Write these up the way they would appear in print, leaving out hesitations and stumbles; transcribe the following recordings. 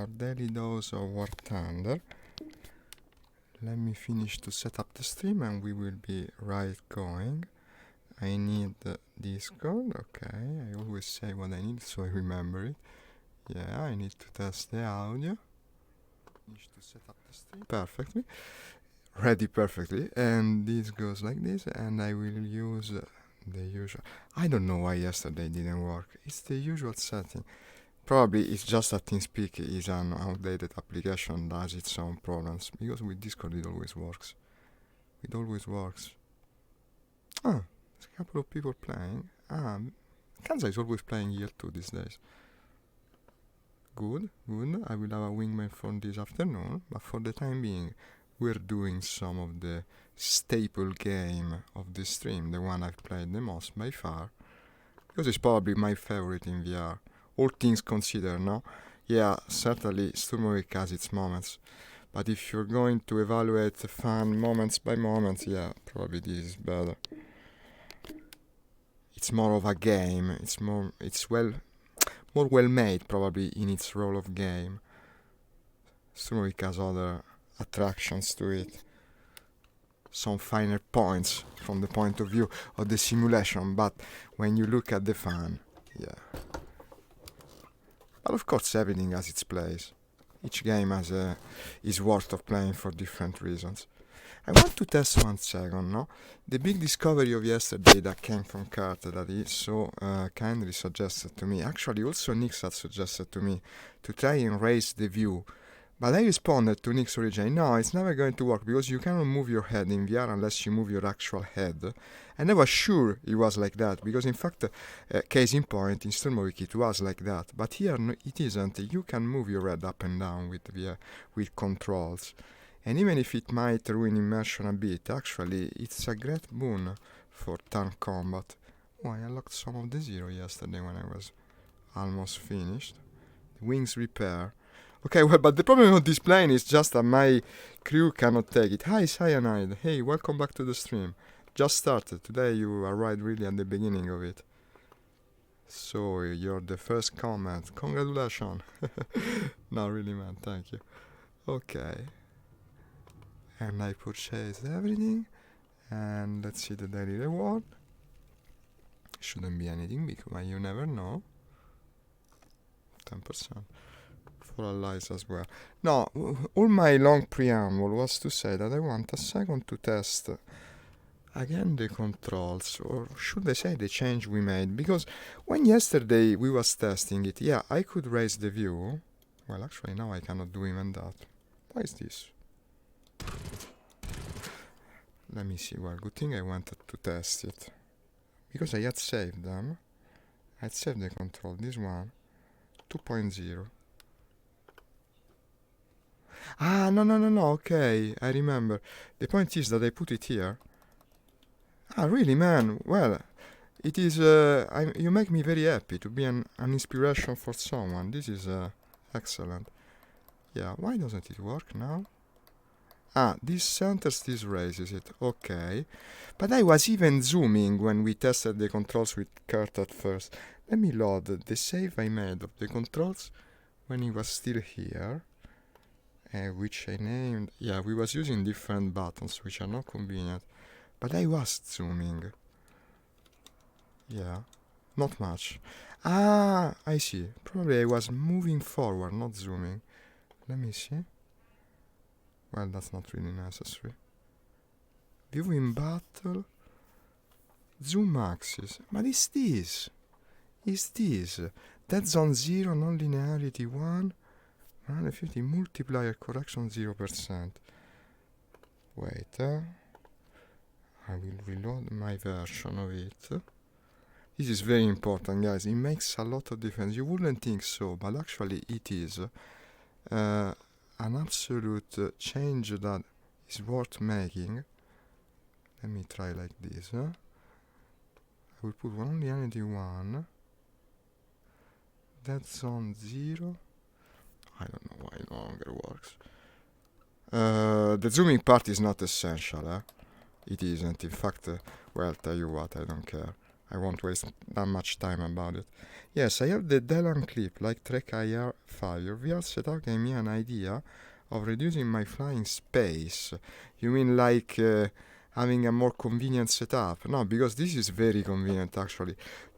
your daily dose of War Thunder. Let me finish to set up the stream and we will be right going. I need Discord, okay, I always say what I need so I remember it. Yeah, I need to test the audio. Finish to set up the stream perfectly. Ready perfectly, and this goes like this, and I will use the usual. I don't know why yesterday didn't work. It's the usual setting. Probably it's just that TeamSpeak is an outdated application, does its own problems, because with Discord it always works. It always works. Ah, there's a couple of people playing. Kanza is always playing year 2 these days. Good, good. I will have a wingman for this afternoon, but for the time being, we're doing some of the staple game of the stream, the one I've played the most by far, because it's probably my favorite in VR. All things considered, no? Yeah, certainly Sturmovik has its moments, but if you're going to evaluate the fun moments by moments, yeah, probably this is better. It's more of a game. It's more well made, probably in its role of game. Sturmovik has other attractions to it, some finer points from the point of view of the simulation, but when you look at the fun, yeah. But of course everything has its place. Each game is worth of playing for different reasons. I want to test 1 second, no? The big discovery of yesterday that came from Kurt, that he so kindly suggested to me, actually also Nix had suggested to me, to try and raise the view. But I responded to Nick's originally, no, it's never going to work because you cannot move your head in VR unless you move your actual head. And I was sure it was like that, because in fact, case in point, in Sturmovik it was like that. But here it isn't. You can move your head up and down with VR, with controls. And even if it might ruin immersion a bit, actually it's a great boon for tank combat. Oh, I unlocked some of the Zero yesterday when I was almost finished. The wings repair. Okay, well, but the problem with this plane is just that my crew cannot take it. Hi, Cyanide. Hey, welcome back to the stream. Just started. Today you arrived really at the beginning of it. So, you're the first comment. Congratulations. No, really, man. Thank you. Okay. And I purchased everything. And let's see the daily reward. Shouldn't be anything big, but you never know. 10%. For allies as well. No, all my long preamble was to say that I want a second to test again the controls, or should I say the change we made, because when yesterday we was testing it, yeah, I could raise the view. Well, actually now I cannot do even that. Why is this? Let me see. Well, good thing I wanted to test it, because I had saved them. I had saved the control, this one 2.0. Ah, no, okay, I remember. The point is that I put it here. Ah, really, man? Well, it is, you make me very happy to be an inspiration for someone. This is, excellent. Yeah, why doesn't it work now? Ah, this centers, this raises it, okay. But I was even zooming when we tested the controls with Kurt at first. Let me load the save I made of the controls when he was still here. Which I named, yeah, we was using different buttons, which are not convenient, but I was zooming. Yeah, not much. Ah, I see. Probably I was moving forward, not zooming. Let me see. Well, that's not really necessary. View in battle. Zoom axis. But it's this. It's this. Dead zone 0, non-linearity 1. 150 multiplier correction 0%. Wait, I will reload my version of it. This is very important, guys. It makes a lot of difference. You wouldn't think so, but actually it is an absolute change that is worth making. Let me try like this. I will put only entity 1. Dead zone 0. I don't know why it no longer works. The zooming part is not essential, It isn't. In fact, well, tell you what, I don't care. I won't waste that much time about it. Yes, I have the Delan clip, like Trek IR5. Your VR setup gave me an idea of reducing my flying space. You mean like having a more convenient setup? No, because this is very convenient actually.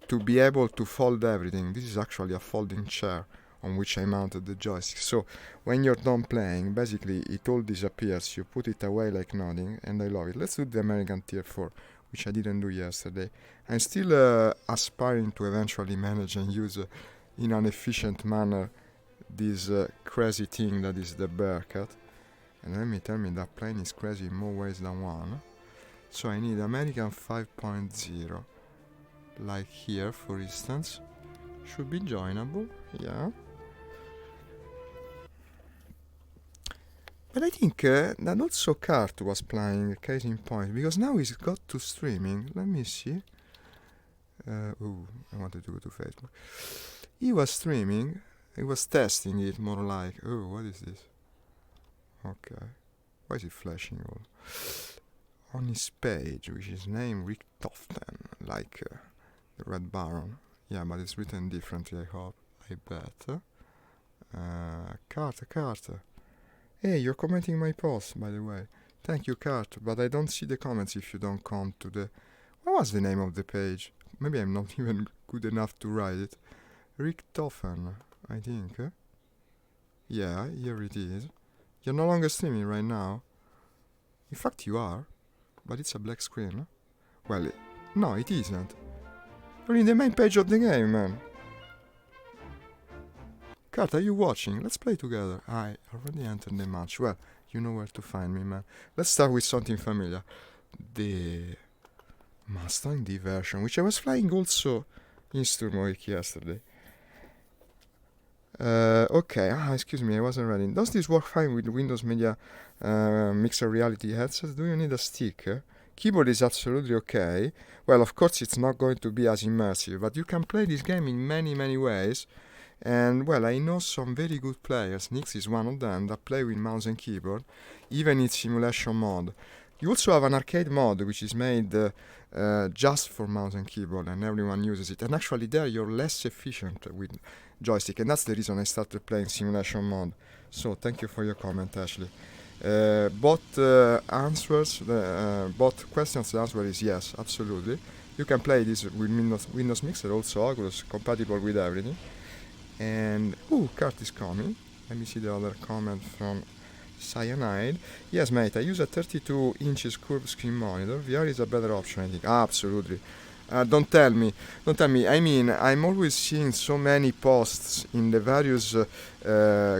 To be able to fold everything, this is actually a folding chair on which I mounted the joystick. So when you're done playing, basically it all disappears. You put it away like nothing, and I love it. Let's do the American Tier 4, which I didn't do yesterday. I'm still aspiring to eventually manage and use in an efficient manner this crazy thing that is the Bearcat. And let me tell me, that plane is crazy in more ways than one. So I need American 5.0, like here for instance. Should be joinable, yeah. But I think that also Kart was playing, case in point, because now he's got to streaming. Let me see. Ooh, I wanted to go to Facebook. He was streaming, he was testing it more like. Oh, what is this? Okay. Why is it flashing all? On his page, which is named Rick Toften, like the Red Baron. Yeah, but it's written differently, I hope. I bet. Carter. Hey, you're commenting my post, by the way. Thank you, Carter, but I don't see the comments if you don't come to the... What was the name of the page? Maybe I'm not even good enough to write it. Rick Toffen, I think. Yeah, here it is. You're no longer streaming right now. In fact, you are. But it's a black screen. Well, no, it isn't. You're in the main page of the game, man. Kat, are you watching? Let's play together. I already entered the match. Well, you know where to find me, man. Let's start with something familiar. The Mustang D version, which I was flying also in Sturmovik yesterday. Okay, excuse me, I wasn't ready. Does this work fine with Windows Media Mixer Reality headsets? Do you need a stick? Keyboard is absolutely okay. Well, of course it's not going to be as immersive, but you can play this game in many ways. And, well, I know some very good players, Nix is one of them, that play with mouse and keyboard, even in simulation mode. You also have an arcade mode, which is made just for mouse and keyboard, and everyone uses it. And actually there you're less efficient with joystick, and that's the reason I started playing simulation mode. So, thank you for your comment, Ashley. Both questions, the answer is yes, absolutely. You can play this with Windows Mixer, also Oculus, compatible with everything. And, Kurt is coming. Let me see the other comment from Cyanide. Yes, mate, I use a 32 inches curved screen monitor. VR is a better option, I think. Absolutely. Don't tell me. I mean, I'm always seeing so many posts in the various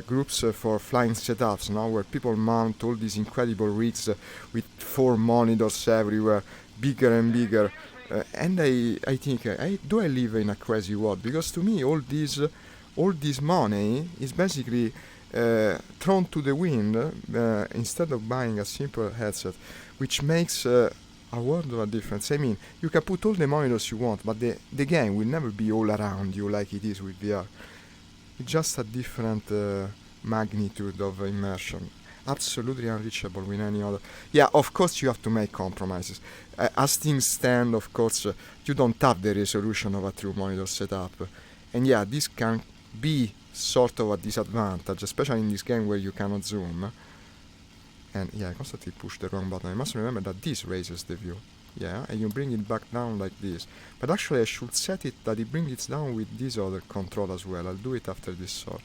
groups for flying setups, now where people mount all these incredible rigs with 4 monitors everywhere, bigger and bigger. And I think, do I live in a crazy world? Because to me, all this money is basically thrown to the wind instead of buying a simple headset, which makes a world of a difference. I mean, you can put all the monitors you want, but the game will never be all around you like it is with VR. It's just a different magnitude of immersion. Absolutely unreachable with any other. Yeah, of course you have to make compromises. As things stand, of course, you don't have the resolution of a true monitor setup. And yeah, this can be sort of a disadvantage, especially in this game where you cannot zoom. And yeah, I constantly push the wrong button. I must remember that this raises the view. Yeah, and you bring it back down like this. But actually I should set it that it brings it down with this other control as well. I'll do it after this sort.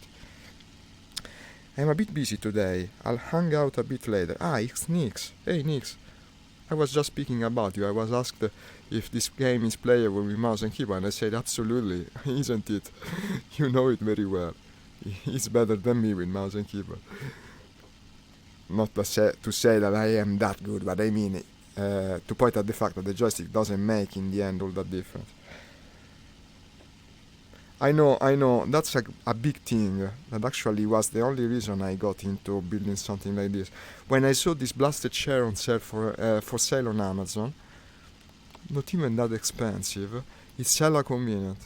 I'm a bit busy today. I'll hang out a bit later. It's Nix. Hey Nix. I was just speaking about you. I was asked if this game is playable with mouse and keyboard, and I said absolutely, isn't it? You know it very well. It's better than me with mouse and keyboard. Not to say that I am that good, but I mean to point at the fact that the joystick doesn't make in the end all that difference. I know, that's a big thing. That actually was the only reason I got into building something like this. When I saw this blasted chair on sale for sale on Amazon, not even that expensive, it's hella convenient.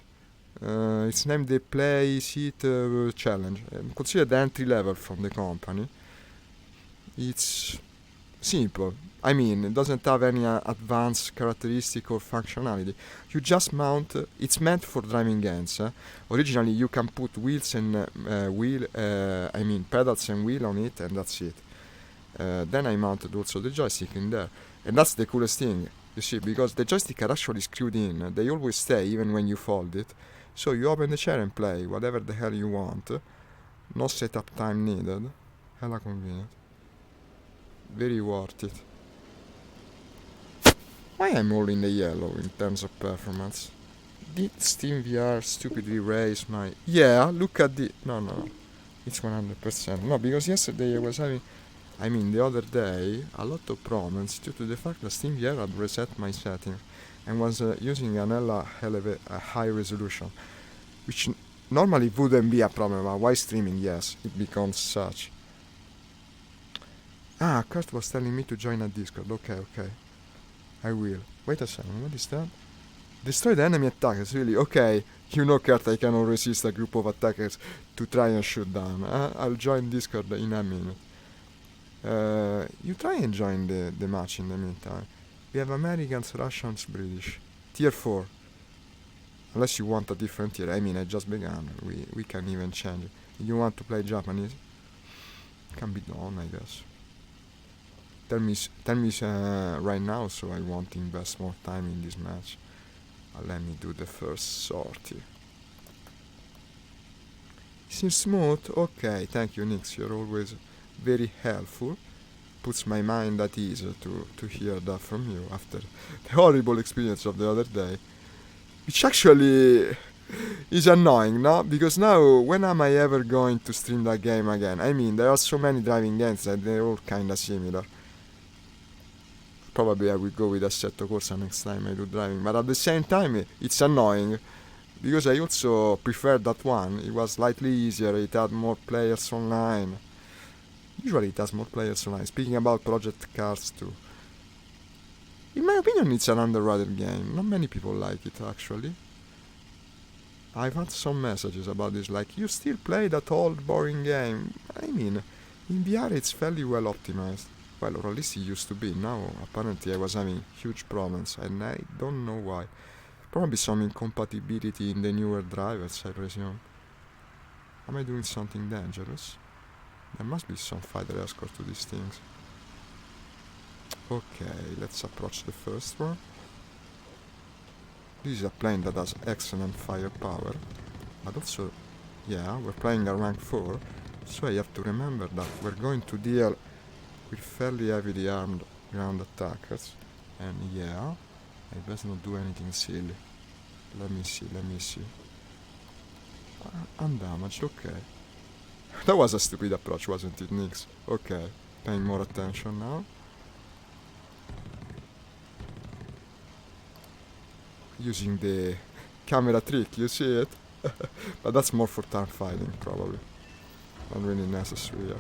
It's named the Play Seat Challenge. Considered the entry level from the company. It's Simple. I mean, it doesn't have any advanced characteristic or functionality. You just mount. It's meant for driving games. Originally, you can put wheels and pedals and wheel on it, and that's it. Then I mounted also the joystick in there, and that's the coolest thing. You see, because the joystick are actually screwed in. They always stay, even when you fold it. So you open the chair and play whatever the hell you want. No setup time needed. Hella convenient. Very worth it. Why I'm all in the yellow in terms of performance? Did Steam VR stupidly raise my... Yeah, look at the... No. It's 100%. No, because yesterday I was having... the other day, a lot of problems due to the fact that Steam VR had reset my settings and was using a high resolution, which normally wouldn't be a problem, but while streaming, yes, it becomes such. Kurt was telling me to join a Discord. Okay. I will. Wait a second, what is that? Destroy the enemy attackers, really? Okay, you know, Kurt, I cannot resist a group of attackers to try and shoot down. I'll join Discord in a minute. You try and join the match in the meantime. We have Americans, Russians, British. Tier 4. Unless you want a different tier. I just began. We can even change it. You want to play Japanese? Can be done, I guess. Tell me right now, so I won't invest more time in this match. Let me do the first sortie. Seems smooth? Okay, thank you, Nix. You're always very helpful. Puts my mind at ease to hear that from you after the horrible experience of the other day. Which actually is annoying, no? Because now, when am I ever going to stream that game again? There are so many driving games that they're all kinda similar. Probably I will go with Assetto Corsa next time I do driving, but at the same time it's annoying because I also prefer that one. It was slightly easier, it had more players online. Usually it has more players online. Speaking about Project Cars 2. In my opinion it's an underrated game. Not many people like it actually. I've had some messages about this, like, you still play that old boring game. In VR it's fairly well optimized. Well, or at least it used to be. Now, apparently, I was having huge problems, and I don't know why. Probably some incompatibility in the newer drivers, I presume. Am I doing something dangerous? There must be some fighter escort to these things. Okay, let's approach the first one. This is a plane that has excellent firepower, but also, we're playing a rank 4, so I have to remember that we're going to deal with fairly heavily armed ground attackers, and I best not do anything silly. Let me see. Undamaged, okay. That was a stupid approach, wasn't it, Nix? Okay, paying more attention now. Using the camera trick, you see it? But that's more for tank fighting, probably. Not really necessary,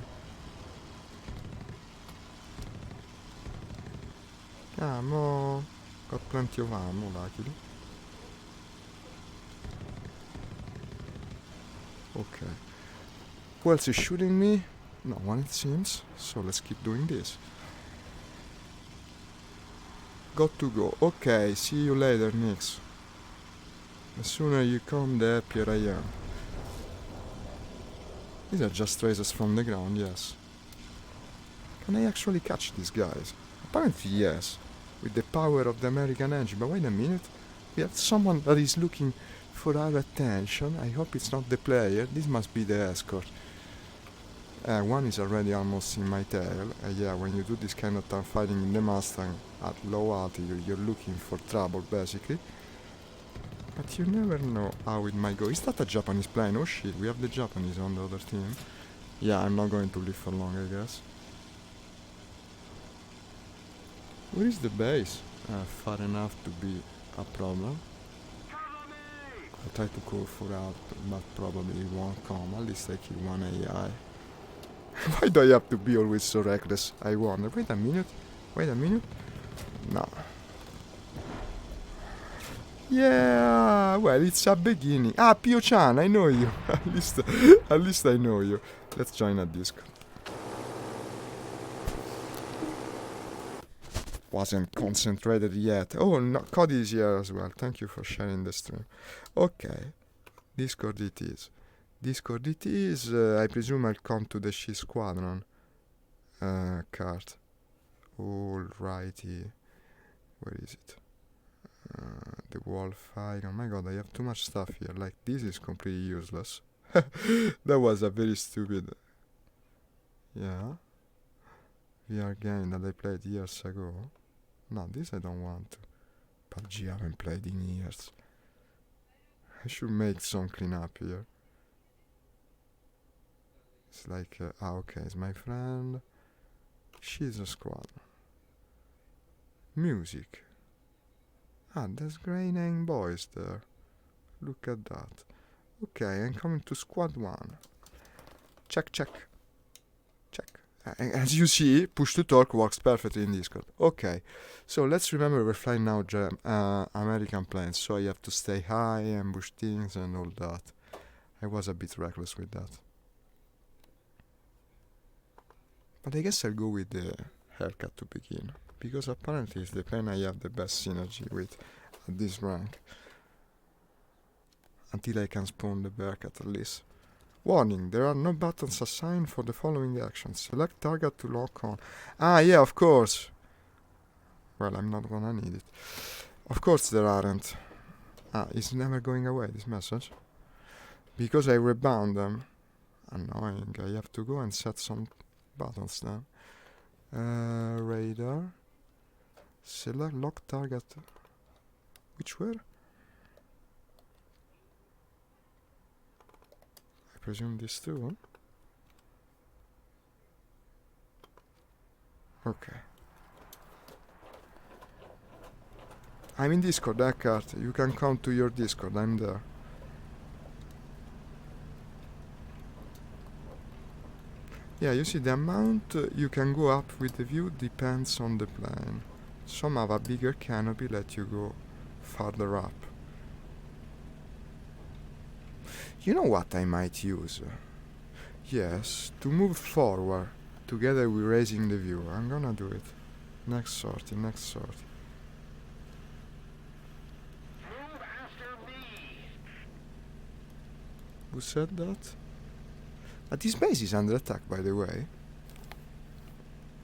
Ammo. Got plenty of ammo, luckily. Okay. Who else is shooting me? No one, it seems. So let's keep doing this. Got to go. Okay, see you later, Nix. The sooner you come, the happier I am. These are just traces from the ground, yes. Can I actually catch these guys? Apparently yes. With the power of the American engine. But wait a minute. We have someone that is looking for our attention. I hope it's not the player. This must be the escort. One is already almost in my tail. When you do this kind of tough fighting in the Mustang at low altitude, you're looking for trouble, basically. But you never know how it might go. Is that a Japanese plane? Oh shit, we have the Japanese on the other team. I'm not going to live for long, I guess. Where is the base? Far enough to be a problem. I try to call for help, but probably it won't come. At least I kill one AI. Why do I have to be always so reckless? I wonder. Wait a minute. No. Well, it's a beginning. Pio-chan, I know you. at least I know you. Let's join a Discord. wasn't concentrated yet. Oh, no, Cody is here as well. Thank you for sharing the stream. Okay, Discord it is. Discord it is. I presume I'll come to the She Squadron card. Alrighty. Where is it? The wall fire. Oh my god, I have too much stuff here. Like, this is completely useless. That was a very stupid. Yeah. VR game that I played years ago. No, this I don't want to. PUBG I haven't played in years. I should make some cleanup here. It's like, okay, it's my friend. She's a squadron. Music. There's grey name boys there. Look at that. Okay, I'm coming to squad 1. Check, check. Check. As you see, push to talk works perfectly in Discord. Okay, so let's remember we're flying now American planes, so I have to stay high, ambush things and all that. I was a bit reckless with that. But I guess I'll go with the haircut to begin, because apparently it's the plane I have the best synergy with at this rank. Until I can spawn the haircut at least. Warning, there are no buttons assigned for the following actions. Select target to lock on. Yeah, of course. Well, I'm not gonna need it. Of course there aren't. It's never going away, this message. Because I rebound them. Annoying, I have to go and set some buttons then. Radar. Select lock target. Which were? I presume this too. Okay. I'm in Discord, Eckhart. You can come to your Discord, I'm there. Yeah, you see, the amount you can go up with the view depends on the plane. Some have a bigger canopy, let you go farther up. You know what I might use? Yes, to move forward, together with raising the view. I'm gonna do it. Next sortie, next sortie. Move after me. Who said that? This base is under attack, by the way.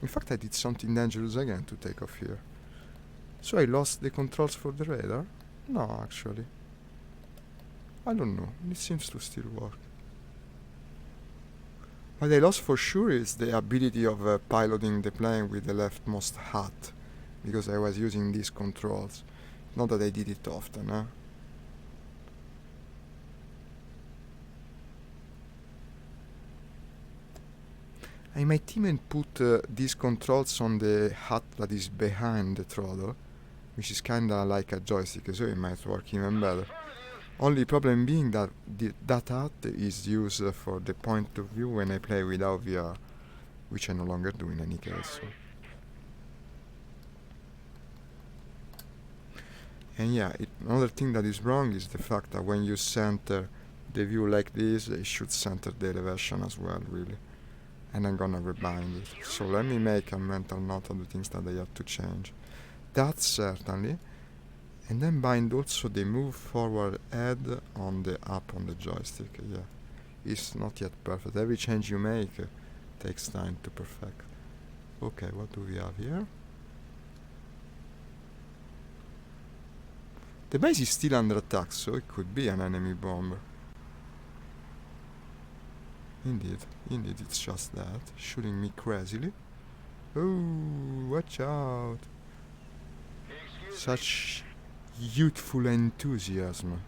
In fact, I did something dangerous again to take off here. So I lost the controls for the radar? No, actually. I don't know, it seems to still work. What I lost for sure is the ability of piloting the plane with the leftmost hat, because I was using these controls. Not that I did it often, huh? I might even put these controls on the hat that is behind the throttle, which is kinda like a joystick, so it might work even better. Only problem being that that hat is used for the point of view when I play without VR, which I no longer do in any case. So. And yeah, another thing that is wrong is the fact that when you center the view like this, it should center the elevation as well, really. And I'm gonna rebind it. So let me make a mental note of the things that I have to change. That certainly. And then bind also the move forward head on the up on the joystick. Yeah, it's not yet perfect. Every change you make takes time to perfect. Okay, what do we have here? The base is still under attack, so it could be an enemy bomber. Indeed, it's just that, shooting me crazily. Oh, watch out! Such youthful enthusiasm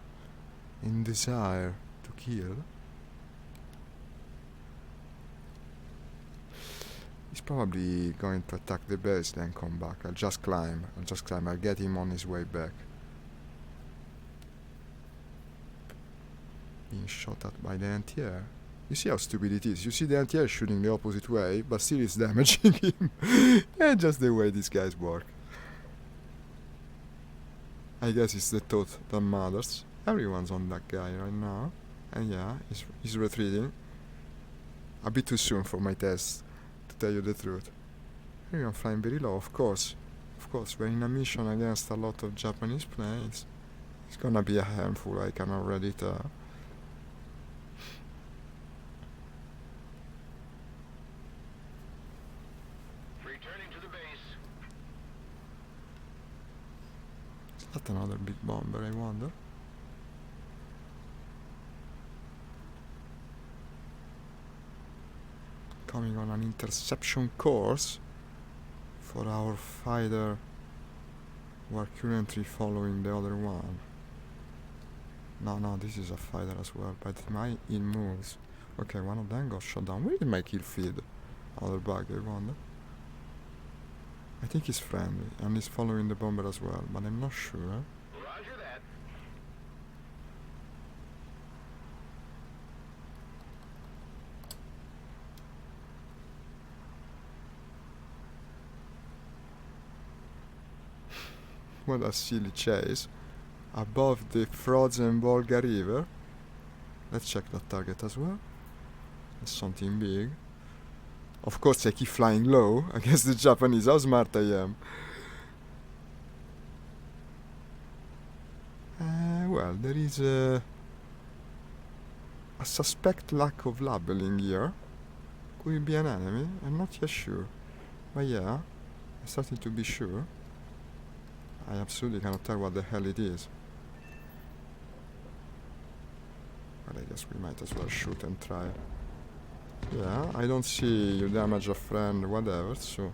and desire to kill. He's probably going to attack the base, then come back. I'll just climb. I'll get him on his way back. Being shot at by the anti-air. You see how stupid it is. You see the anti-air shooting the opposite way, but still it's damaging him. And just the way these guys work. I guess it's the thought that matters. Everyone's on that guy right now. And yeah, he's retreating. A bit too soon for my test, to tell you the truth. Here I'm flying very low, of course. of course, we're in a mission against a lot of Japanese planes. It's gonna be a handful, I can already tell. Returning to the base. Is that another big bomber, I wonder? Coming on an interception course for our fighter who are currently following the other one. No, this is a fighter as well, but it moves. Okay, one of them got shot down. Where did my kill feed? Other bug, I wonder. I think he's friendly, and he's following the bomber as well, but I'm not sure. Roger that. What a silly chase. Above the frozen Volga River. Let's check that target as well. That's something big. Of course I keep flying low against the Japanese. How smart I am. Well, there is a suspect lack of labeling here. Could it be an enemy? I'm not yet sure. But yeah, I'm starting to be sure. I absolutely cannot tell what the hell it is. Well, I guess we might as well shoot and try. Yeah, I don't see you damage a friend, whatever, so...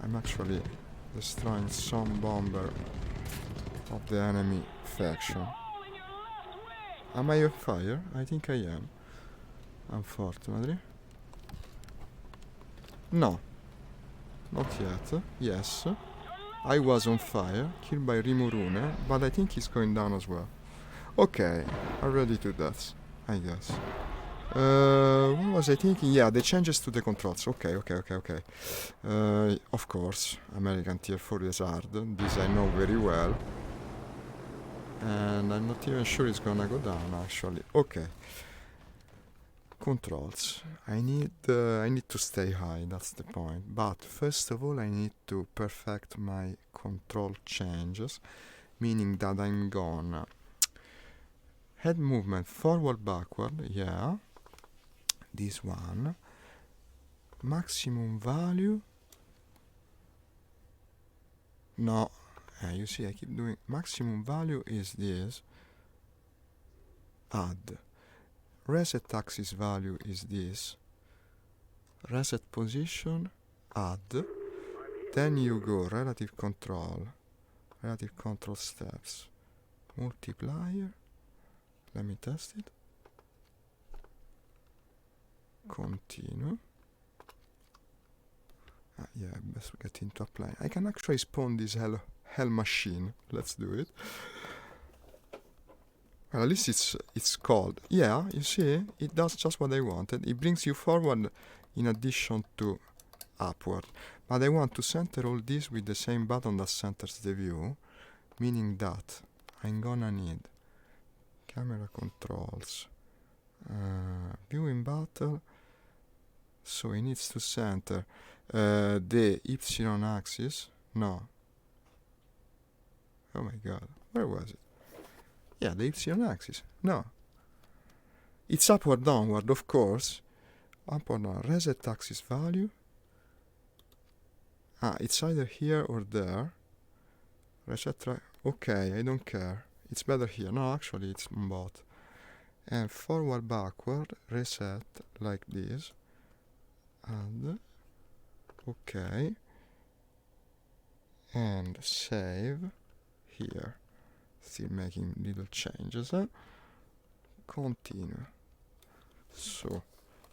I'm actually destroying some bomber of the enemy faction. Am I on fire? I think I am. Unfortunately. No. Not yet. Yes. I was on fire, killed by Rimurune, but I think he's going down as well. Okay, already to death, I guess. What was I thinking? Yeah, the changes to the controls. Okay. Of course, American Tier 4 is hard. This I know very well. And I'm not even sure it's gonna go down, actually. Okay. Controls. I need to stay high, that's the point. But first of all, I need to perfect my control changes, meaning that I'm gonna head movement forward, backward, yeah. This one. Maximum value. No, you see, I keep doing. Maximum value is this. Add. Reset axis value is this. Reset position, add. Then you go relative control steps, multiplier. Let me test it. Continue. Yeah, best get into apply. I can actually spawn this hell machine. Let's do it. Well, at least it's called. Yeah, you see, it does just what I wanted. It brings you forward in addition to upward. But I want to center all this with the same button that centers the view, meaning that I'm gonna need camera controls, view in battle, so it needs to center the Y axis. No. Oh my god, where was it? Yeah, the Y axis. No. It's upward, downward, of course. Upward, down. Reset axis value. It's either here or there. Reset, okay, I don't care. It's better here. No, actually, it's on both. And forward, backward, reset like this. And, okay. And save here. Still making little changes. Continue. So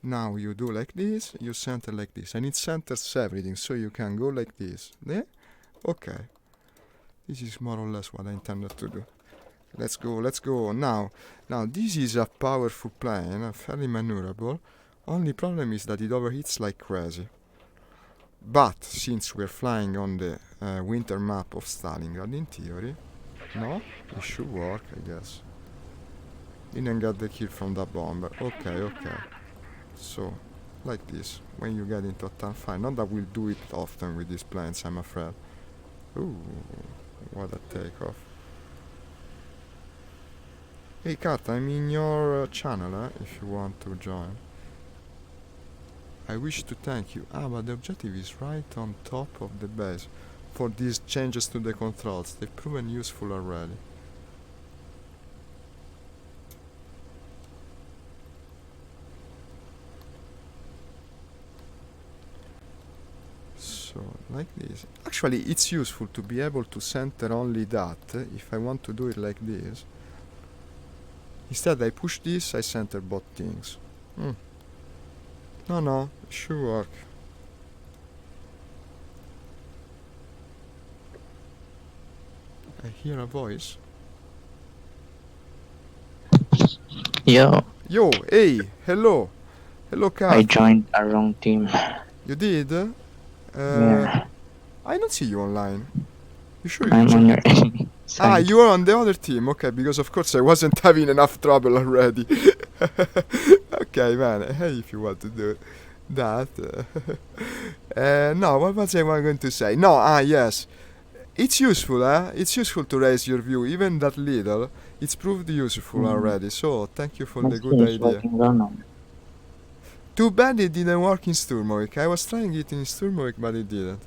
now you do like this, you center like this, and it centers everything, so you can go like this. Yeah? Okay. This is more or less what I intended to do. Let's go. Now this is a powerful plane, fairly maneuverable. Only problem is that it overheats like crazy. But since we're flying on the winter map of Stalingrad, in theory, no, it should work, I guess. Didn't get the kill from that bomber. Okay. So, like this, when you get into a tough fight. Not that we'll do it often with these planes, I'm afraid. Ooh, what a takeoff. Hey Kat, I'm in your channel, if you want to join. I wish to thank you. Ah, but the objective is right on top of the base. For these changes to the controls, they've proven useful already. So, like this. Actually, it's useful to be able to center only that, if I want to do it like this. Instead, I push this, I center both things. No, it should work. I hear a voice. Yo, Yo, hey, hello. Hello, I Kat. joined a wrong team. You did? Yeah, I don't see you online. You sure you I'm check? on your Ah, side. you are on the other team. Okay, because of course I wasn't having enough trouble already. Okay, man. Hey, if you want to do that. No, what was I going to say? No, yes. It's useful, It's useful to raise your view, even that little. It's proved useful already, so thank you for My the good team is idea. working well now. Too bad it didn't work in Sturmovik. I was trying it in Sturmovik, but it didn't.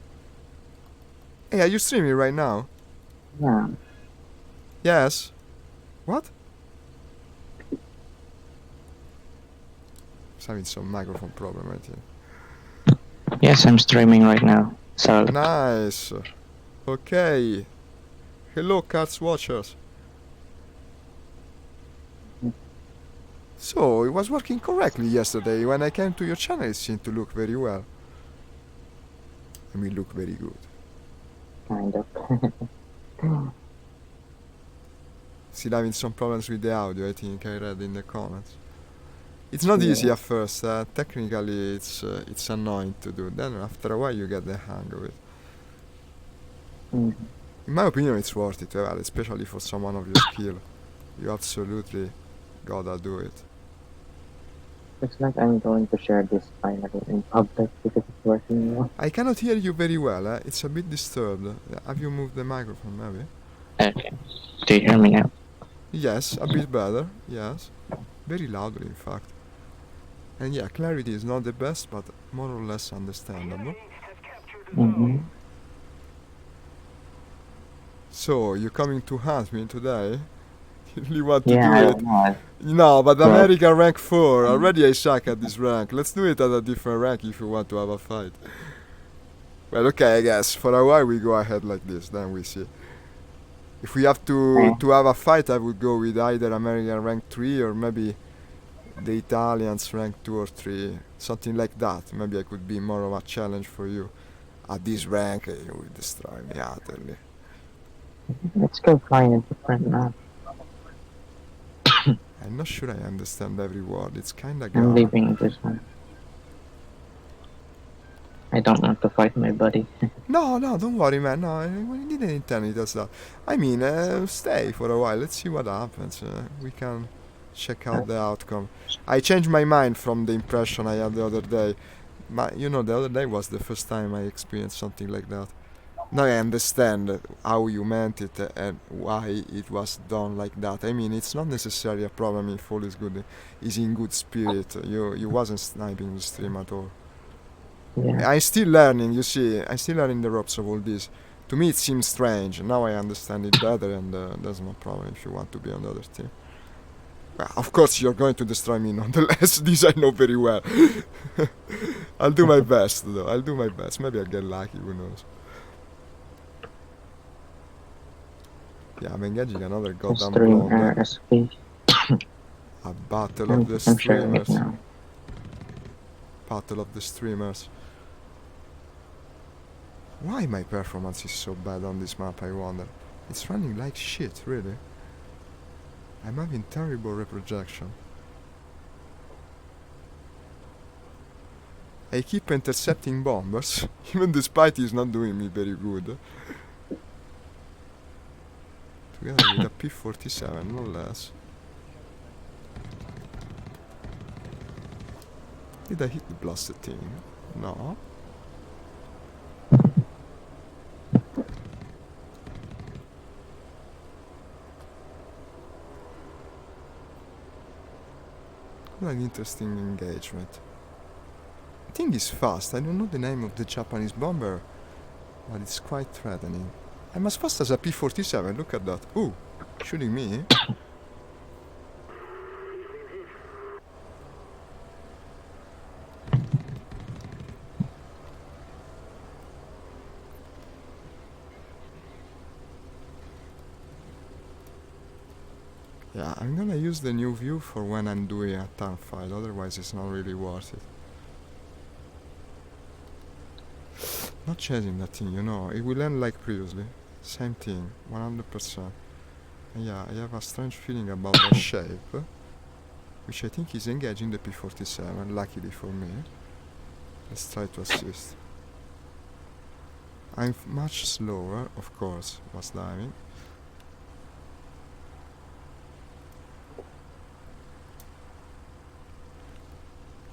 Hey, are you streaming right now? Yeah, Yes. What? It's having some microphone problem right here. yes, I'm streaming right now. So, Nice. Okay. Hello, Cats Watchers. So, it was working correctly yesterday. When I came to your channel, it seemed to look very well. I mean, look very good. kind of. Still having some problems with the audio, I think I read in the comments. It's not easy at first. Technically, it's annoying to do. Then after a while, you get the hang of it. Mhm. In my opinion, it's worth it, well, especially for someone of your skill. You absolutely gotta do it. Looks like I'm going to share this finally in public because it's working well. I cannot hear you very well. It's a bit disturbed. Have you moved the microphone, maybe? Okay. Do you hear me now? Yes, a bit better. Yes, very loudly, in fact. And yeah, clarity is not the best, but more or less understandable. Mm-hmm. So, you coming to hunt me today? You really want to Yeah, do I it? don't know. No, but Well- American rank 4. Already I suck at this rank. Let's do it at a different rank if you want to have a fight. Well, okay, I guess. For a while we go ahead like this, then we see. If we have to have a fight, I would go with either American rank 3 or maybe the Italians rank 2 or 3. Something like that. Maybe I could be more of a challenge for you. At this rank, you will destroy me utterly. Let's go find a different map. I'm not sure I understand every word. It's kinda I'm gone. leaving this one. I don't want to fight my buddy. No, don't worry, man. No, I didn't intend it as that. I mean, stay for a while. Let's see what happens. We can check out the outcome. I changed my mind from the impression I had the other day. The other day was the first time I experienced something like that. Now I understand how you meant it and why it was done like that. I mean, it's not necessarily a problem if all is good, is in good spirit. You wasn't sniping the stream at all. Yeah. I'm still learning, you see. I'm still learning the ropes of all this. To me, it seems strange. Now I understand it better, and there's no problem if you want to be on the other team. Well, of course, you're going to destroy me nonetheless. This I know very well. I'll do my best, though. I'll do my best. Maybe I'll get lucky, who knows. Yeah, I'm engaging another goddamn Stream blonde. RSP. A battle of the I'm sharing it streamers. now. Battle of the streamers. Why my performance is so bad on this map, I wonder? It's running like shit, really. I'm having terrible reprojection. I keep intercepting bombers, even despite he's not doing me very good. Together with a P-47, no less. Did I hit the blasted thing? No. What an interesting engagement. The thing is fast. I don't know the name of the Japanese bomber, but it's quite threatening. I'm as fast as a P-47. Look at that. Ooh, shooting me. Yeah, I'm gonna use the new view for when I'm doing a TAR file, otherwise it's not really worth it. Not chasing that thing, you know, it will end like previously. Same thing, 100%. And yeah, I have a strange feeling about that shape, which I think is engaging the P-47, luckily for me. Let's try to assist. I'm much slower, of course, was diving.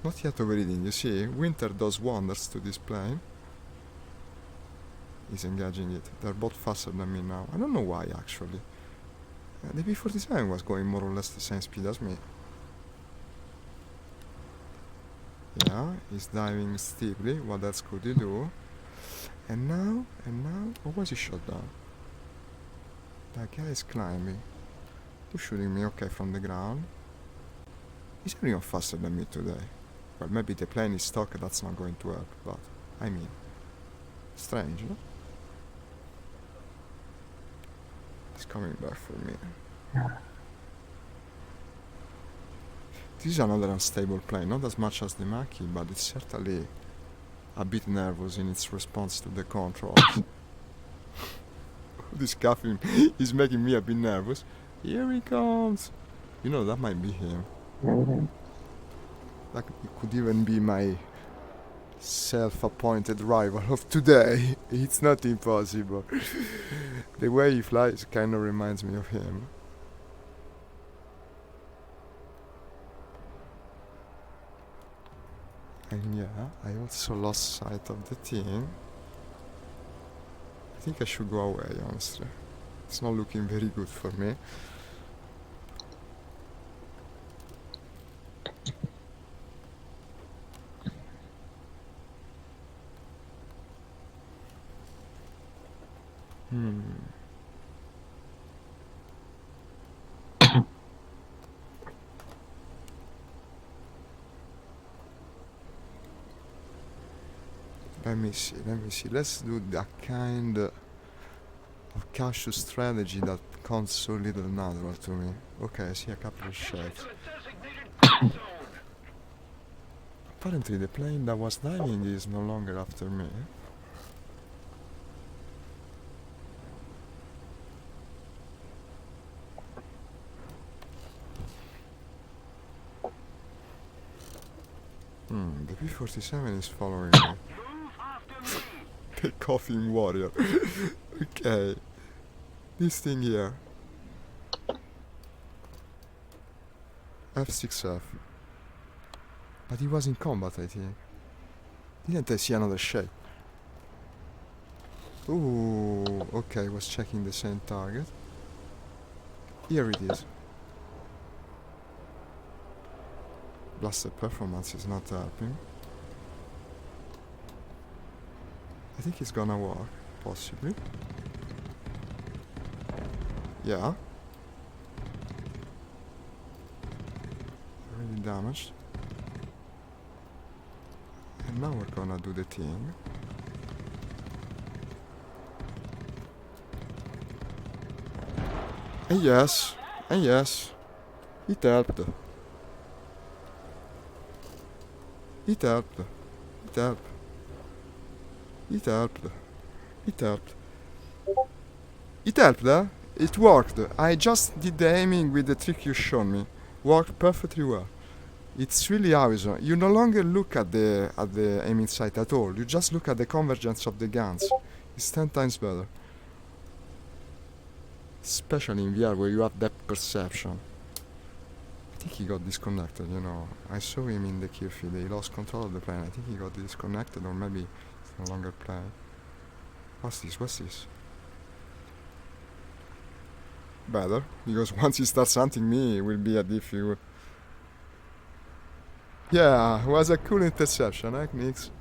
Not yet overheating, you see, winter does wonders to this plane. He's engaging it. They're both faster than me now. I don't know why, actually. The B-47 was going more or less the same speed as me. Yeah, he's diving steeply. What else could he do? And now, or was he shot down? That guy is climbing. Who's shooting me? Okay, from the ground. He's everyone faster than me today. Well, maybe the plane is stuck, that's not going to help, but, I mean, strange, no? He's coming back for me. This is another unstable plane, not as much as the Maki, but it's certainly a bit nervous in its response to the controls. This coughing is making me a bit nervous. Here he comes! You know, that might be him. That could even be my self-appointed rival of today. It's not impossible. The way he flies kind of reminds me of him. And yeah, I also lost sight of the thing. I think I should go away, honestly. It's not looking very good for me. Let me see. Let's do that kind of cautious strategy that comes so little natural to me. Okay, I see a couple of shapes. To the designated zone. Apparently the plane that was diving is no longer after me. The P-47 is following me. Move after me. The coughing warrior. Okay. This thing here. F6F. But he was in combat, I think. Didn't I see another shape? Ooh, okay, was checking the same target. Here it is. Blaster performance is not helping. I think it's gonna work, possibly. Yeah. Really damaged. And now we're gonna do the thing. And yes, it helped. It helped. It helped. It helped. It helped. It helped, eh? It worked. I just did the aiming with the trick you showed me. Worked perfectly well. It's really awesome. You no longer look at the aiming sight at all. You just look at the convergence of the guns. It's 10 times better. Especially in VR where you have depth perception. I think he got disconnected, you know. I saw him in the kill feed. He lost control of the plane. I think he got disconnected, or maybe it's no longer playing. What's this? What's this? Better, because once he starts hunting me, it will be a difficult. Yeah, it was a cool interception, eh, Nix?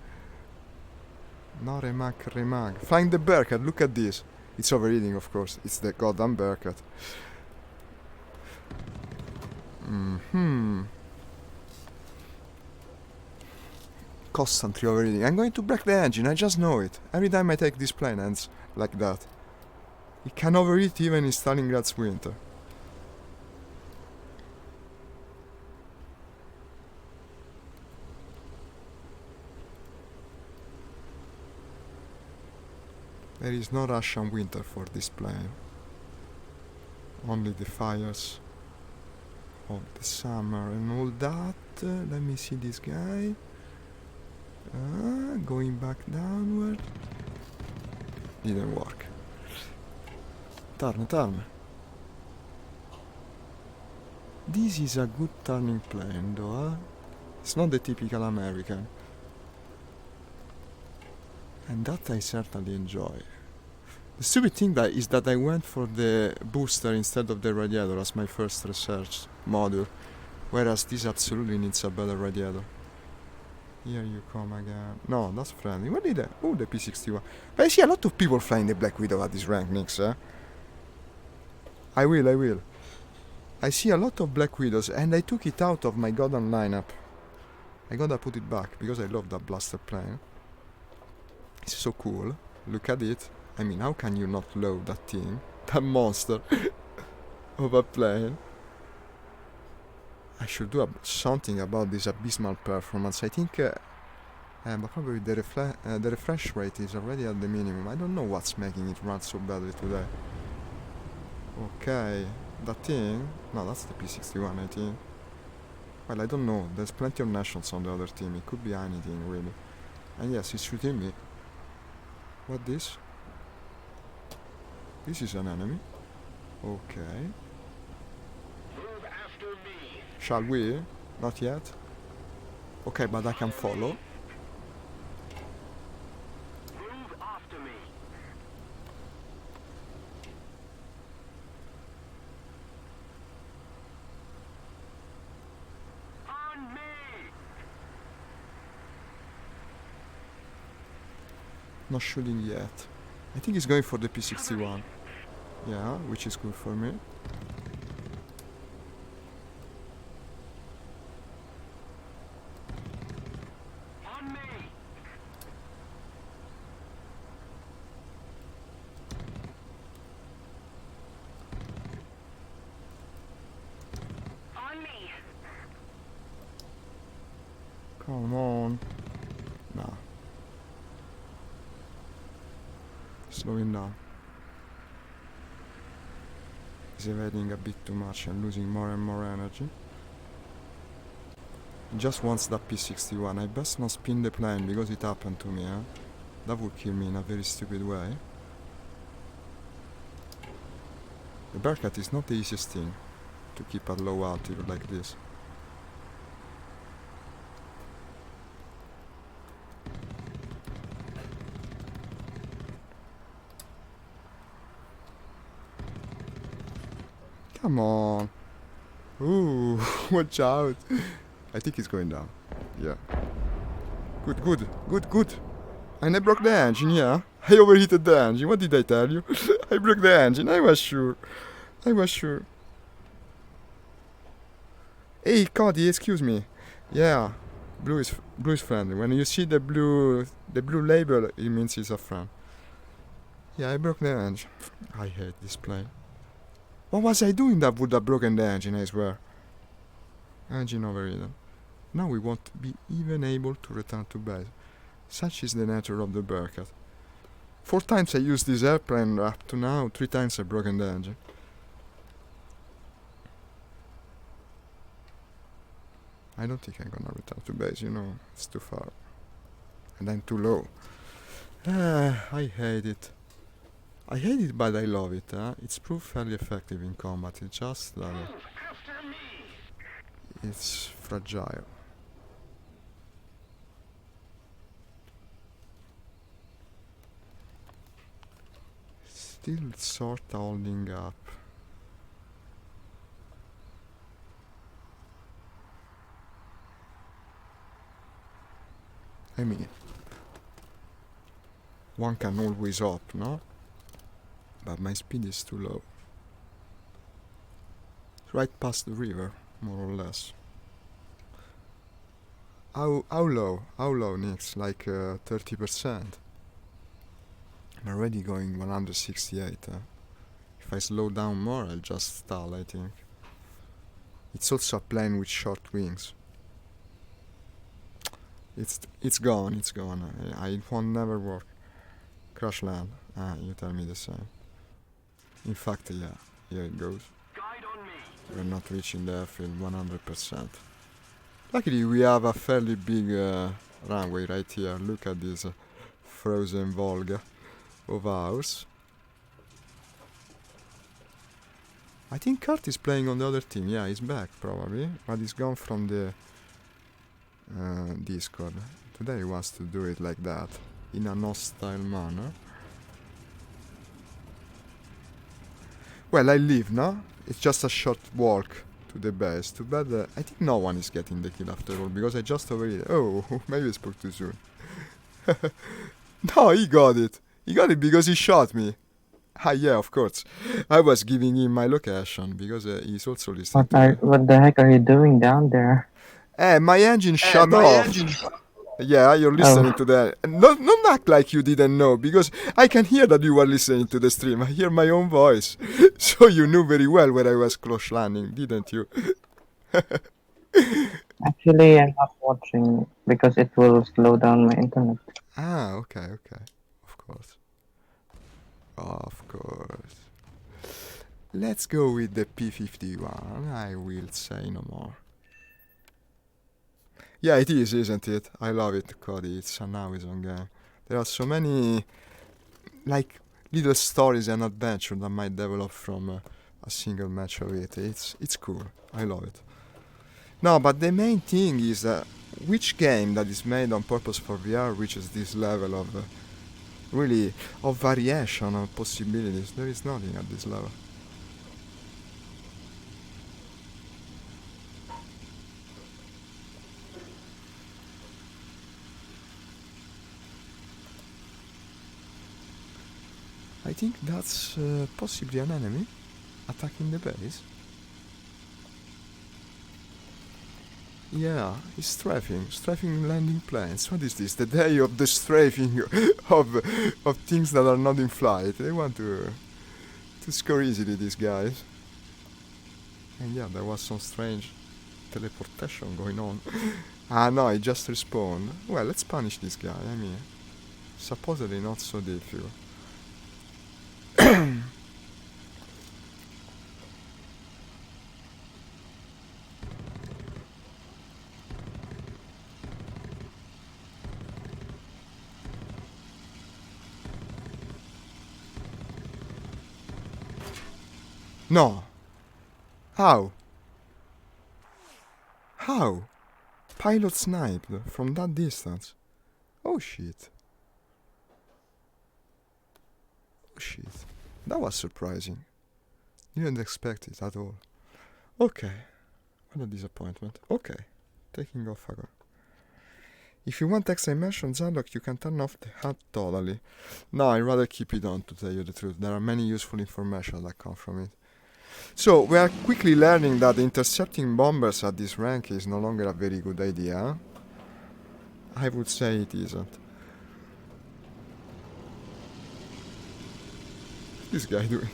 No remag. Flying the Bearcat, look at this. It's overeating, of course. It's the goddamn Bearcat. Constantly overeating. I'm going to break the engine, I just know it. Every time I take this plane ends like that. It can overheat even in Stalingrad's winter. There is no Russian winter for this plane. Only the fires of the summer and all that. Let me see this guy. Going back downward. Didn't work. Turn. This is a good turning plane though, huh? It's not the typical American. And that I certainly enjoy. The stupid thing is that I went for the booster instead of the radiator as my first research module, whereas this absolutely needs a better radiator. Here you come again. No, that's friendly. What did I? Oh, the P61. But I see a lot of people flying the Black Widow at this rank, Nix, eh? I will. I see a lot of Black Widows, and I took it out of my goddamn lineup. I gotta put it back, because I love that blaster plane. It's so cool. Look at it. I mean, how can you not love that thing? That monster of a plane. I should do something about this abysmal performance. I think, but probably the refresh rate is already at the minimum. I don't know what's making it run so badly today. Okay, that thing? No, that's the P61, I think. Well, I don't know. There's plenty of nationals on the other team. It could be anything, really. And yes, it's shooting me. What this? This is an enemy. Okay. Move after me. Shall we? Not yet. Okay, but I can follow. Move after me. On me. Not shooting yet. I think he's going for the P61. Yeah, which is good for me. On me. On me. Come on. Nah. Slowing down. He's evading a bit too much and losing more and more energy. He just wants that P61. I best not spin the plane because it happened to me, huh? That would kill me in a very stupid way. The Bearcat is not the easiest thing to keep at low altitude like this. Come on. Ooh, watch out. I think he's going down. Yeah. Good. And I broke the engine, yeah? I overheated the engine. What did I tell you? I broke the engine. I was sure. Hey, Cody, excuse me. Yeah. Blue is friendly. When you see the blue label, it means he's a friend. Yeah, I broke the engine. I hate this plane. What was I doing that would have broken the engine, I swear? Engine overridden. Now we won't be even able to return to base. Such is the nature of the Bearcat. 4 times I used this airplane up to now, 3 times I've broken the engine. I don't think I'm gonna return to base, you know, it's too far. And I'm too low. I hate it. I hate it, but I love it. It's proved fairly effective in combat. It's just that. Move after me. it's fragile. Still sort of holding up. I mean, one can always up, no? But my speed is too low. It's right past the river, more or less. How low? How low, Nix? Like 30%. I'm already going 168. If I slow down more, I'll just stall, I think. It's also a plane with short wings. It's gone. It won't never work. Crash land. You tell me the same. In fact, yeah, here it goes. Guide on me. We're not reaching the airfield 100%. Luckily, we have a fairly big runway right here. Look at this frozen Volga of ours. I think Kurt is playing on the other team. Yeah, he's back probably, but he's gone from the Discord. Today he wants to do it like that, in a hostile manner. Well, I leave now. It's just a short walk to the base. Too bad I think no one is getting the kill after all, because I just overheated. Oh, maybe I spoke too soon. No, he got it. He got it because he shot me. Ah, yeah, of course. I was giving him my location because he's also listening to me. What the heck are you doing down there? My engine shut off. Yeah, you're listening to that. Don't act like you didn't know, because I can hear that you were listening to the stream. I hear my own voice. So you knew very well where I was crash landing, didn't you? Actually, I'm not watching because it will slow down my internet. Ah, okay. Of course. Of course. Let's go with the P-51. I will say no more. Yeah, it is, isn't it? I love it, Cody. It's an Amazon game. There are so many, like, little stories and adventure that might develop from a single match of it. It's cool. I love it. No, but the main thing is which game that is made on purpose for VR reaches this level of really of variation of possibilities. There is nothing at this level. I think that's possibly an enemy attacking the base. Yeah, he's strafing landing planes. What is this? The day of the strafing of things that are not in flight. They want to score easily, these guys. And yeah, there was some strange teleportation going on. Ah no, he just respawned. Well, let's punish this guy. I mean, supposedly not so difficult. No. How? How? Pilot sniped from that distance. Oh shit. Oh shit. That was surprising. Didn't expect it at all. Okay. What a disappointment. Okay. Taking off again. If you want extra immersion Zadok, you can turn off the HUD totally. No, I'd rather keep it on, to tell you the truth. There are many useful information that come from it. So, we are quickly learning that intercepting bombers at this rank is no longer a very good idea. I would say it isn't. What's this guy doing?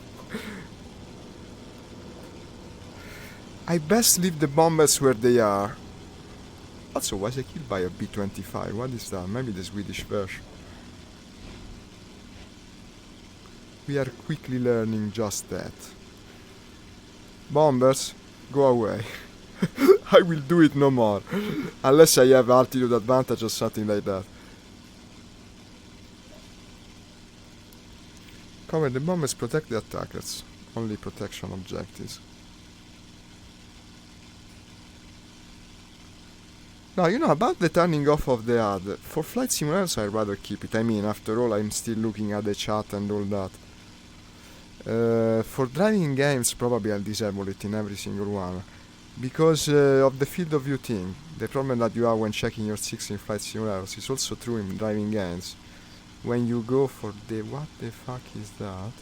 I best leave the bombers where they are. Also, was I killed by a B-25? What is that? Maybe the Swedish version. We are quickly learning just that. Bombers, go away. I will do it no more. Unless I have altitude advantage or something like that. Cover the bombers, protect the attackers. Only protection objectives. No, you know, about the turning off of the ad, for flight simulators I'd rather keep it. I mean, after all, I'm still looking at the chat and all that. For driving games, probably I'll disable it in every single one. Because of the field of view thing. The problem that you have when checking your 6 in flight simulators is also true in driving games. When you go for the... what the fuck is that?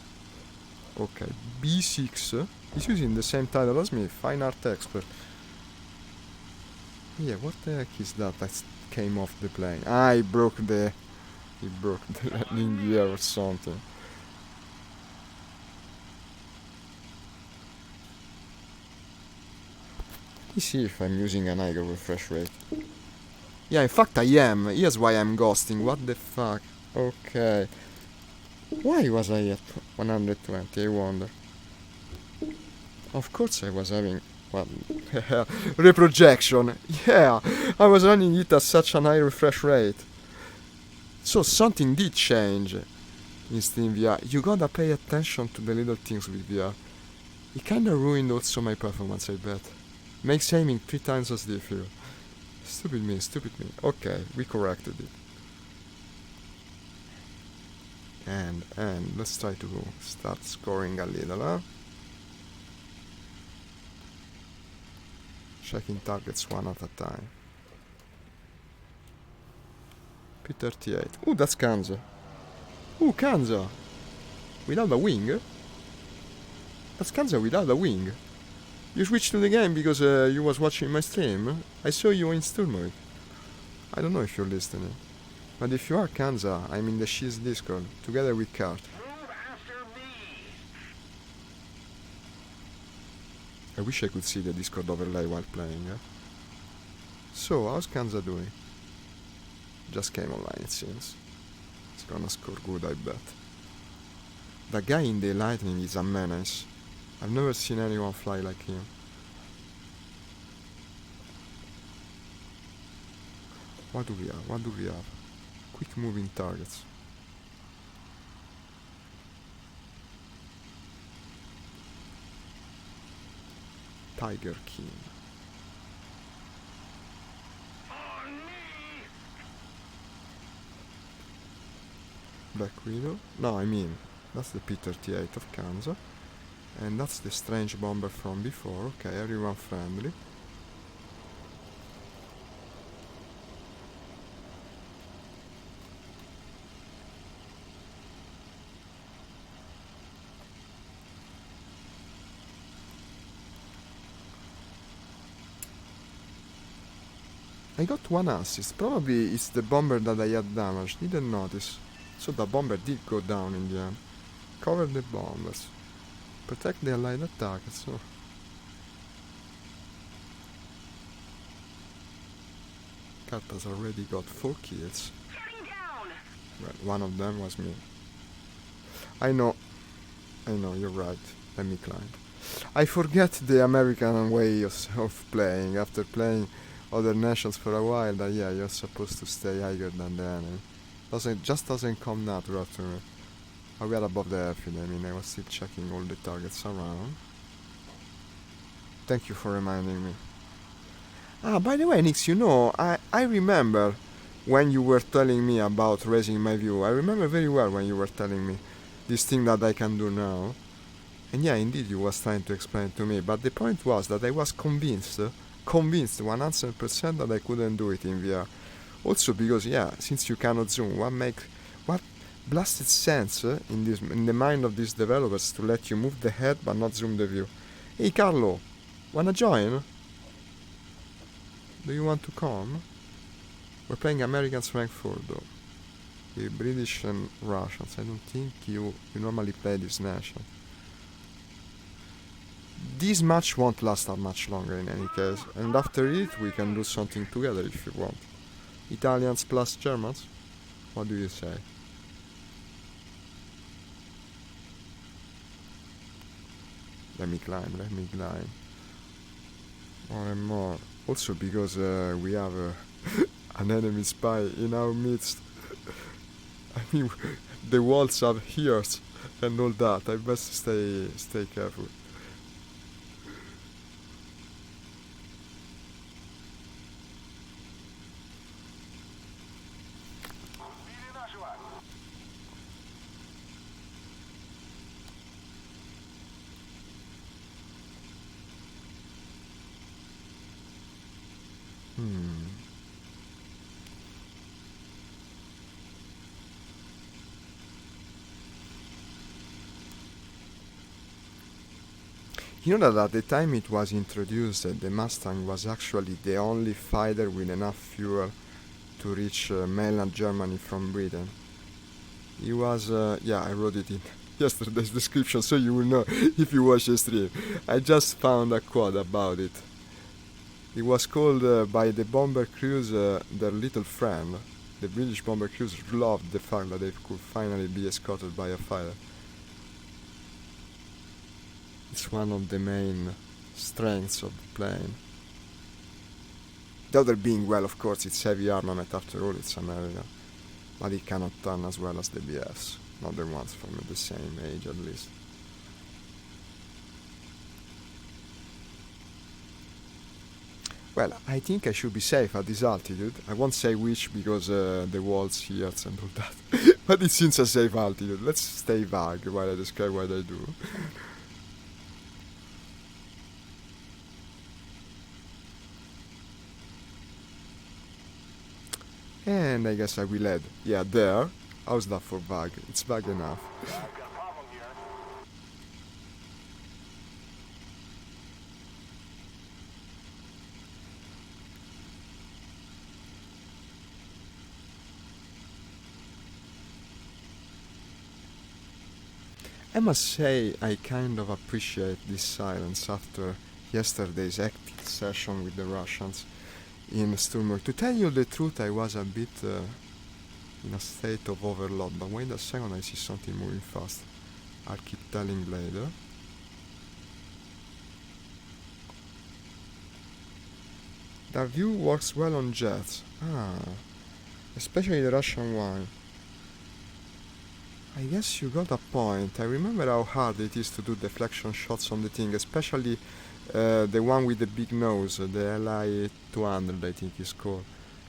Okay, B6 is using the same title as me, Fine Art Expert. Yeah, what the heck is that came off the plane? Ah, he broke the landing gear or something. Let me see if I'm using an higher refresh rate. Yeah, in fact I am. Here's why I'm ghosting. What the fuck? Okay. Why was I at 120, I wonder? Of course I was having... what? Reprojection. Yeah, I was running it at such a high refresh rate. So something did change in Steam VR. You gotta pay attention to the little things with VR. It kinda ruined also my performance, I bet. Makes aiming 3 times as difficult. Stupid me, stupid me. Okay, we corrected it. And let's try to start scoring a little, huh? Checking targets one at a time. P38. Ooh, that's Kanza. Ooh, Kanza! Without a wing? That's Kanza without a wing. You switched to the game because you was watching my stream. I saw you in Stool mode. I don't know if you're listening. But if you are Kanza, I'm in the Shiz Discord, together with Kart. Move after me. I wish I could see the Discord overlay while playing, eh? So, how's Kanza doing? Just came online, it seems. It's gonna score good, I bet. The guy in the lightning is a menace. I've never seen anyone fly like him. What do we have? What do we have? Quick moving targets. Tiger King. On me. Black Widow? No, I mean, that's the P-38 of Kanza. And that's the strange bomber from before. Okay, everyone friendly. I got one assist. Probably it's the bomber that I had damaged. Didn't notice. So the bomber did go down in the end. Cover the bombers. Protect the allied targets. Oh. Cat has already got 4 kills. Getting down. Well, one of them was me. I know, you're right. Let me climb. I forget the American way of playing. After playing other nations for a while, that yeah, you're supposed to stay higher than the enemy. Doesn't come natural to me. Oh, we are above the airfield. I mean, I was still checking all the targets around. Thank you for reminding me. Ah, by the way, Nix, you know, I remember when you were telling me about raising my view. I remember very well when you were telling me this thing that I can do now. And yeah, indeed, you was trying to explain to me. But the point was that I was convinced 100% that I couldn't do it in VR. Also because, yeah, since you cannot zoom, what blasted sense in the mind of these developers to let you move the head but not zoom the view? Hey Carlo, wanna join? Do you want to come? We're playing Americans Frankfurt though. The British and Russians. I don't think you normally play this nation. This match won't last that much longer in any case, and after it we can do something together if you want. Italians plus Germans? What do you say? Let me climb. More and more. Also because we have an enemy spy in our midst. I mean, the walls have ears and all that. I best stay careful. You know that at the time it was introduced, the Mustang was actually the only fighter with enough fuel to reach mainland Germany from Britain. It was, I wrote it in yesterday's description so you will know if you watch the stream. I just found a quote about it. It was called by the bomber crews their little friend. The British bomber crews loved the fact that they could finally be escorted by a fighter. It's one of the main strengths of the plane. The other being, well, of course, it's heavy armament, after all, it's America. But it cannot turn as well as the BFs, not the ones from the same age at least. Well, I think I should be safe at this altitude. I won't say which because the walls here and all that. But it seems a safe altitude. Let's stay vague while I describe what I do. And I guess I will add, yeah, there. How's that for vague? It's vague enough. I've got a problem here. I must say I kind of appreciate this silence after yesterday's hectic session with the Russians in Sturmberg. To tell you the truth, I was a bit in a state of overload, but wait a second, I see something moving fast. I'll keep telling later. The view works well on jets. Especially the Russian one. I guess you got a point. I remember how hard it is to do deflection shots on the thing, especially the one with the big nose, the Li 200 I think is called.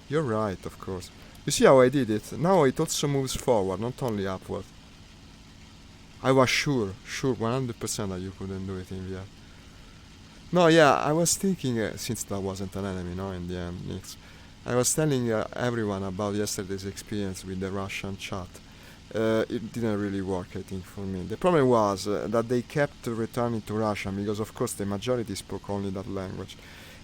You're right, of course. You see how I did it? Now it also moves forward, not only upward. I was sure 100% that you couldn't do it in VR. No, yeah, I was thinking, since that wasn't an enemy, no, in the end, Nix. I was telling everyone about yesterday's experience with the Russian chat. It didn't really work, I think, for me. The problem was that they kept returning to Russian because, of course, the majority spoke only that language.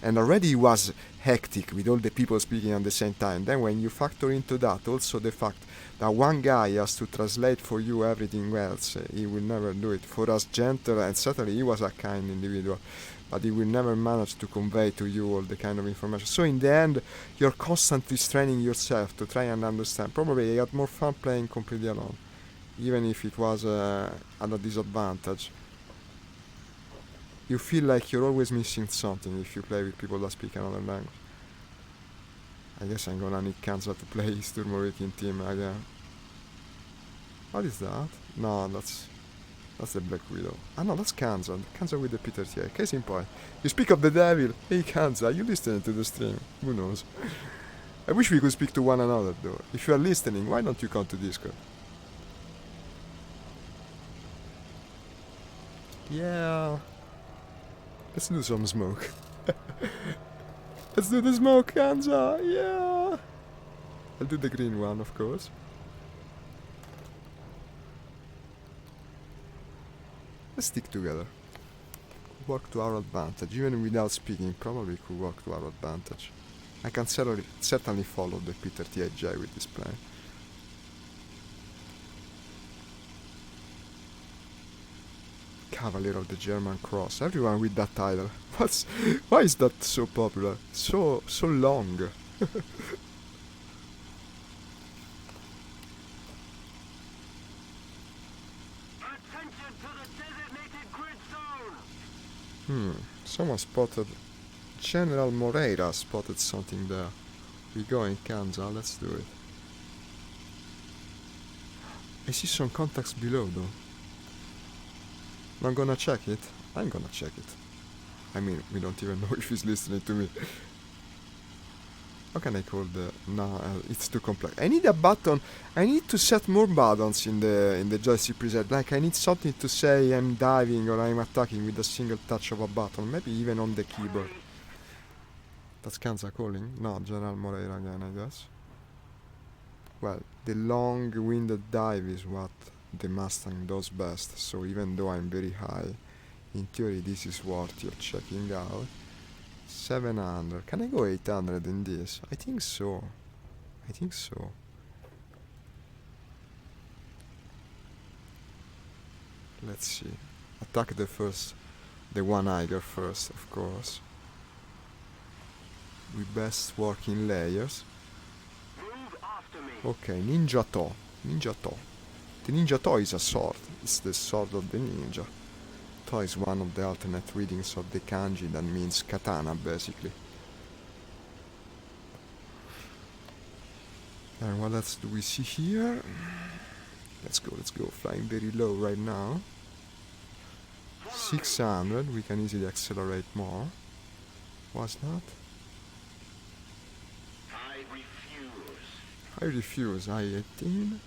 And already it was hectic with all the people speaking at the same time. Then when you factor into that also the fact that one guy has to translate for you everything else, he will never do it. For us, gentle, and certainly he was a kind individual, but he will never manage to convey to you all the kind of information. So in the end, you're constantly straining yourself to try and understand. Probably I had more fun playing completely alone, even if it was at a disadvantage. You feel like you're always missing something if you play with people that speak another language. I guess I'm gonna need Kanza to play Sturmovik team again. What is that? No, that's the Black Widow. Ah no, that's Kanza. Kanza with the Peter T. Case in point. You speak of the devil. Hey Kanza, are you listening to the stream? Who knows? I wish we could speak to one another though. If you are listening, why don't you come to Discord? Yeah. Let's do some smoke. Let's do the smoke, Kanza. Yeah. I'll do the green one, of course. Let's stick together. Work to our advantage. Even without speaking, probably could work to our advantage. I can certainly follow the Peter T.I.J. with this plan. Cavalier of the German Cross. Everyone with that title. Why is that so popular? So long. Attention to the designated grid zone! Someone spotted. General Moreira spotted something there. We go in Kanza, let's do it. I see some contacts below though. Not gonna check it? I'm gonna check it. I mean, we don't even know if he's listening to me. How can I call the... No, it's too complex. I need a button. I need to set more buttons in the joystick preset. Like, I need something to say I'm diving or I'm attacking with a single touch of a button. Maybe even on the keyboard. That's Kanza calling? No, General Moreira again, I guess. Well, the long-winded dive is what the Mustang does best. So even though I'm very high In theory this is worth your checking out. 700. Can I go 800 in this? I think so. I think so. Let's see. Attack the one Eiger first, of course. We best work in layers. Move after me. Okay, Ninja To. Ninja To. The Ninja To is a sword. It's the sword of the ninja. To is one of the alternate readings of the kanji that means katana, basically. And what else do we see here? Let's go. Flying very low right now. 600, we can easily accelerate more. What's that? I refuse. I refuse, I-18.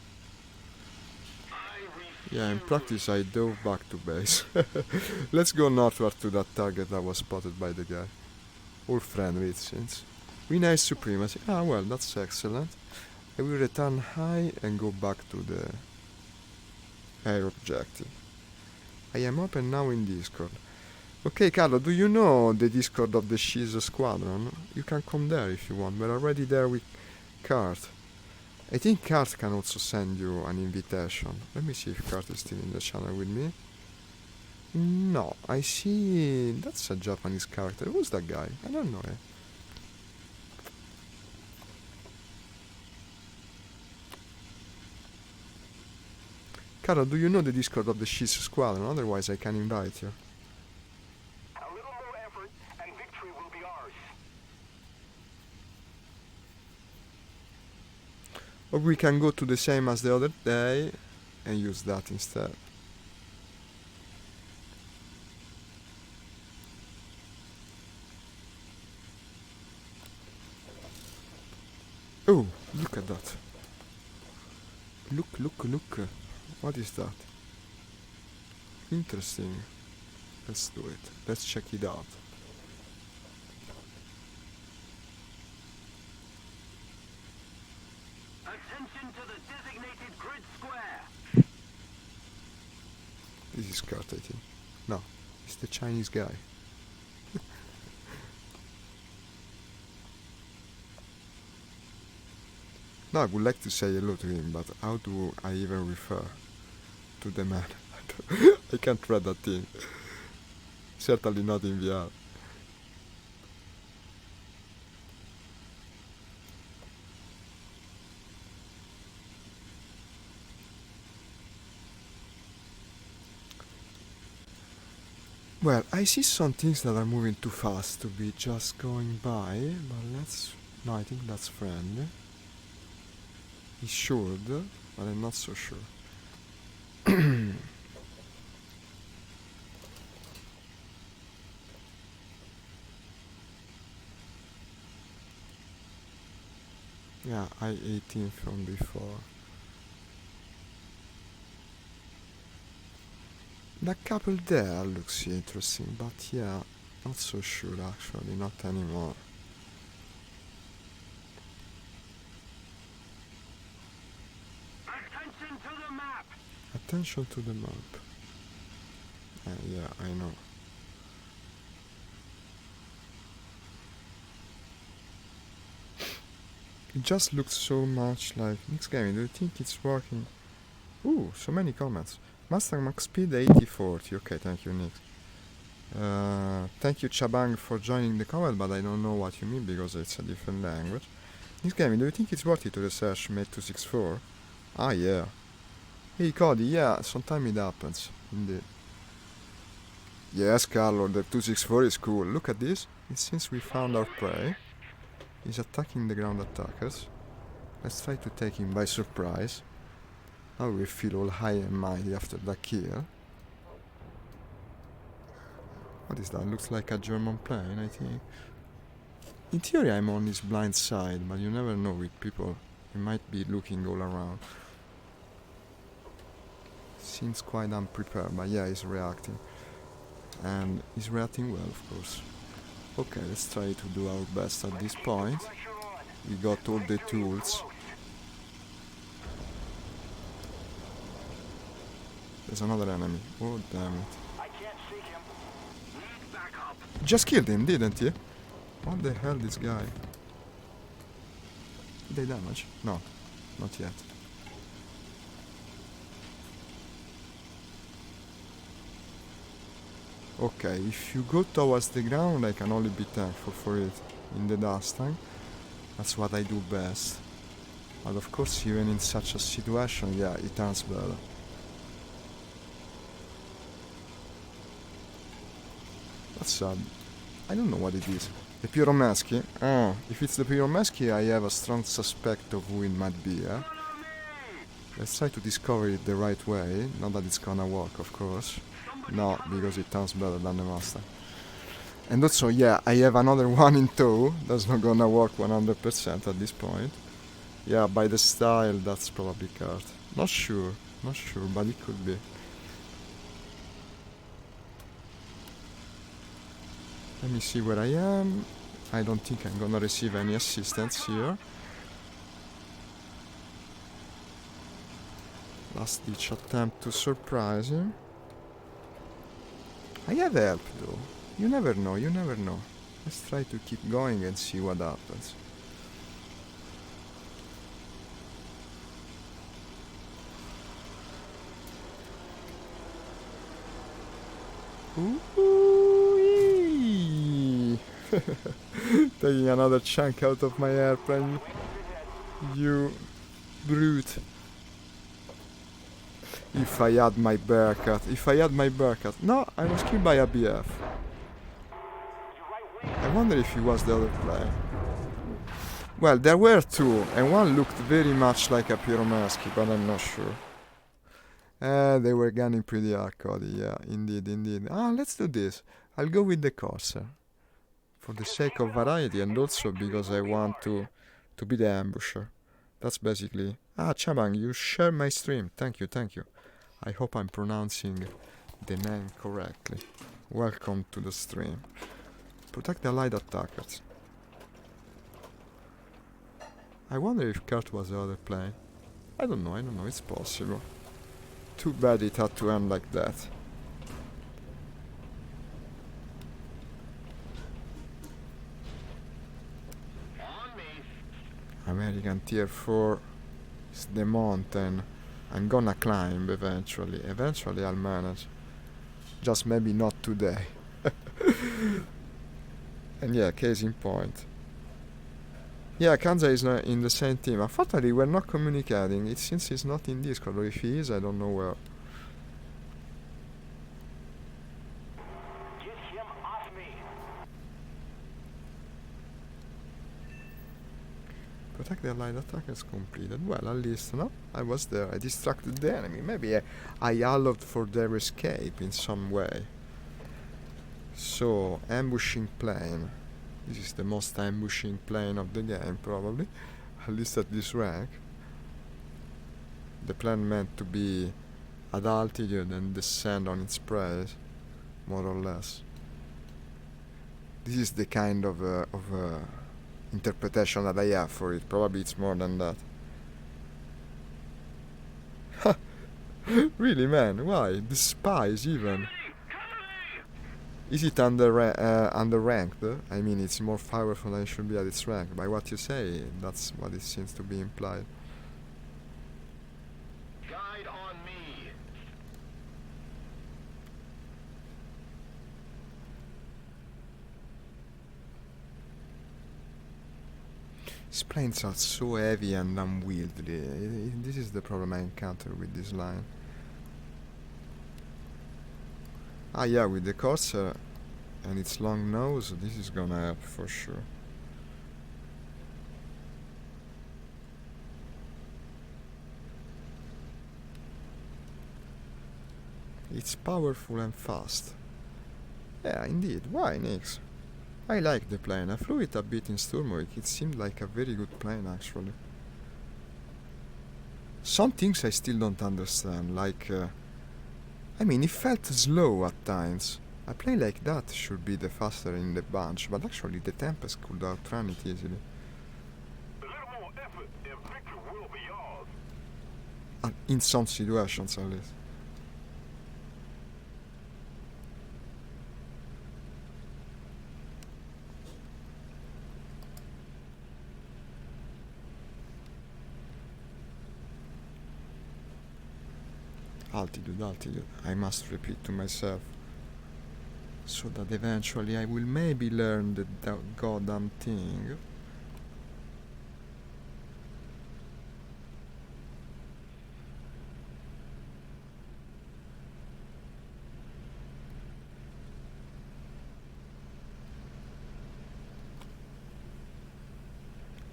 I refuse. Yeah, in practice I dove back to base. Let's go northward to that target that was spotted by the guy. All friendly it seems. We nice supremacy. Ah well, that's excellent. I will return high and go back to the air objective. I am open now in Discord. Okay, Carlo, do you know the Discord of the Shiz Squadron? You can come there if you want. We're already there with Kurt. I think Kurt can also send you an invitation. Let me see if Kurt is still in the channel with me. No, I see. That's a Japanese character. Who's that guy? I don't know. Carlo, do you know the Discord of the Shiz Squadron? Otherwise I can invite you. A little more effort and victory will be ours. Or we can go to the same as the other day and use that instead. Oh, look at that. Look. What is that? Interesting. Let's do it. Let's check it out. Attention to the designated grid square. This is Kurt, I think. No, it's the Chinese guy. Now I would like to say hello to him, but how do I even refer to the man? I can't read that thing. Certainly not in VR. Well, I see some things that are moving too fast to be just going by, but let's... No, I think that's friendly. He should, but I'm not so sure. Yeah, I-18 from before. That couple there looks interesting, but yeah, not so sure actually, not anymore. Attention to the map. Attention to the map. Yeah, I know. It just looks so much like... Next game, do you think it's working? Ooh, so many comments. Master Max Speed 8040. Okay, thank you, Nick. Thank you, Chabang, for joining the comment, but I don't know what you mean because it's a different language. Next game, do you think it's worth it to research Mate 264? Ah, yeah. Hey, Cody, yeah, sometimes it happens, indeed. Yes, Carlo, the 264 is cool. Look at this. It seems we found our prey. He's attacking the ground attackers. Let's try to take him by surprise. Now we feel all high and mighty after that kill. What is that? Looks like a German plane, I think. In theory I'm on his blind side, but you never know with people. He might be looking all around. Seems quite unprepared, but yeah, he's reacting. And he's reacting well, of course. Okay, let's try to do our best at this point. We got all the tools. There's another enemy. Oh, damn it. I can't see him. just killed him, didn't he? What the hell, this guy? Did they damage? No, not yet. Okay, if you go towards the ground, I can only be thankful for it. In the dust tank, that's what I do best. But of course, even in such a situation, yeah, it turns better. That's I don't know what it is. The Pyromesky? Oh, if it's the Pyromesky, I have a strong suspect of who it might be, eh? Let's try to discover it the right way. Not that it's gonna work, of course. No, because it turns better than the Master. And also, yeah, I have another one in tow. That's not gonna work 100% at this point. Yeah, by the style, that's probably Kurt. Not sure, but it could be. Let me see where I am. I don't think I'm gonna receive any assistance here. Last ditch attempt to surprise him. I have help though. You never know, you never know. Let's try to keep going and see what happens. Ooh-wee. Taking another chunk out of my airplane. You brute. If I had my Bearcat. No, I was killed by a BF. I wonder if he was the other player. Well, there were two, and one looked very much like a Pyromesky, but I'm not sure. They were gunning pretty hard, Cody. Yeah, indeed. Let's do this. I'll go with the Corsair. For the sake of variety, and also because I want to be the ambusher. That's basically... Chabang, you share my stream. Thank you. I hope I'm pronouncing the name correctly. Welcome to the stream. Protect the allied attackers. I wonder if Kurt was the other plane. I don't know, it's possible. Too bad it had to end like that. American Tier 4 is the mountain. I'm gonna climb eventually. Eventually I'll manage. Just maybe not today. And yeah, case in point. Yeah, Kanza is not in the same team. Unfortunately, we're not communicating. It seems he's not in Discord, or if he is, I don't know where. Get him off me. Protect the allied attackers completed. Well, at least, no? I was there. I distracted the enemy. Maybe I allowed for their escape in some way. So, ambushing plane. This is the most ambushing plane of the game, probably. At least at this rank. The plane meant to be at altitude and descend on its prey, more or less. This is the kind of interpretation that I have for it. Probably it's more than that. Really, man? Why? The spies, even. Is it underranked? I mean, it's more powerful than it should be at its rank. By what you say, that's what it seems to be implied. Guide on me. These planes are so heavy and unwieldy. This is the problem I encounter with this line. Yeah, with the Corsair and its long nose, this is gonna help for sure. It's powerful and fast. Yeah, indeed. Why, Nix? I like the plane. I flew it a bit in Sturmovik. It seemed like a very good plane, actually. Some things I still don't understand, like... I mean, it felt slow at times. A plane like that should be the faster in the bunch, but actually the Tempest could outrun it easily. A little more effort and victory will be yours. In some situations, at least. Altitude, altitude. I must repeat to myself. So that eventually I will maybe learn the goddamn thing.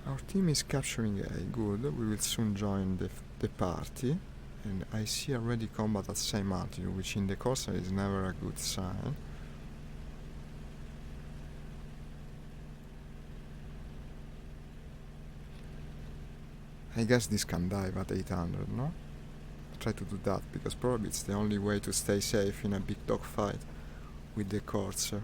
Our team is capturing A. Good. We will soon join the party. And I see already combat at same altitude, which in the Corsair is never a good sign. I guess this can dive at 800, no? Try to do that, because probably it's the only way to stay safe in a big dogfight with the Corsair.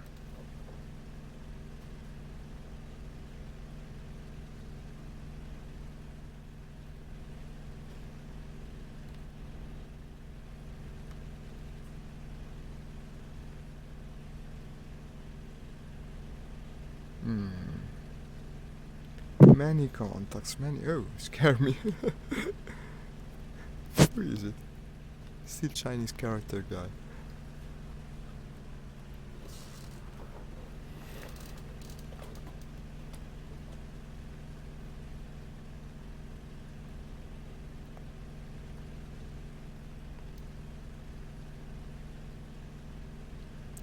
Many contacts, many. Oh, scare me. Who is it? Still Chinese character guy.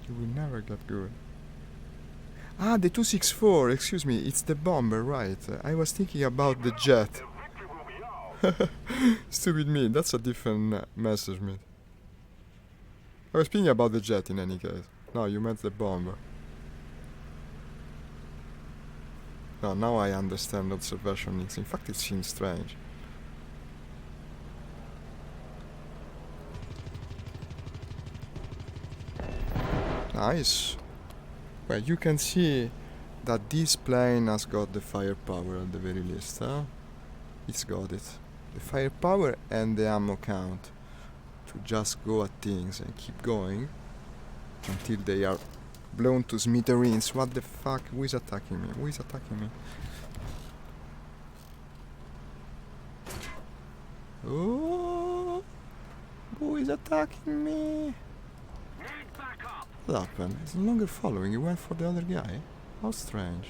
You will never get good. Ah, the 264, excuse me, it's the bomber, right. I was thinking about the jet. The victory will be ours. Stupid me, that's a different message, mate. I was thinking about the jet in any case. No, you meant the bomber. No, now I understand observation needs. In fact, it seems strange. Nice. Well, you can see that this plane has got the firepower at the very least, huh? It's got it. The firepower and the ammo count to just go at things and keep going until they are blown to smithereens. What the fuck? Who is attacking me? Who is attacking me? Oh! Who is attacking me? Need backup. What happened? He's no longer following. He went for the other guy. How strange.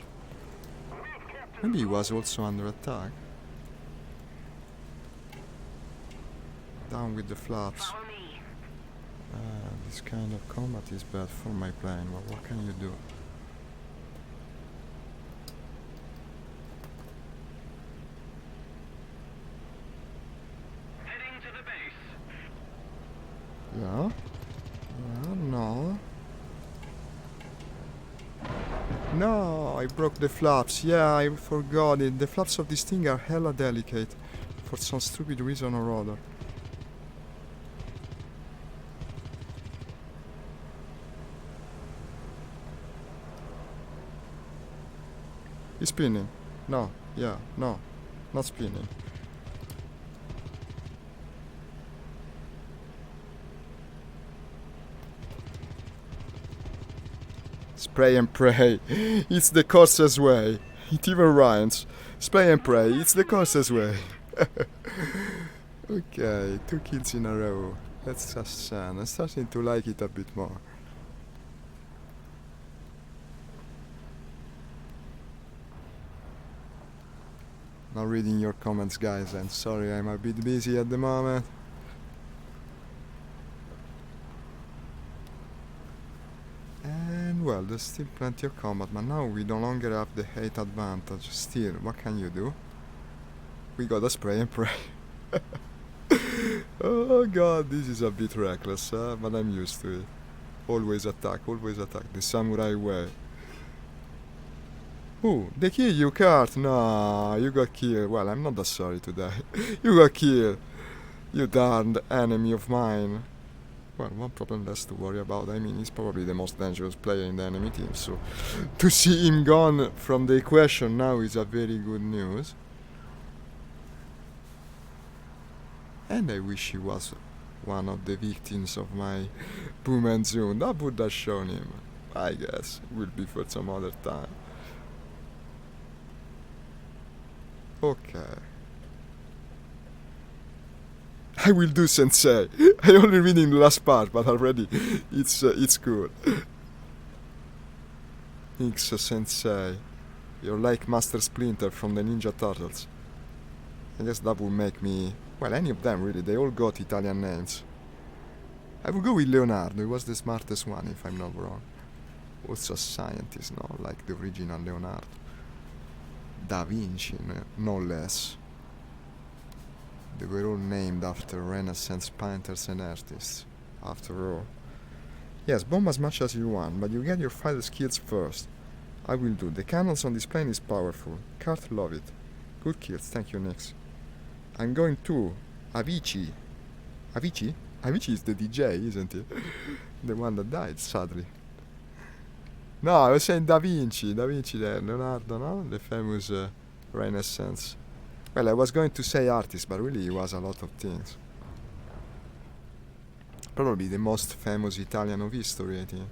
We have captured Maybe he was also under attack. Down with the flaps. Follow me. This kind of combat is bad for my plane. Well, what can you do? Heading to the base. Yeah? Yeah, no. No, I broke the flaps. Yeah, I forgot it. The flaps of this thing are hella delicate. For some stupid reason or other. He's spinning. No, yeah, no. Not spinning. Spray and pray. It's the Corsair's way. It even rhymes. Spray and pray. It's the Corsair's way. Okay, 2 kills in a row. That's just sad. I'm starting to like it a bit more. Not reading your comments, guys, and sorry, I'm a bit busy at the moment. And well, there's still plenty of combat, but now we no longer have the hate advantage. Still, what can you do? We gotta spray and pray. Oh god, this is a bit reckless, but I'm used to it. Always attack, the samurai way. Ooh, they kill you, Kurt! No, you got killed. Well, I'm not that sorry to die. You got killed! You darned enemy of mine. Well, one problem less to worry about. I mean, he's probably the most dangerous player in the enemy team, so to see him gone from the equation now is a very good news. And I wish he was one of the victims of my boom and zoom. That would have shown him. I guess it will be for some other time. Okay. I will do, Sensei. I only reading the last part, but already it's good. Thanks, Sensei. You're like Master Splinter from the Ninja Turtles. I guess that would make me... Well, any of them, really. They all got Italian names. I would go with Leonardo. He was the smartest one, if I'm not wrong. Also a scientist, no? Like the original Leonardo. Da Vinci, no less. They were all named after Renaissance painters and artists, after all. Yes, bomb as much as you want, but you get your fighter skills first. I will do. The cannons on this plane is powerful. Kurt love it. Good kills, thank you, Nix. I'm going to Avicii. Avicii? Avicii is the DJ, isn't it? The one that died, sadly. No, I was saying Da Vinci. Da Vinci there, Leonardo, no? The famous Renaissance. Well, I was going to say artist, but really he was a lot of things. Probably the most famous Italian of history, I think.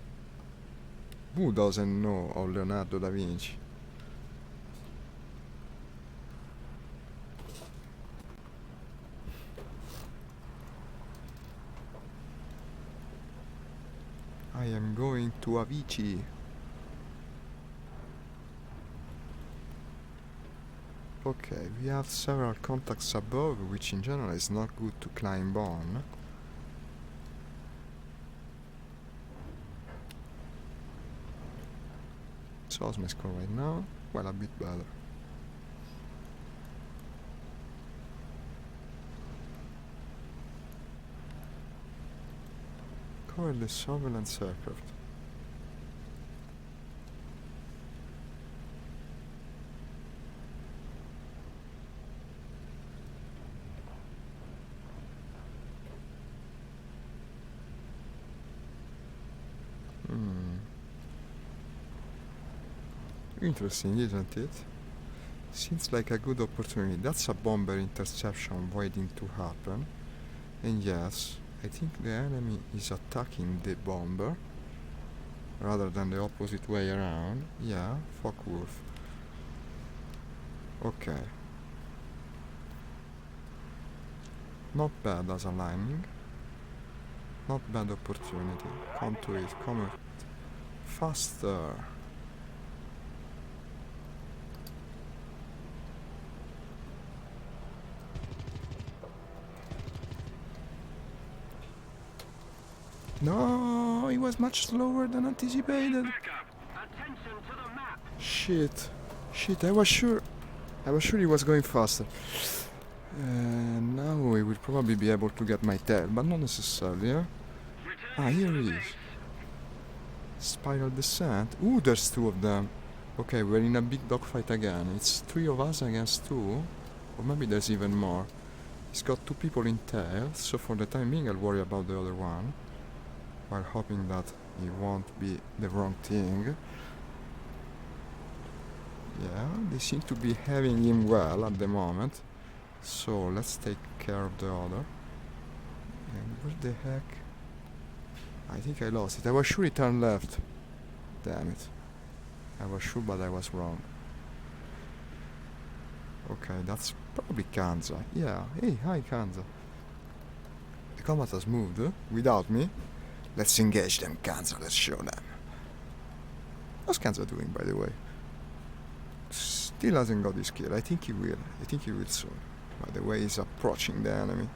Who doesn't know of Leonardo da Vinci? I am going to Avicii. Okay, we have several contacts above, which in general is not good to climb on. So how's my score right now? Well, a bit better. Cover the surveillance aircraft. Interesting, isn't it? Seems like a good opportunity. That's a bomber interception waiting to happen. And yes, I think the enemy is attacking the bomber rather than the opposite way around. Yeah, Focke-Wulf. Okay. Not bad as a landing. Not bad opportunity. Come to it, come on. Faster. No, it was much slower than anticipated. Shit, I was sure he was going faster. Now we will probably be able to get my tail, but not necessarily, yeah? Ah, here it is. Spiral descent. Ooh, there's two of them. Okay, we're in a big dogfight again. It's 3 of us against 2. Or maybe there's even more. He's got 2 people in tail, so for the time being I'll worry about the other one. While hoping that it won't be the wrong thing. Yeah, they seem to be having him well at the moment. So let's take care of the other. And where the heck? I think I lost it. I was sure he turned left. Damn it. I was sure, but I was wrong. Okay, that's probably Kanza. Yeah, hey, hi Kanza. The combat has moved, without me. Let's engage them, Kanza, let's show them. How's Kanza doing, by the way? Still hasn't got his kill. I think he will. I think he will soon. By the way, he's approaching the enemy.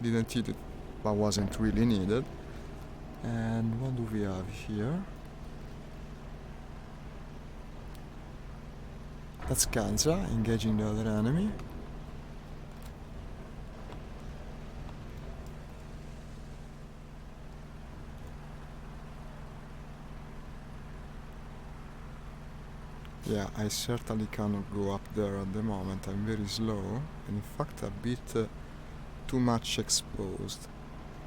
Didn't hit it, but wasn't really needed. And what do we have here? That's Kanza engaging the other enemy. Yeah, I certainly cannot go up there at the moment. I'm very slow, and in fact a bit too much exposed.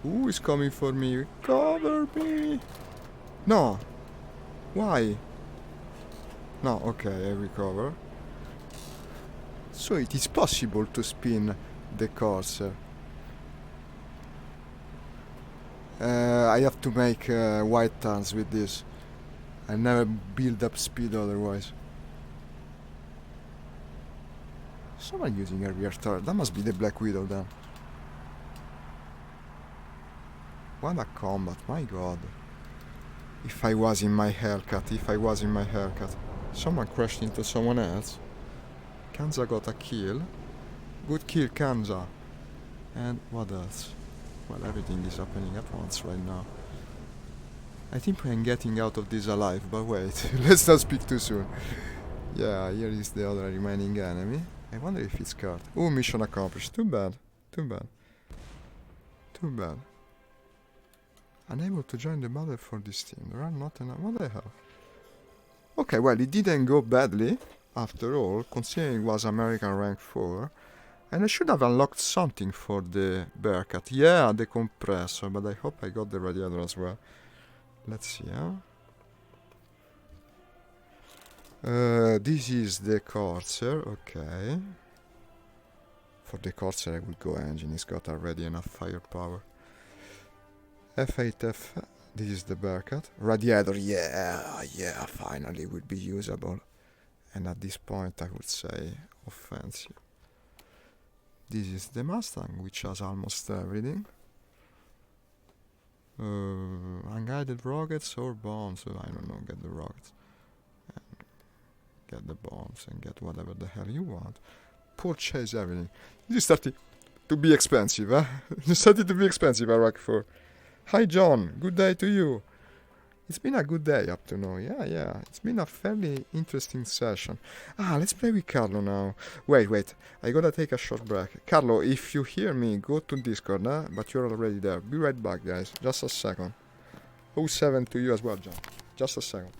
Who is coming for me? Cover me! No! Why? No, okay, I recover. So it is possible to spin the Corsair. I have to make wide turns with this. I never build up speed otherwise. Someone using a rear turret. That must be the Black Widow then. What a combat, my god. If I was in my haircut. Someone crashed into someone else. Kanza got a kill. Good kill, Kanza. And what else? Well, everything is happening at once right now. I think I'm getting out of this alive, but wait, let's not speak too soon. Yeah, here is the other remaining enemy. I wonder if it's caught. Oh, mission accomplished. Too bad. Unable to join the battle for this team. There are not enough. What the hell? Okay, well, it didn't go badly, after all, considering it was American rank 4. And I should have unlocked something for the Bearcat. Yeah, the compressor, but I hope I got the radiator as well. Let's see, huh? This is the Corsair, okay. For the Corsair I would go engine, it's got already enough firepower. F8F, this is the Bearcat. Radiator, yeah, finally would be usable. And at this point I would say offensive. This is the Mustang, which has almost everything. Unguided rockets or bombs, I don't know, get the rockets. And get the bombs and get whatever the hell you want. Purchase everything. This is starting to be expensive, huh? This started to be expensive, Iraq 4. Hi John, good day to you. It's been a good day up to now, yeah. It's been a fairly interesting session. Let's play with Carlo now. Wait, I gotta take a short break. Carlo, if you hear me, go to Discord, huh? But you're already there. Be right back, guys. Just a second. 07 to you as well, John. Just a second.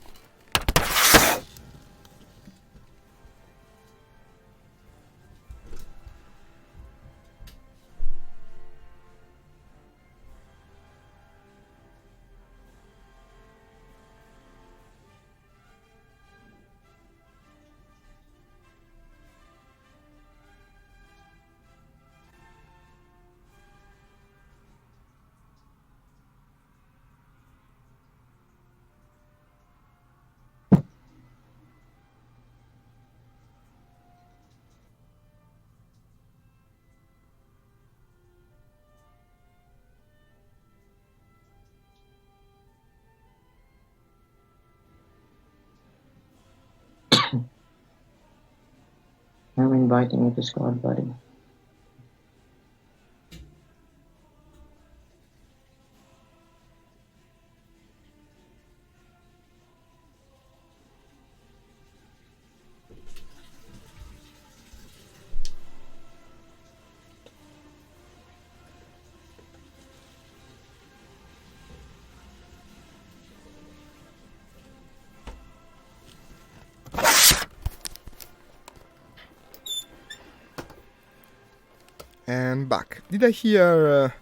I'm inviting you to squad, buddy. And back. Did I hear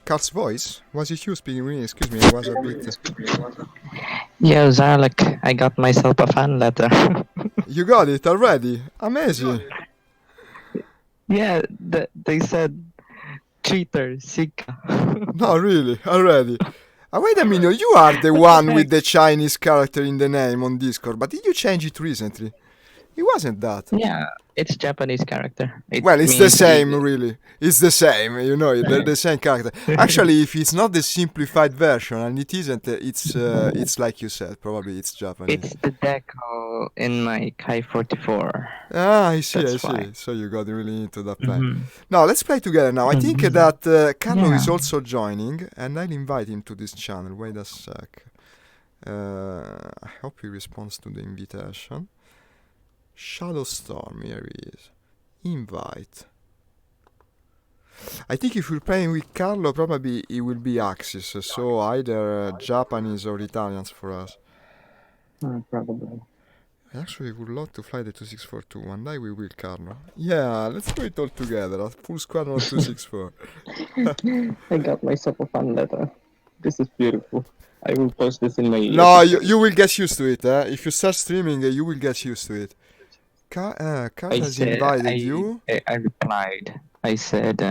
Carl's voice? Was it you speaking with me? Excuse me, I was a bit... Yeah, Zarlek, I got myself a fan letter. You got it already? Amazing! Yeah, they said cheater, Sika. No, really, already. Wait a minute, you are the one with the Chinese character in the name on Discord, but did you change it recently? It wasn't that. Yeah, it's Japanese character. Well, it's the same, really. It's the same, you know, they're the same character. Actually, if it's not the simplified version, and it isn't, it's like you said, probably it's Japanese. It's the deco in my Kai 44. I see, That's I see. why. So you got really into that play. Mhm. Now, let's play together now. I think that Carlo is Yeah. also joining, and I'll invite him to this channel. Wait a sec. I hope he responds to the invitation. Shadowstorm, here he is. Invite. I think if we're playing with Carlo, probably it will be Axis, so either Japanese or Italians for us. Probably. I actually would love to fly the 2642. One day we will, Carlo. Yeah, let's do it all together. A full squadron of 264. I got myself a fan letter. This is beautiful. I will post this in my. No, you will get used to it. If you start streaming, you will get used to it. Carl I has said invited you. I replied. I said,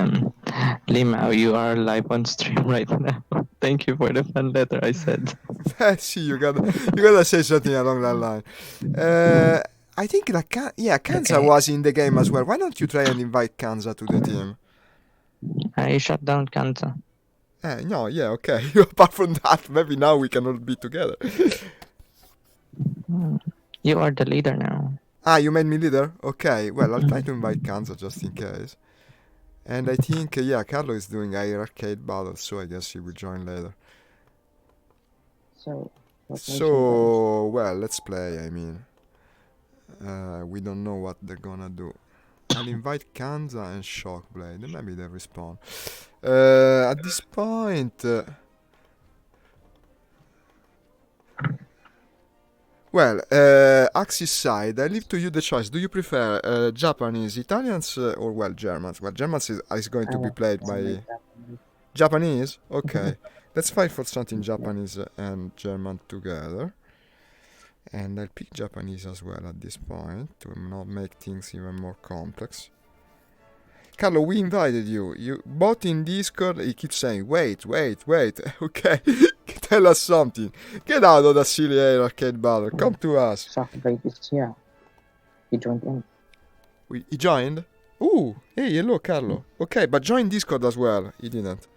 Lima, you are live on stream right now. Thank you for the fun letter. I said. See, you gotta say something along that line. I think that Kanza Okay. was in the game as well. Why don't you try and invite Kanza to the team? I shut down Kanza. No, yeah, okay. Apart from that, maybe now we can all be together. You are the leader now. You made me leader? Okay, well, I'll try to invite Kanza just in case. And I think, Carlo is doing arcade battles, so I guess he will join later. So. So, well, let's play, I mean. We don't know what they're gonna do. I'll invite Kanza and Shockblade, and maybe they respawn. At this point... well, Axis side, I leave to you the choice. Do you prefer Japanese, Italians, or, well, Germans? Well, Germans is going to be played by... Japanese? Okay. Let's fight for something Japanese and German together. And I'll pick Japanese as well at this point to not make things even more complex. Carlo, we invited you. You bot in Discord, he keeps saying, wait. Okay, tell us something. Get out of the silly arcade battle. Come to us. Shockblade is here. He joined in. He joined? Ooh, hey, hello, Carlo. Okay, but join Discord as well. He didn't.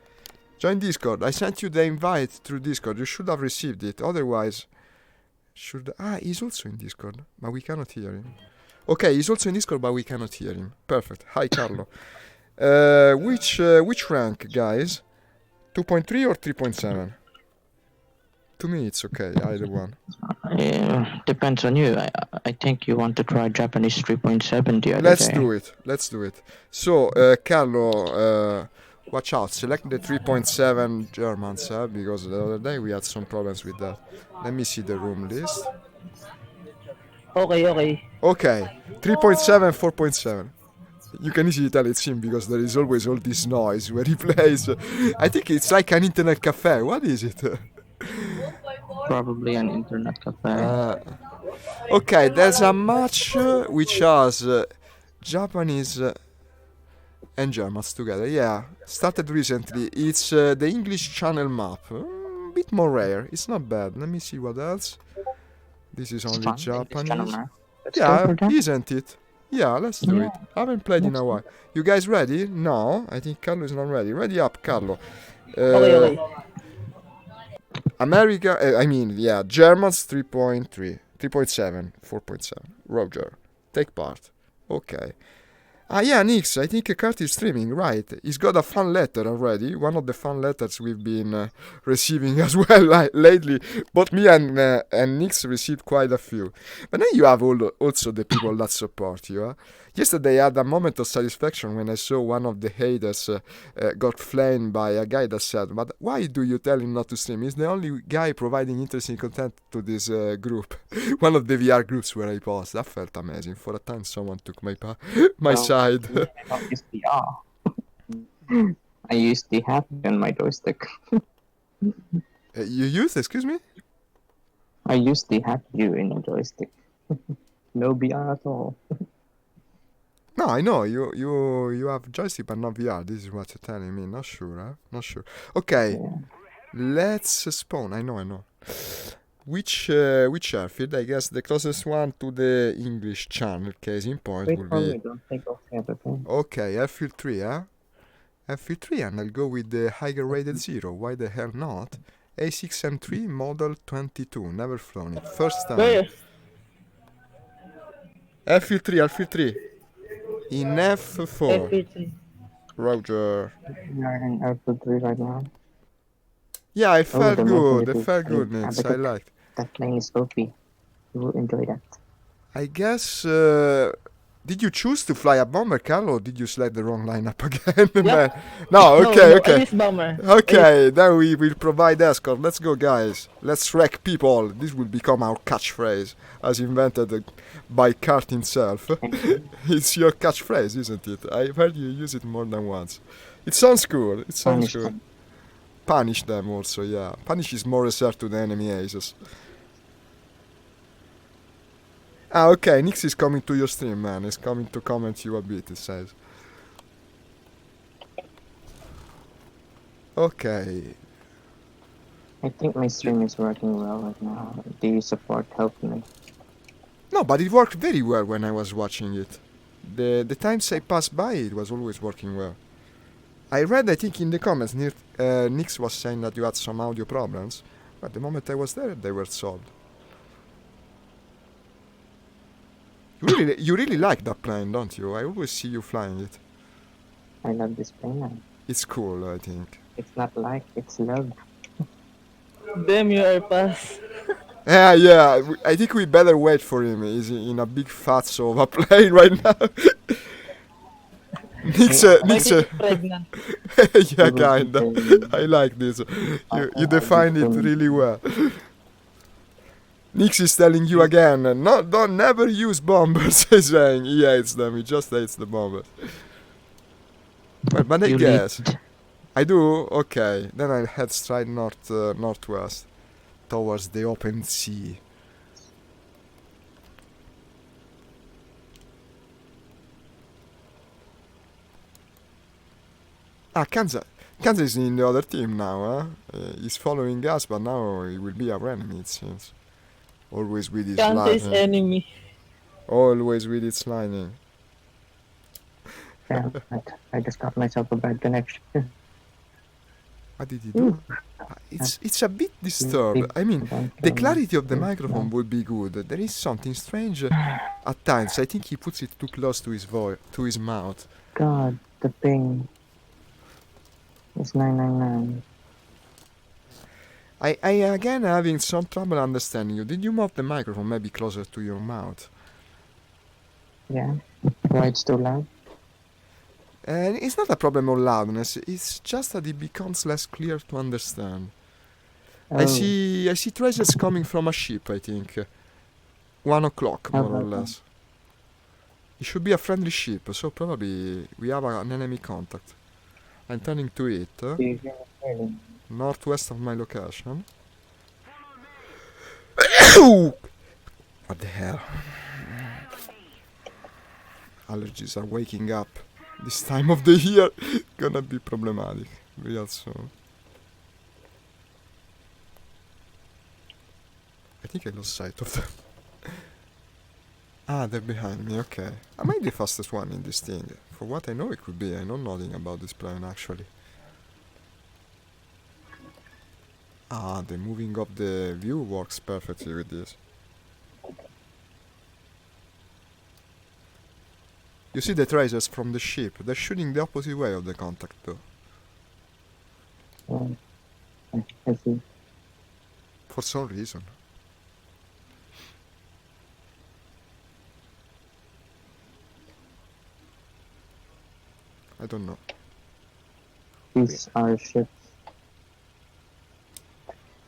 Join Discord. I sent you the invite through Discord. You should have received it. Otherwise, he's also in Discord, but we cannot hear him. Okay, he's also in Discord, but we cannot hear him. Perfect. Hi, Carlo. Which rank, guys? 2.3 or 3.7? To me, it's okay. Either one. Depends on you. I think you want to try Japanese 3.7 the other Let's day. Let's do it. So, Carlo, watch out. Select the 3.7 Germans, because the other day we had some problems with that. Let me see the room list. Okay. Okay, 3.7, 4.7. You can easily tell it's him because there is always all this noise where he plays. I think it's like an internet cafe. What is it? Probably an internet cafe. Okay, there's a match which has Japanese and Germans together. Yeah, started recently. It's the English Channel map. Bit more rare. It's not bad. Let me see what else. This is only Japanese. Yeah, isn't it? Yeah, let's do it. I haven't played in a while. You guys ready? No, I think Carlo is not ready. Ready up, Carlo. Okay. America, Germans 3.3, 3.7, 4.7. Roger. Take part. Okay. Nix, I think Kurt is streaming, right? He's got a fan letter already. One of the fan letters we've been receiving as well lately. Both me and Nix received quite a few. But then you have also the people that support you. Yesterday I had a moment of satisfaction when I saw one of the haters got flamed by a guy that said, but why do you tell him not to stream? He's the only guy providing interesting content to this group. One of the VR groups where I post. That felt amazing. For a time someone took my side. I use VR. I used the hat on my joystick. You used, excuse me? I used the hat view in a joystick. No VR at all. No, I know you have joystick but not VR. This is what you're telling me. Not sure, huh? Not sure. Okay, Yeah. let's spawn. I know. Which airfield? I guess the closest one to the English channel. Case in point Wait will for be. me, don't take off the other thing. Okay, airfield 3, huh? Airfield 3, and I'll go with the higher rated Zero. Why the hell not? A6M3 model 22. Never flown it. First time. Where? Airfield 3. In F4. FP3. Roger. We are in Airfield 3 right now. Yeah, it felt the good. mobility It felt plane. good, Nix. I liked. That plane is OP. You will enjoy that. I guess. Did you choose to fly a bomber, Carlo, or did you select the wrong lineup again? Man? No, okay. Ace bomber. Okay, then we will provide escort. Let's go, guys. Let's wreck people. This will become our catchphrase, as invented by Kurt himself. It's your catchphrase, isn't it? I've heard you use it more than once. It sounds cool. punish them also, yeah. Punish is more reserved to the enemy aces. Ah, okay, Nix is coming to your stream, man. He's coming to comment you a bit, it says. Okay. I think my stream is working well right now. Do you support help me? No, but it worked very well when I was watching it. The times I passed by, it was always working well. I read, I think, in the comments, Nix was saying that you had some audio problems, but the moment I was there, they were solved. You really like that plane, don't you? I always see you flying it. I love this plane now. It's cool, I think. It's not like, it's love. Damn, you are pass. Yeah, I think we better wait for him. He's in a big fatso of a plane right now. Nix, Nix, pregnant. yeah, kinda. I like this. You defined it really well. Nix is telling you again, don't never use bombers. He's saying he hates them. He just hates the bombers. Well, but I You guess lead. I do. Okay, then I'll head straight northwest towards the open sea. Ah, Kansas is in the other team now, huh? He's following us, but now he will be our enemy, it seems. Always with his Kante's lightning. enemy. Always with its lightning. Damn, I just got myself a bad connection. What did he do? It's a bit disturbed. I mean, the clarity of the microphone would be good. There is something strange at times. I think he puts it too close to his mouth. God, the ping. It's 999. I again having some trouble understanding you. Did you move the microphone maybe closer to your mouth? Yeah? Why it's too loud? It's not a problem of loudness. It's just that it becomes less clear to understand. Oh, I see traces coming from a ship, I think. 1 o'clock, How more or about that? less. It should be a friendly ship, so probably we have an enemy contact. I'm turning to it, do you hear me clearly? northwest of my location. What the hell? Allergies are waking up. This time of the year gonna be problematic real soon. I think I lost sight of them. Ah, they're behind me, okay. Am I the fastest one in this thing? For what I know it could be, I know nothing about this plane actually. Ah, the moving of the view works perfectly with this. You see the tracers from the ship, they're shooting the opposite way of the contact though. I see. For some reason. I don't know. These are ships.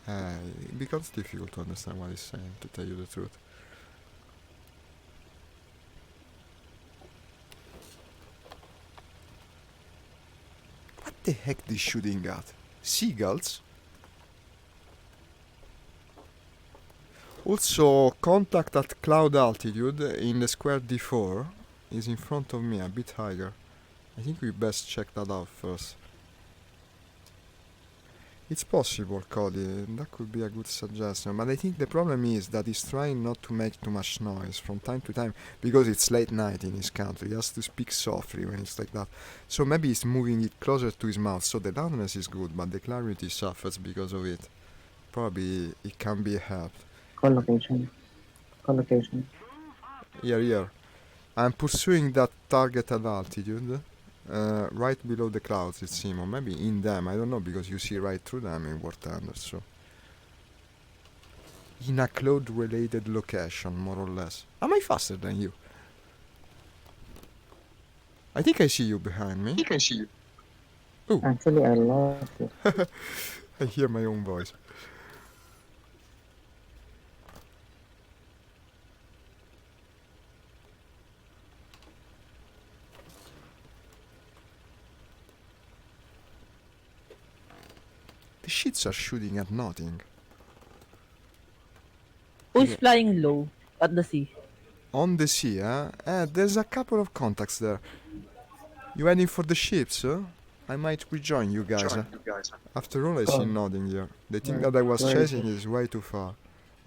It becomes difficult to understand what he's saying, to tell you the truth. What the heck is shooting at? Seagulls? Also, contact at cloud altitude in the square D4 is in front of me, a bit higher. I think we best check that out first. It's possible, Cody, that could be a good suggestion, but I think the problem is that he's trying not to make too much noise from time to time, because it's late night in his country. He has to speak softly when it's like that. So maybe he's moving it closer to his mouth, so the loudness is good, but the clarity suffers because of it. Probably it can be helped. Collocation. Collocation. Here. I'm pursuing that target at altitude. Right below the clouds, it seems, or maybe in them, I don't know, because you see right through them in War Thunder, so. In a cloud-related location, more or less. Am I faster than you? I think I see you behind me. Ooh, Actually, I lost it. I hear my own voice. The ships are shooting at nothing. Who's Yeah. flying low at the sea? On the sea, huh? There's a couple of contacts there. You heading for the ships, huh? I might rejoin you guys, huh? After all, I see Come. nothing here. The thing Where- that I was where is chasing it? is way too far.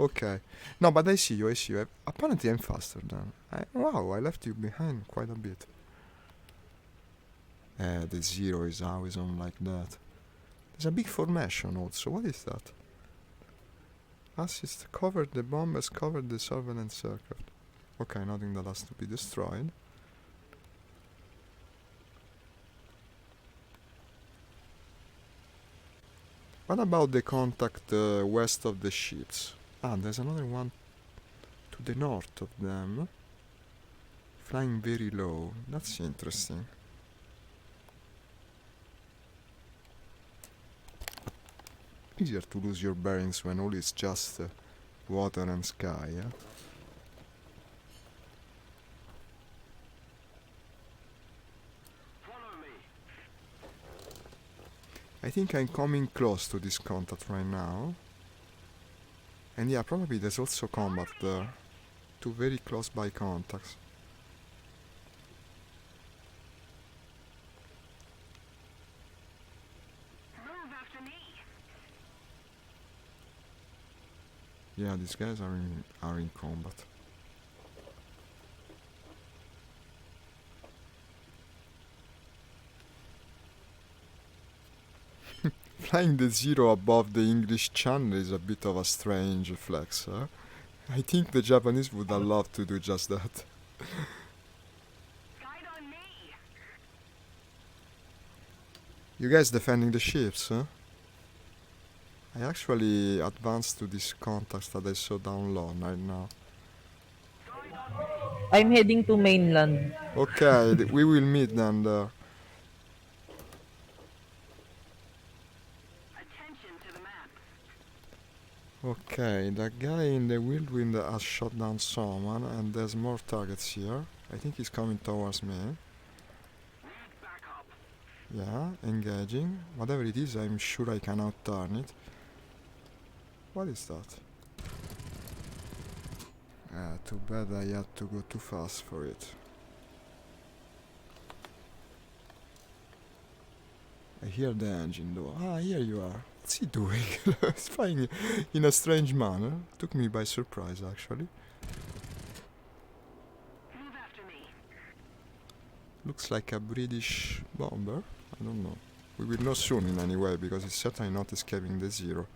Okay. No, but I see you, I see you. Apparently I'm faster than... wow, I left you behind quite a bit. The Zero is always on like that. There's a big formation also. What is that? Assist covered the bombers, covered the surveillance aircraft. Okay, nothing that has to be destroyed. What about the contact west of the ships? Ah, there's another one to the north of them. Flying very low. That's interesting. Easier to lose your bearings when all is just water and sky, yeah? Follow me. I think I'm coming close to this contact right now. And yeah, probably there's also combat there. Two very close by contacts. Move after me. Yeah, these guys are in combat. Flying the Zero above the English Channel is a bit of a strange flex, huh? I think the Japanese would have loved to do just that. Guide on me. You guys defending the ships, huh? I actually advanced to these contacts that I saw down low right now. I'm heading to mainland. Okay, we will meet then there. Attention to the map. Okay, that guy in the whirlwind has shot down someone and there's more targets here. I think he's coming towards me. Need backup. Yeah, engaging. Whatever it is, I'm sure I can outturn it. What is that? Too bad I had to go too fast for it. I hear the engine though. Ah, here you are. What's he doing? He's flying in a strange manner. Took me by surprise actually. Move after me. Looks like a British bomber. I don't know. We will know soon in any way because it's certainly not escaping the Zero.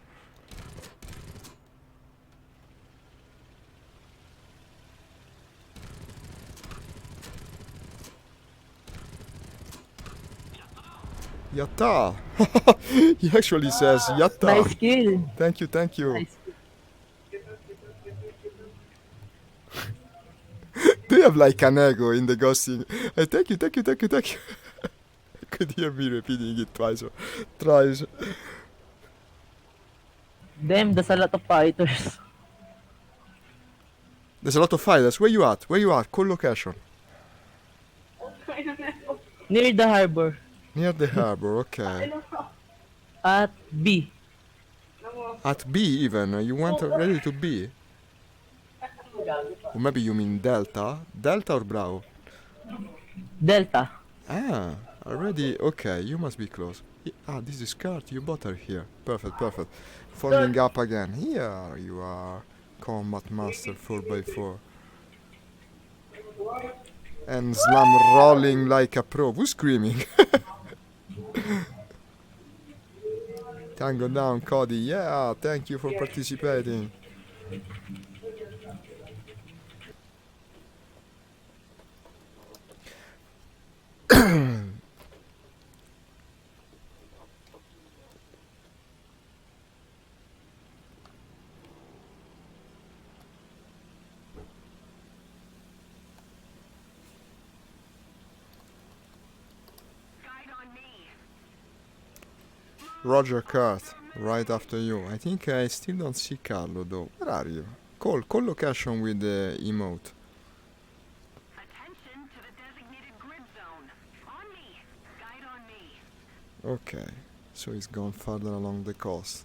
Yatta! He actually says Yatta! Nice kill. Thank you, thank you. Nice. Do you have like an echo in the ghosting? Thank you, thank you, thank you, thank you. I could hear me repeating it twice or thrice. Damn, there's a lot of fighters. There's a lot of fighters. Where you at? Where you at? Cool location. Near the harbor. Near the harbor, okay. At B. At B even. You went already to B. Or maybe you mean Delta? Delta or Bravo? Delta. Ah, already. Okay, you must be close. Ah, this is Kurt. You bought her here. Perfect, perfect. Forming up again. Here you are. Combat Master 4x4. And slam rolling like a pro. Who's screaming? Tango down, Cody. Yeah, thank you for participating. Guide on me. Roger Kurt, right after you. I think I still don't see Carlo though. Where are you? Call location with the emote. Attention to the designated grid zone. On me. Guide on me. Okay. So he's gone further along the coast.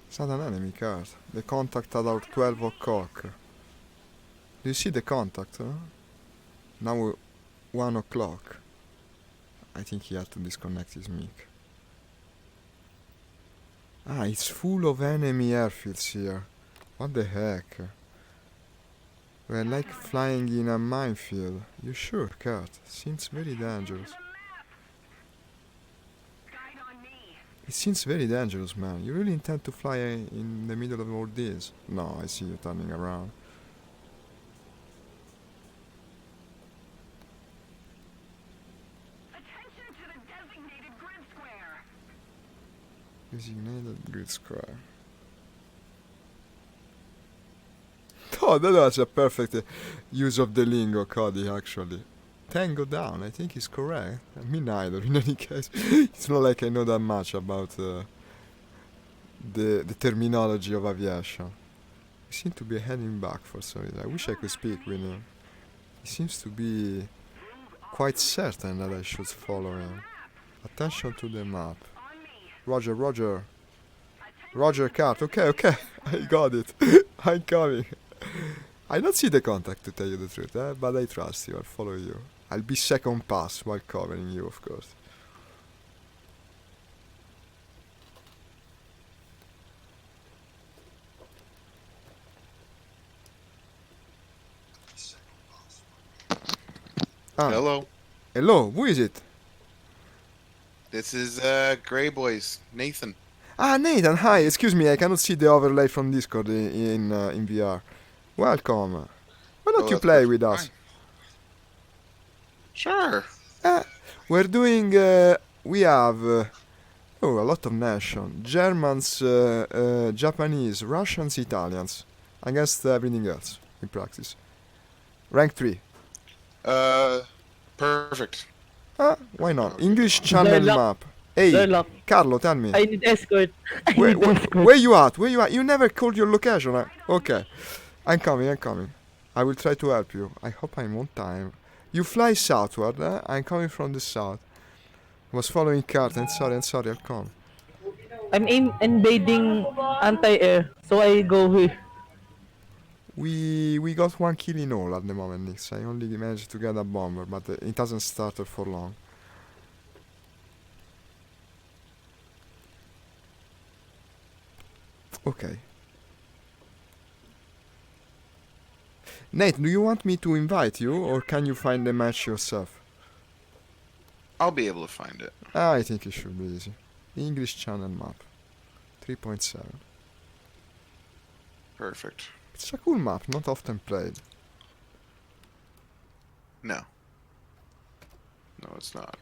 It's not an enemy card. The contact at our 12 o'clock. Do you see the contact? Huh? Now 1 o'clock. I think he had to disconnect his mic. Ah, it's full of enemy airfields here. What the heck? We're like flying in a minefield. You sure, Kurt? Seems very dangerous. Guide on me. It seems very dangerous, man. You really intend to fly in the middle of all this? No, I see you turning around. Attention to the designated grid square. Designated grid square. Oh, that was a perfect use of the lingo, Cody, actually. Tango down, I think is correct. Me neither, in any case. It's not like I know that much about the terminology of aviation. He seems to be heading back for some reason. I wish I could speak with him. He seems to be quite certain that I should follow him. Attention to the map. On me. Roger, Roger. Roger, Cat. Okay, okay. I got it. I'm coming. I don't see the contact, to tell you the truth, but I trust you. I'll follow you. I'll be second pass while covering you, of course. Ah, Hello. hello. Who is it? This is Grey Boys, Nathan. Ah, Nathan. Hi. Excuse me. I cannot see the overlay from Discord in VR. Welcome. Why don't Oh, you that's play perfect. with us? Fine. Sure. We're doing. We have. Oh, a lot of nations. Germans, Japanese, Russians, Italians. Against everything else in practice. Rank 3. Perfect. Why not? English Channel Zerlock. map. Hey, Zerlock. Carlo, tell me. I need escort. I Where, need where, escort. where you at? Where you at? You never called your location. Okay. I'm coming, I'm coming. I will try to help you. I hope I'm on time. You fly southward, I'm coming from the south. I was following Kurt, I'm sorry, I'll come. I'm invading anti-air, so I go here. We got 1 kill in all at the moment, Nix. I only managed to get a bomber, but it hasn't started for long. Okay. Nate, do you want me to invite you, or can you find the match yourself? I'll be able to find it. I think it should be easy. English Channel map. 3.7. Perfect. It's a cool map, not often played. No. No, it's not.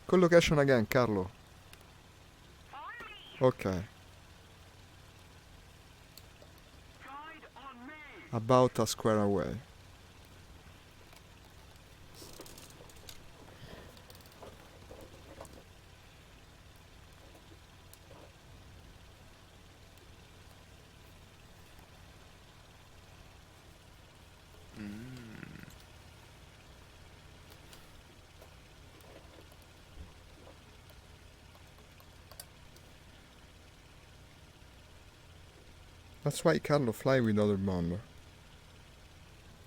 Call location again, Carlo. Okay. Guide on me. About a square away. That's why Carlo fly with other bomber.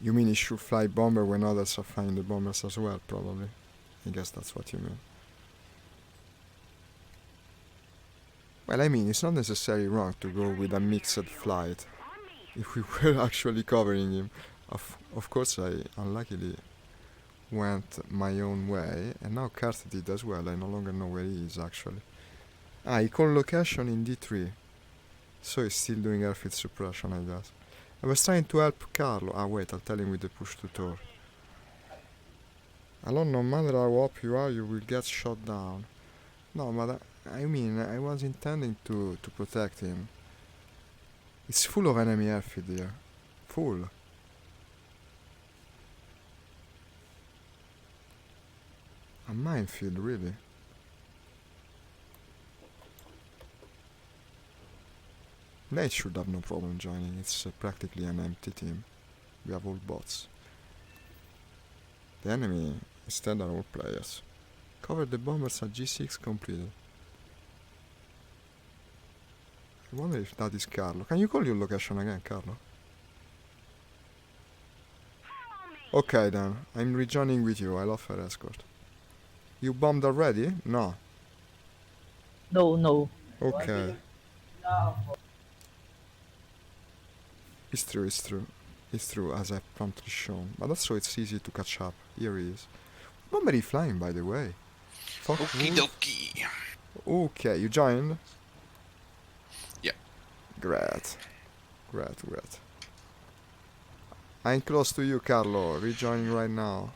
You mean he should fly bomber when others are flying the bombers as well, probably. I guess that's what you mean. Well, I mean, it's not necessarily wrong to go with a mixed flight. If we were actually covering him. Of course, I unluckily went my own way, and now Kurt did as well. I no longer know where he is, actually. Ah, he called location in D3. So he's still doing airfield suppression, I guess. I was trying to help Carlo. Ah, wait, I'll tell him with the push to Tor. Alone, no matter how up you are, you will get shot down. No, but I mean, I was intending to protect him. It's full of enemy airfield here. Full. A minefield, really. Nate should have no problem joining. It's practically an empty team. We have all bots. The enemy instead are all players. Cover the bombers at G6 completed. I wonder if that is Carlo. Can you call your location again, Carlo? Okay then, I'm rejoining with you. I love her escort. You bombed already? No. No. Okay. It's true, as I've promptly shown. But also it's easy to catch up. Here he is. Bomber he flying, by the way. Fuck Okie wood. dokie. Okay, you joined? Yeah. Great. I'm close to you, Carlo. Rejoining right now.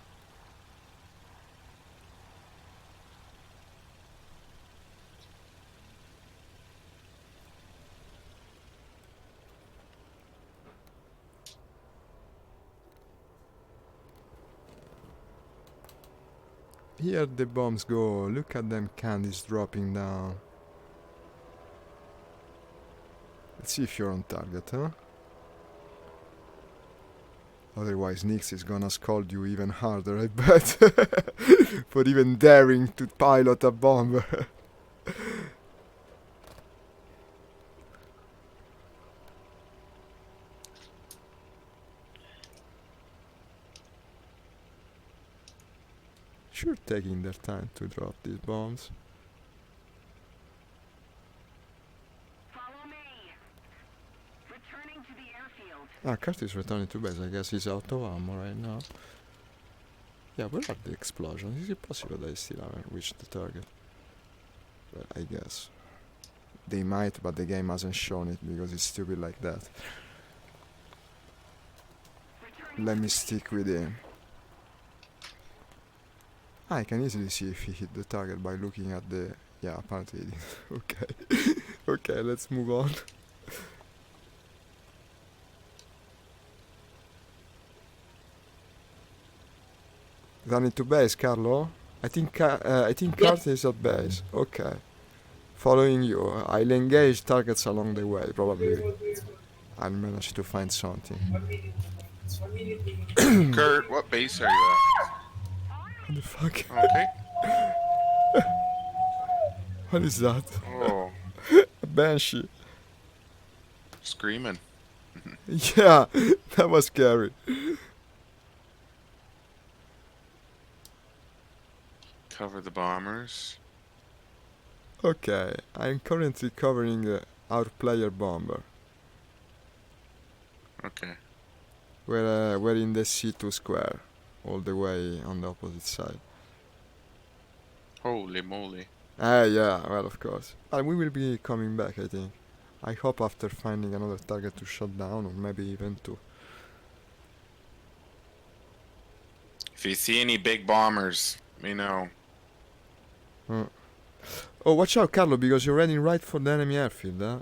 Here the bombs go. Look at them candies dropping down. Let's see if you're on target, huh? Otherwise Nix is gonna scold you even harder, I bet. For even daring to pilot a bomb. Sure taking their time to drop these bombs. Follow me. Returning to the airfield. Ah, Kurt is returning to base. I guess he's out of ammo right now. Yeah, where are the explosions? Is it possible they still haven't reached the target? Well, I guess. They might, but the game hasn't shown it because it's stupid like that. Let me stick with him. I can easily see if he hit the target by looking at the... Yeah, apparently he did. Okay. Okay, let's move on. Running to base, Carlo? I think Kurt is at base. Okay. Following you. I'll engage targets along the way. Probably I'll manage to find something. Kurt, what base are you What the fuck? at? Okay. What is that? Oh, A banshee. screaming. Yeah, that was scary. Cover the bombers. Okay, I'm currently covering our player bomber. Okay. We're in the C2 square, all the way on the opposite side. Holy moly. Ah, yeah, well, of course. And we will be coming back, I think. I hope after finding another target to shut down, or maybe even two. If you see any big bombers, let me know. Oh, watch out, Carlo, because you're heading right for the enemy airfield, huh?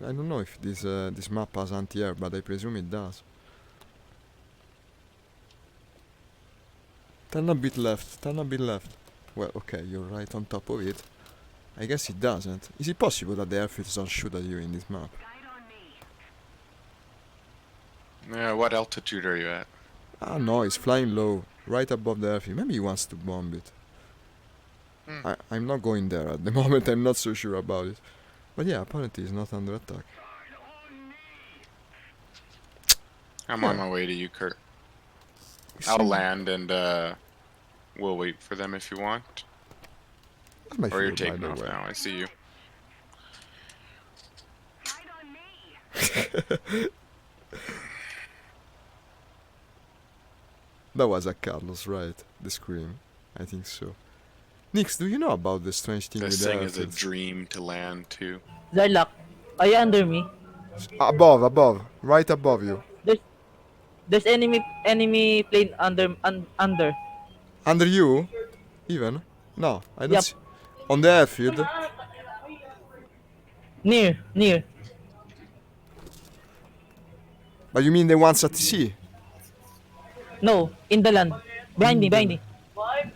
I don't know if this map has anti-air, but I presume it does. Turn a bit left, Well, okay, you're right on top of it. I guess it doesn't. Is it possible that the airfields don't shoot at you in this map? Guide on me. Yeah, what altitude are you at? Ah, no, it's flying low, right above the airfield. Maybe he wants to bomb it. I'm not going there at the moment, I'm not so sure about it. But yeah, apparently it's not under attack. I'm on my way to you, Kurt. I'll land and we'll wait for them if you want. That's my Or you're field, by taking the off way. now, I see you. Guide on me. That was a Carlos, right? The scream. I think so. Nix, do you know about the strange thing This with the thing is a airfields? dream to land to. Zarlak, are you under me? Above, right above you. There's enemy plane under. Under you? Even? No, I don't Yep. see. On the airfield? Near. But you mean the ones at sea? No, in the land. Behind me.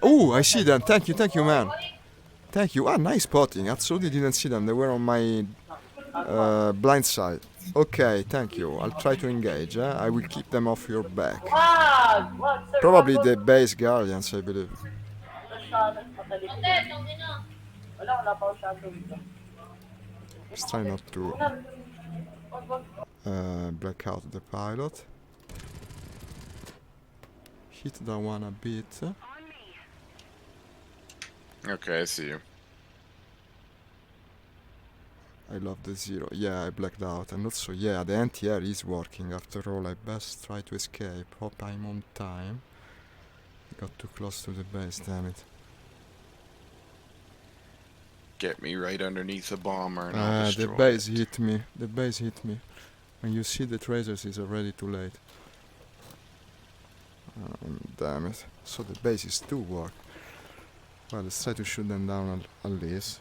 Oh, I see them. Thank you, man. Thank you. Ah, nice spotting. Absolutely didn't see them. They were on my blind side. Okay, thank you. I'll try to engage. I will keep them off your back. Probably the base guardians, I believe. Let's try not to black out the pilot. Hit that one a bit. Okay, I see you. I love the Zero. Yeah, I blacked out. And also, yeah, the anti-air is working. After all, I best try to escape. Hope I'm on time. I got too close to the base, damn it. Get me right underneath the bomber and I'll The destroy base it. hit me. The base hit me. When you see the tracers, it's already too late. Damn it. So the base is to work. Well, let's try to shoot them down at least.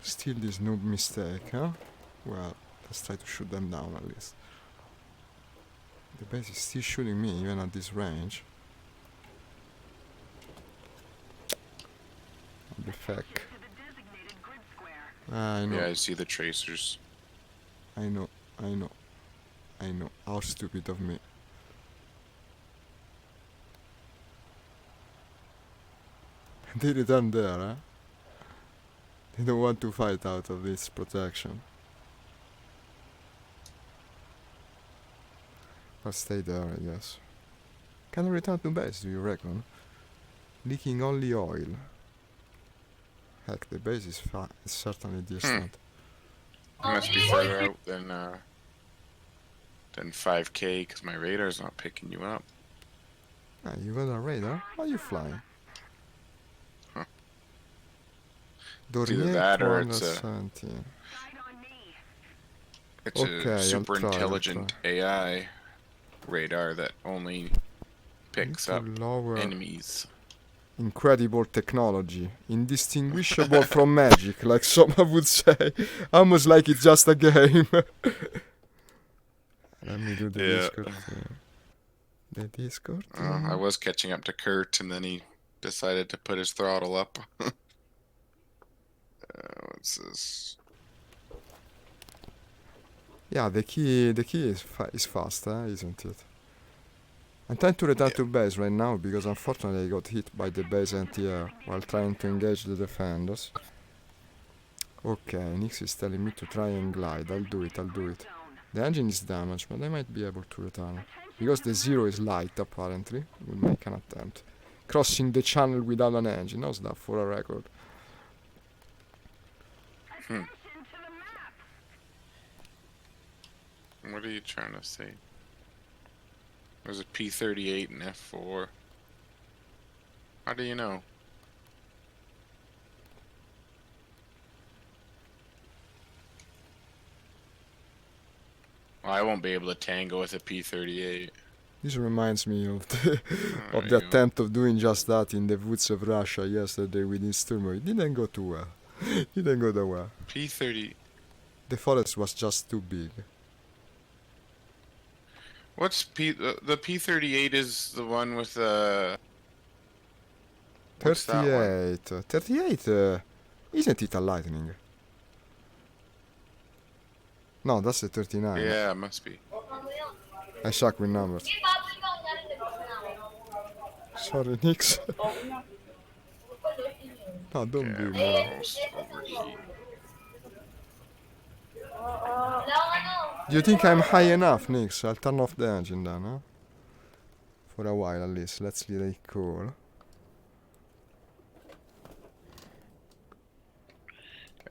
Still this noob mistake, huh? Well, let's try to shoot them down at least. The base is still shooting me even at this range. What the fuck? I know. Yeah, I see the tracers. I know. How stupid of me. They return there, huh? They don't want to fight out of this protection. I'll stay there, I guess. Can I return to base, do you reckon? Leaking only oil. Heck, the base is certainly distant. It must be further out than 5K because my radar's not picking you up. Ah, you got a radar? How are you flying? Huh. Dornier either that or it's a- 217. It's Okay, a I'll super try, I'll intelligent AI radar that only picks Need up to lower. enemies. Incredible technology, indistinguishable from magic, like someone would say. Almost like it's just a game. Let me do the Yeah. Discord thing. The Discord I thing. was catching up to Kurt and then he decided to put his throttle up. What's this? Yeah, the key is fast, isn't it? I'm trying to return to base right now because unfortunately I got hit by the base anti-air while trying to engage the defenders. Okay, Nix is telling me to try and glide. I'll do it. The engine is damaged, but I might be able to return. Because the Zero is light, apparently, we'll make an attempt. Crossing the channel without an engine. How's that for a record? What are you trying to say? There's a P-38 and F4. How do you know? Well, I won't be able to tango with a P-38. This reminds me of the There you go. attempt of doing just that in the woods of Russia yesterday with Insturmo. It didn't go too well. Didn't go that well. P-30... The forest was just too big. What's the P-38 is the one with the... What's that one? 38. 38, isn't it a lightning? No, that's the 39. Yeah, it must be. I suck with numbers. Sorry, Nix. No, don't be more. Almost overheat. Do you think I'm high enough, Nix? I'll turn off the engine then, huh? For a while at least. Let's let it cool.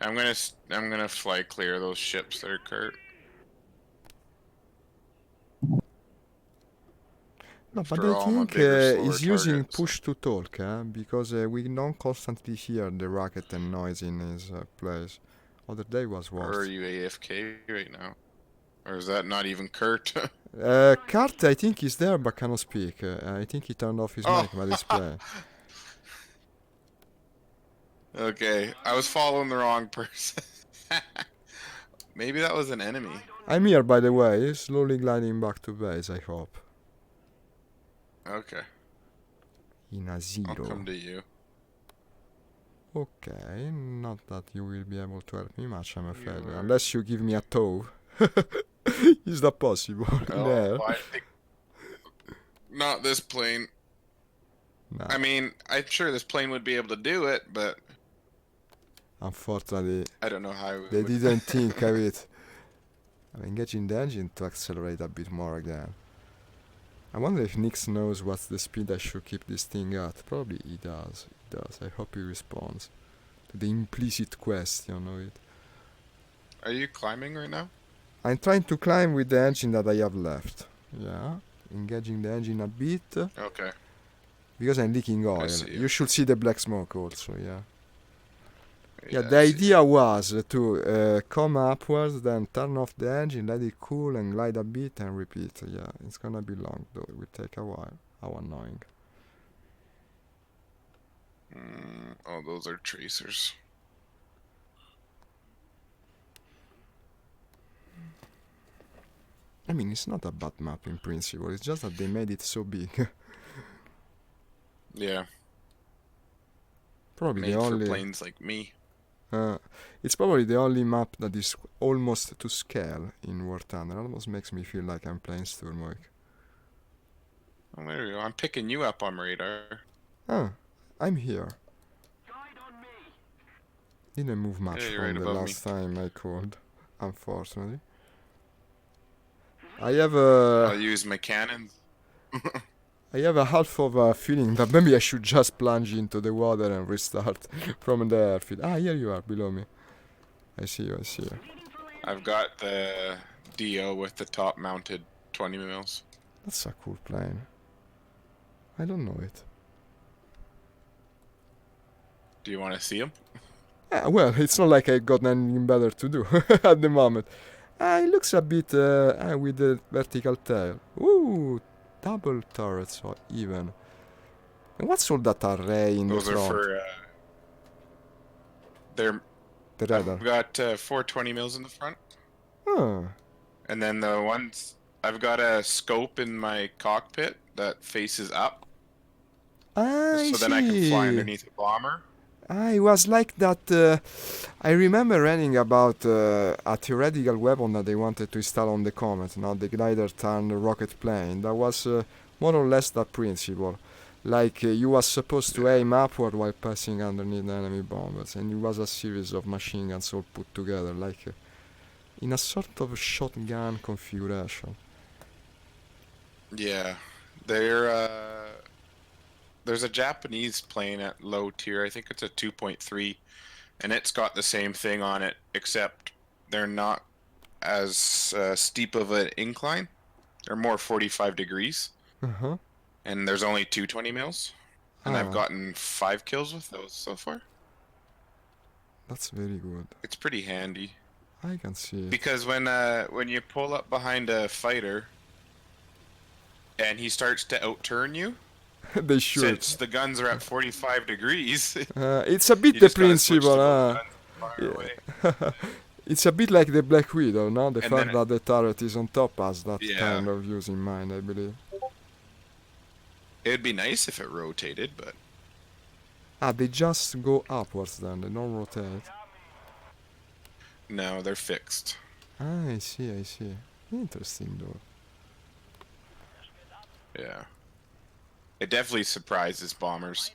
I'm gonna fly clear those ships there, Kurt. No, but After I all, I'm a think bigger, slower he's using target, so- push to talk, because we don't constantly hear the racket and noise in his place. Other day was Or are worse. you AFK right now? Or is that not even Kurt? Kart, I think he's there but cannot speak. I think he turned off his Oh. mic, but he's playing. Okay, I was following the wrong person. Maybe that was an enemy. I'm here, by the way, slowly gliding back to base, I hope. Okay. in a I'll zero. come to you. Okay, not that you will be able to help me much, I'm afraid. You are- Unless you give me a tow. Is that possible? In the air? Oh, I think not this plane. No, I mean, I'm sure this plane would be able to do it, but unfortunately, I don't know how. it they would- didn't think of it. I'm engaging the engine to accelerate a bit more again. I wonder if Nix knows what's the speed I should keep this thing at. Probably he does. He does. I hope he responds to the implicit question of it. Are you climbing right now? I'm trying to climb with the engine that I have left. Yeah, engaging the engine a bit Okay. because I'm leaking oil. see you. You should see the black smoke also. Yeah. Yeah, I the see. idea was to come upwards, then turn off the engine, let it cool, and glide a bit, and repeat. Yeah, it's gonna be long though. It will take a while. How annoying. Oh, those are tracers. I mean, it's not a bad map in principle. It's just that they made it so big. Yeah, Probably made the for only. planes like me. It's probably the only map that is almost to scale in War Thunder. It almost makes me feel like I'm playing Sturmwick. Oh, there we go. I'm picking you up on radar. Ah, I'm here. Didn't move much Yeah, you're from right the above me. last time I called, unfortunately. I have a I'll use my cannons. half of a feeling that maybe I should just plunge into the water and restart from the airfield. Ah, here you are, below me. I see you, I see you. I've got the DO with the top mounted 20 mils. That's a cool plane. I don't know it. Do you want to see them? Ah, well, it's not like I got anything better to do at the moment. It looks a bit with the vertical tail. Ooh, double turrets or even. And what's all that array in Those the are front? for. They're. The radar. I've got 420 mils in the front, Ah, and then the ones I've got a scope in my cockpit that faces up, I so see. then I can fly underneath a bomber. It was like that. I remember reading about a theoretical weapon that they wanted to install on the Comet, the glider turned rocket plane. That was more or less that principle. Like you was supposed to aim upward while passing underneath enemy bombers, and it was a series of machine guns all put together, like in a sort of shotgun configuration. Yeah, there's a Japanese plane at low tier. I think it's a 2.3, and it's got the same thing on it, except they're not as steep of an incline. They're more 45 degrees, Uh-huh. and there's only 220 mils. And I've Ah. gotten 5 kills with those so far. That's very good. It's pretty handy. I can see it. Because when you pull up behind a fighter and he starts to outturn you, They shoot. since the guns are at 45 degrees, It's a bit you the just gotta switch to principle, both guns and fire Yeah. away. It's a bit like the Black Widow, no? The And fact then that the turret is on top has that Yeah. kind of use in mind, I believe. It'd be nice if it rotated, but They just go upwards then, they don't rotate. no, they're fixed. I see, I see. Interesting though. Yeah. It definitely surprises bombers.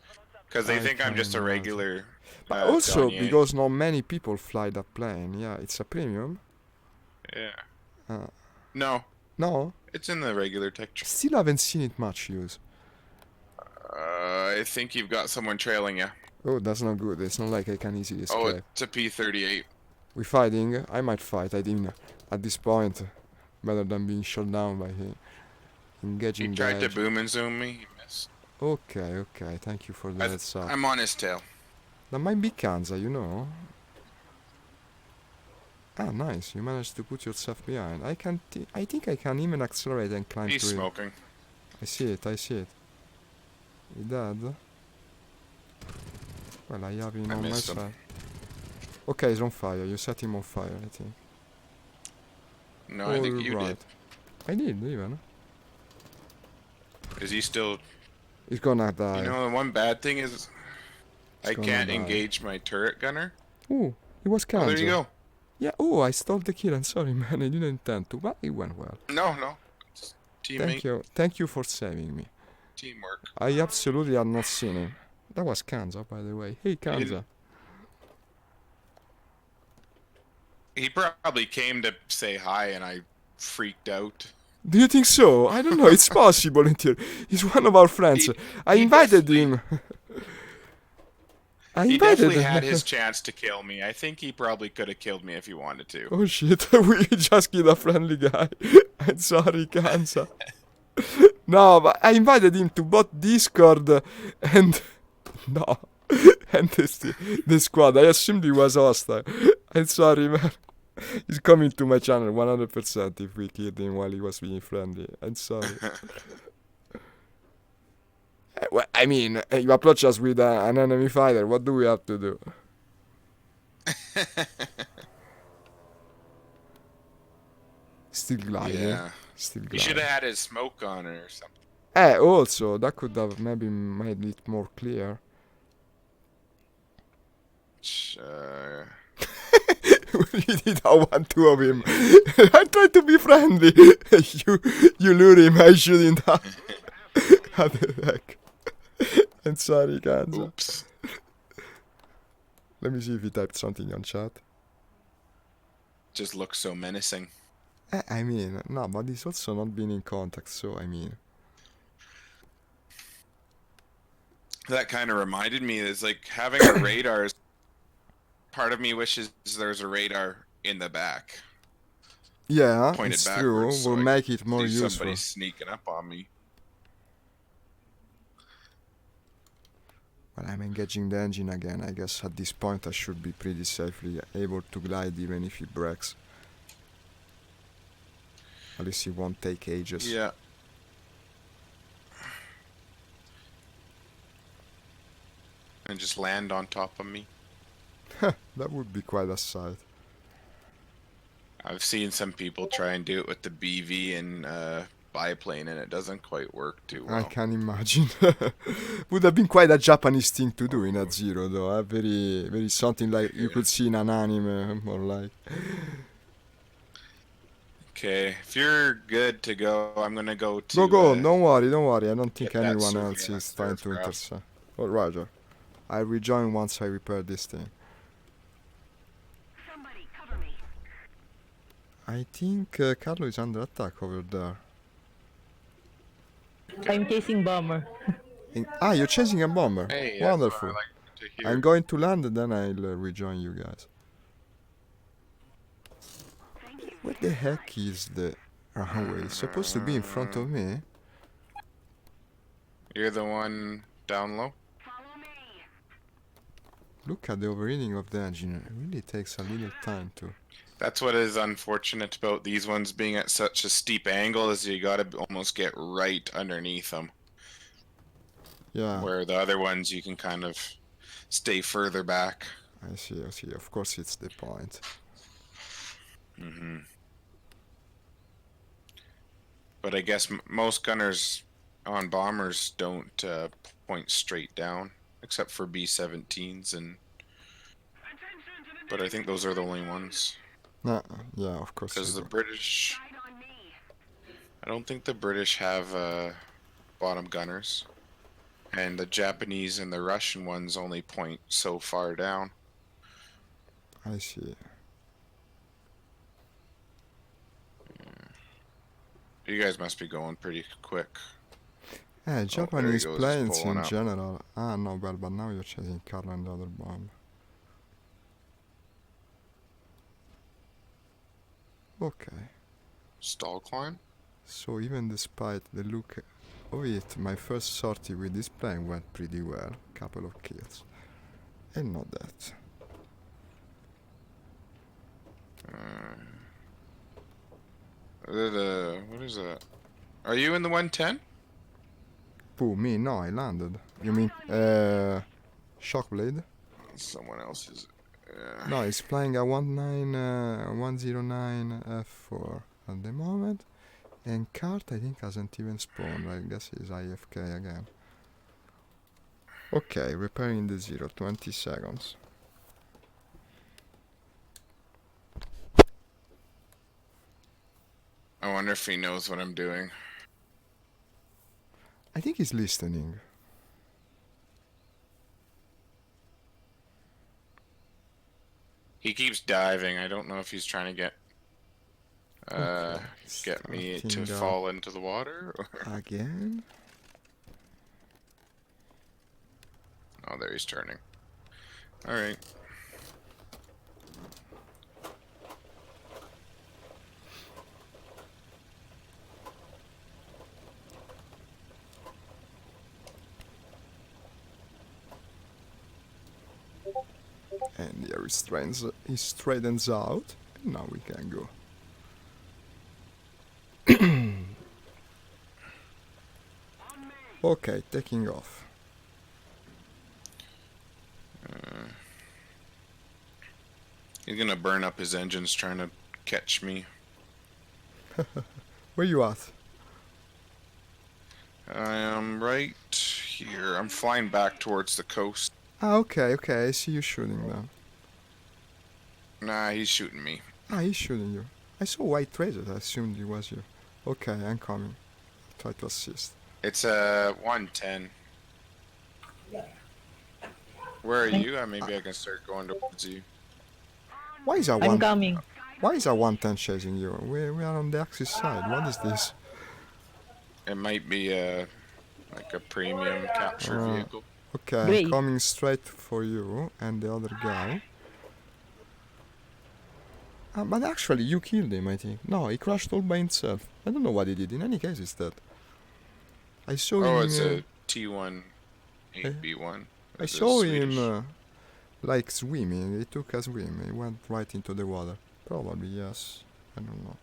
Because they I think I'm can just a imagine. regular. But also Donier. because not many people fly that plane, yeah, it's a premium. Yeah. Uh, No, no, it's in the regular tech. still haven't seen it much use. I think you've got someone trailing you. Oh, that's not good. It's not like I can easily escape. Oh, it's a P-38. We fighting? I might fight. I think at this point, better than being shot down by him. Engaging He the tried to edge. boom and zoom me. He missed. Okay, okay. Thank you for the heads up. I'm on his tail. That might be Kanza, you know. Ah, nice. You managed to put yourself behind. I think I can even accelerate and climb He's to it. smoking. I see it. I see it. He dead. Well, I have him I on my missed him. side. Okay, he's on fire. You set him on fire, I think. No, I think you did. I did, even. Is he still It's gonna die. You know, the one bad thing is It's I gonna can't die. engage my turret gunner. Ooh, it was Oh, there you Kanzo. go. Yeah, oh, I stole the kill. I'm sorry, man. I didn't intend to, but it went well. No. It's teammate. Thank you for saving me. Teamwork. I absolutely had not seen him. That was Kanza, by the way. Hey, Kanza. He probably came to say hi and I freaked out. Do you think so? I don't know. It's possible in here. He's one of our friends. I he invited definitely- him. I He invited definitely him. had his chance to kill me. I think he probably could have killed me if he wanted to. Oh shit, we just killed a friendly guy. I'm sorry, Kanza. No, but I invited him to both Discord and... No. And the squad. I assumed he was hostile. I'm sorry, man. He's coming to my channel 100% if we killed him while he was being friendly. I'm sorry. Well, I mean, you approach us with an enemy fighter. What do we have to do? Still gliding. Yeah. Still He gliding. should have had his smoke on it or something. Also, that could have maybe made it more clear. You did not want two of him. I tried to be friendly. you lure him. I shouldn't have. How the heck? I'm sorry, Kanza. Oops. Let me see if he typed something on chat. Just looks so menacing. I mean, no, but he's also not been in contact, so I mean. That kind of reminded me, is like having a radar. Part of me wishes there's a radar in the back. Yeah, Pointed it's true. backwards, so We'll I make it more See useful. somebody sneaking up on me. Well, I'm engaging the engine again. I guess at this point I should be pretty safely able to glide even if it breaks. At least it won't take ages. Yeah. And just land on top of me. That would be quite a sight. I've seen some people try and do it with the BV and biplane, and it doesn't quite work too well. I can imagine. Would have been quite a Japanese thing to do in a Zero, though. Very, very something like you could see in an anime, more like. Okay, if you're good to go, I'm gonna go to. Go, don't worry, don't worry. I don't think get that anyone else surveillance is trying to aircraft. intercept. Oh, Roger. I'll rejoin once I repair this thing. Somebody cover me. I think Carlo is under attack over there. I'm chasing bomber. You're chasing a bomber. Hey, that's Wonderful. what I like to hear. I'm going to land and then I'll rejoin you guys. Where the heck is the runway? It's supposed to be in front of me. You're the one down low? Follow me. Look at the overheating of the engine. It really takes a little time to... That's what is unfortunate about these ones being at such a steep angle, is you gotta almost get right underneath them. Yeah, Where the other ones you can kind of stay further back. I see. Of course it's the point. Hmm But I guess most gunners on bombers don't point straight down, except for B-17s, and but I think those are the only ones. Nah, yeah, of course. Because you the do. British, Right on me. I don't think the British have bottom gunners, and the Japanese and the Russian ones only point so far down. I see. You guys must be going pretty quick. Yeah, Japanese goes, planes pulling in up. general. Ah, no, well, but now you're chasing Carlo and the other bomb. Okay. Stall climb? So even despite the look of it, my first sortie with this plane went pretty well. Couple of kills. And not that. What is that? Are you in the 110? Who, me? No, I landed. You mean, Shockblade? Someone else is. No, he's flying a 109 F4 at the moment. And Cart, I think, hasn't even spawned. I guess he's IFK again. Okay, repairing the Zero, 20 seconds. I wonder if he knows what I'm doing. I think he's listening. He keeps diving. I don't know if he's trying to get Okay, get me to starting up fall into the water. Or... again. Oh, there he's turning. All right. And here he straightens out. And now we can go. Okay, taking off. He's gonna burn up his engines trying to catch me. Where you at? I am right here. I'm flying back towards the coast. Ah, okay, I see you shooting them. Nah, he's shooting me. Ah, he's shooting you. I saw white traces, I assumed it was you. Okay, I'm coming. Try to assist. It's a 110. Where are you? Maybe I can start going towards you. Why is a I'm coming. Why is a 110 chasing you? We are on the Axis side. What is this? It might be like a premium capture vehicle. Okay, Gray. coming straight for you and the other guy. But actually, you killed him, I think. No, he crashed all by himself. I don't know what he did. In any case, he's dead. I saw Oh, him. it's a T1 8B1. I It's a saw Swedish. him like swimming. He took a swim. He went right into the water. Probably yes. I don't know.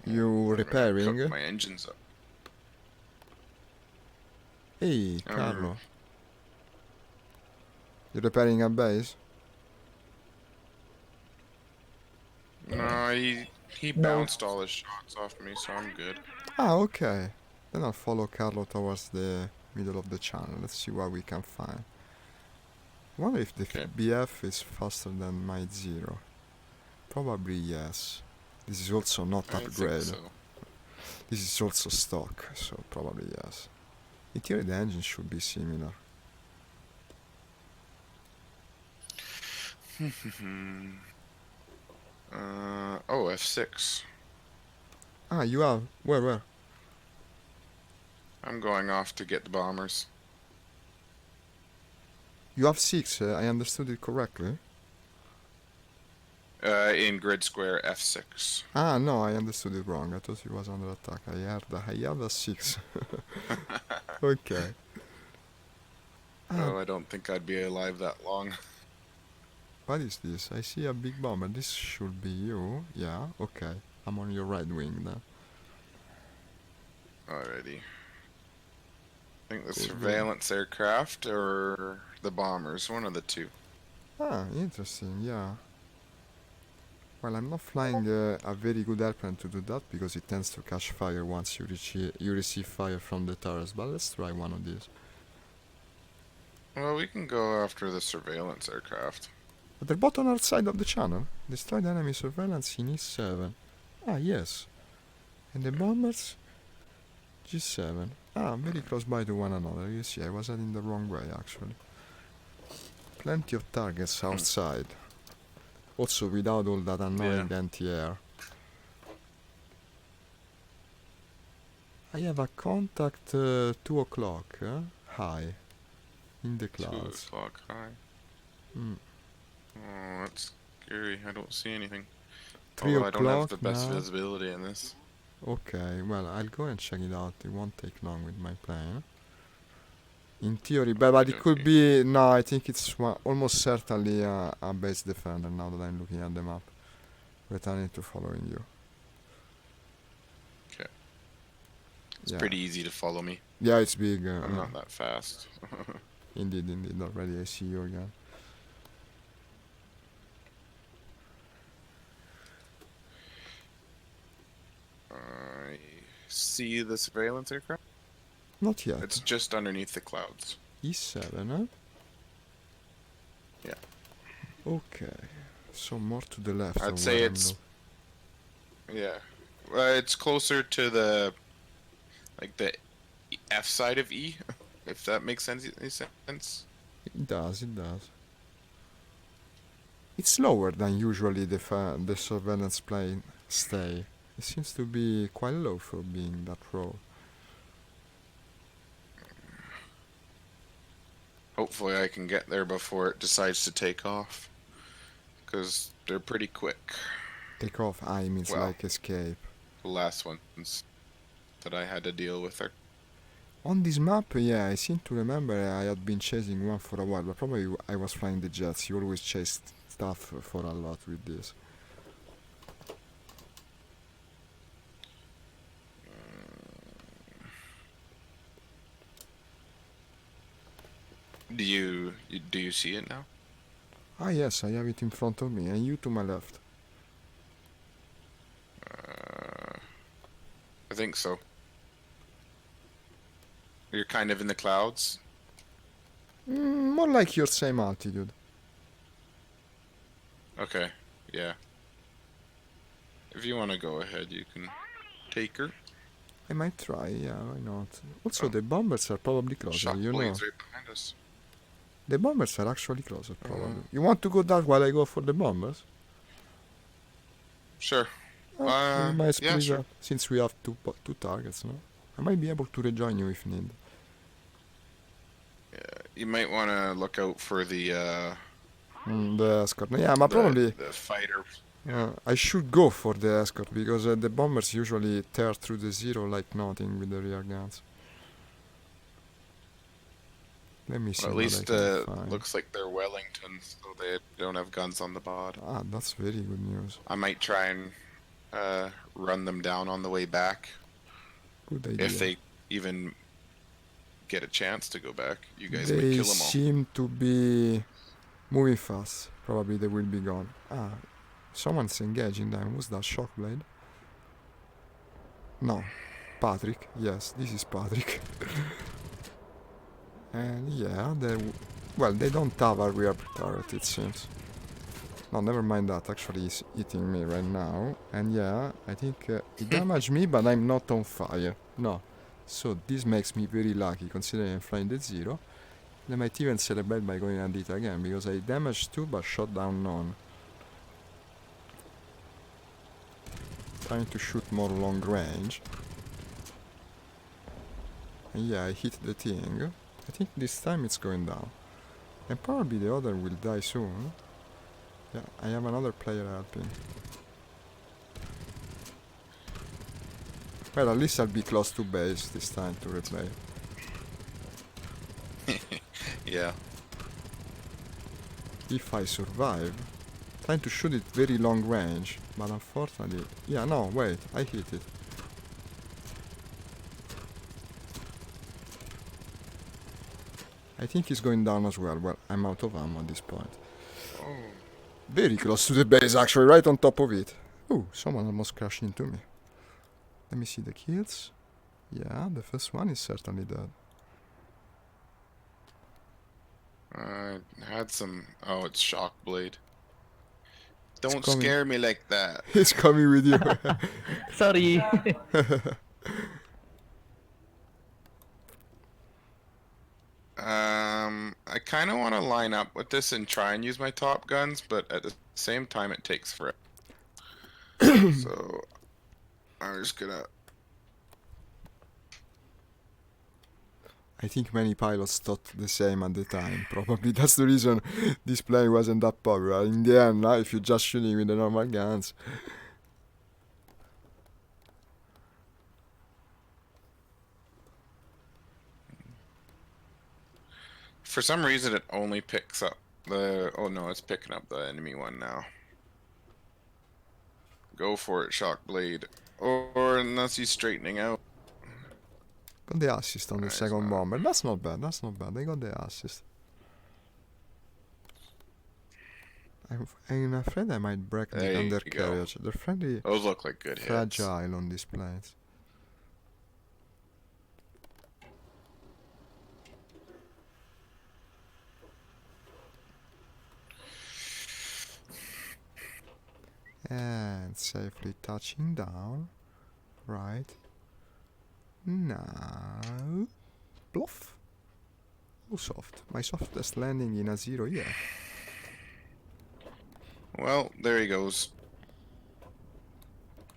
You I'm gonna repairing? cook my engines up. Hey, Carlo. You repairing a base? No, he bounced all his shots off me, so I'm good. Ah, okay. Then I'll follow Carlo towards the middle of the channel. Let's see what we can find. I wonder if the Okay. BF is faster than my Zero. Probably yes. This is also not I think upgrade. so. This is also stock, so probably yes. In theory the engine should be similar. Oh, F6. Ah, you have? Where? I'm going off to get the bombers. You have 6, I understood it correctly. In grid square F6. Ah, no, I understood it wrong. I thought he was under attack. I have a 6. Okay. Oh, I don't think I'd be alive that long. What is this? I see a big bomber. This should be you. Yeah, okay. I'm on your right wing then. Alrighty. I think the Cool, surveillance aircraft or the bombers, one of the two. Ah, interesting, yeah. Well, I'm not flying a very good airplane to do that because it tends to catch fire once you receive fire from the turrets, but let's try one of these. Well, we can go after the surveillance aircraft. But they're both on our side of the channel. Destroy the enemy surveillance in E7. Ah, yes. And the bombers? G7. Ah, very close by to one another. You see, I was heading the wrong way, actually. Plenty of targets outside. Also without all that annoying anti-air. I have a contact 2 o'clock, high. In the 2 clouds. o'clock high. Mm. Oh, that's scary. I don't see anything. 3 Although I don't have the o'clock best now. visibility in this. Okay, well, I'll go and check it out. It won't take long with my plane. In theory, but it could be... No, I think it's almost certainly a base defender now that I'm looking at the map. Returning to following you. Okay. It's pretty easy to follow me. Yeah, it's big. I'm not that fast. Indeed. Already I see you again. I see the surveillance aircraft. Not yet. It's just underneath the clouds. E7, huh? Yeah. Okay. So more to the left. I'd of say where I'm it's yeah. It's closer to the the F side of E, if that makes sense. Any sense? It does, it does. It's lower than usually the surveillance plane stay. It seems to be quite low for being that low. Hopefully I can get there before it decides to take off. Because they're pretty quick. Take off, I means Well. like escape. The last ones that I had to deal with are... On this map, yeah, I seem to remember I had been chasing one for a while, but probably I was flying the jets. You always chase stuff for a lot with this. Do you see it now? Ah yes, I have it in front of me, and you to my left. I think so. You're kind of in the clouds. More like your same altitude. Okay, yeah. If you want to go ahead, you can take her. I might try, yeah, why not? Also, Oh. the bombers are probably closer, Shock you know. blades right behind us. The bombers are actually closer, probably. You want to go that while I go for the bombers? Sure. We might Yeah, split sure. up, since we have two targets, no? I might be able to rejoin you if need. You might want to look out for the The escort. Yeah, but probably the fighter. I should go for the escort because the bombers usually tear through the zero like nothing with the rear guns. Let me see. Well, at what least I can find. looks like they're Wellingtons, so they don't have guns on the bod. Ah, that's very good news. I might try and run them down on the way back Good idea. if they even get a chance to go back. You guys might They kill them all. seem to be moving fast. Probably they will be gone. Ah, someone's engaging them. Who's that? Shockblade? No. Patrick. Yes, this is Patrick. And yeah, they don't have a rear turret, it seems. No, never mind that. Actually, he's hitting me right now. And yeah, I think he damaged me, but I'm not on fire. No. So this makes me very lucky, considering I'm flying the zero. They might even celebrate by going and hit again, because I damaged two, but shot down none. Trying to shoot more long range. And yeah, I hit the thing. I think this time it's going down. And probably the other will die soon. Yeah, I have another player helping. Well, at least I'll be close to base this time to replay. Yeah. If I survive. Trying to shoot it very long range, but unfortunately... Yeah, no, wait, I hit it. I think he's going down as well. Well, I'm out of ammo at this point. Oh. Very close to the base, actually, right on top of it. Ooh, someone almost crashed into me. Let me see the kills. Yeah, the first one is certainly dead. I had some... Oh, it's Shockblade. Don't coming. scare me like that. He's coming with you. Sorry. I kind of want to line up with this and try and use my top guns, but at the same time it takes forever. So, I'm just gonna... I think many pilots thought the same at the time. Probably that's the reason this plane wasn't that popular. In the end, if you're just shooting with the normal guns. For some reason, it only picks up the... Oh no, it's picking up the enemy one now. Go for it, Shockblade. Or unless he's straightening out. Got the assist on the Nice, second man. bomber. That's not bad, that's not bad. They got the assist. I'm afraid I might break the There you undercarriage. They're friendly, Those look like good hits. fragile on these planes. And safely touching down. Right. Now. Bluff. Oh, soft. My softest landing in a zero yet. Well, there he goes.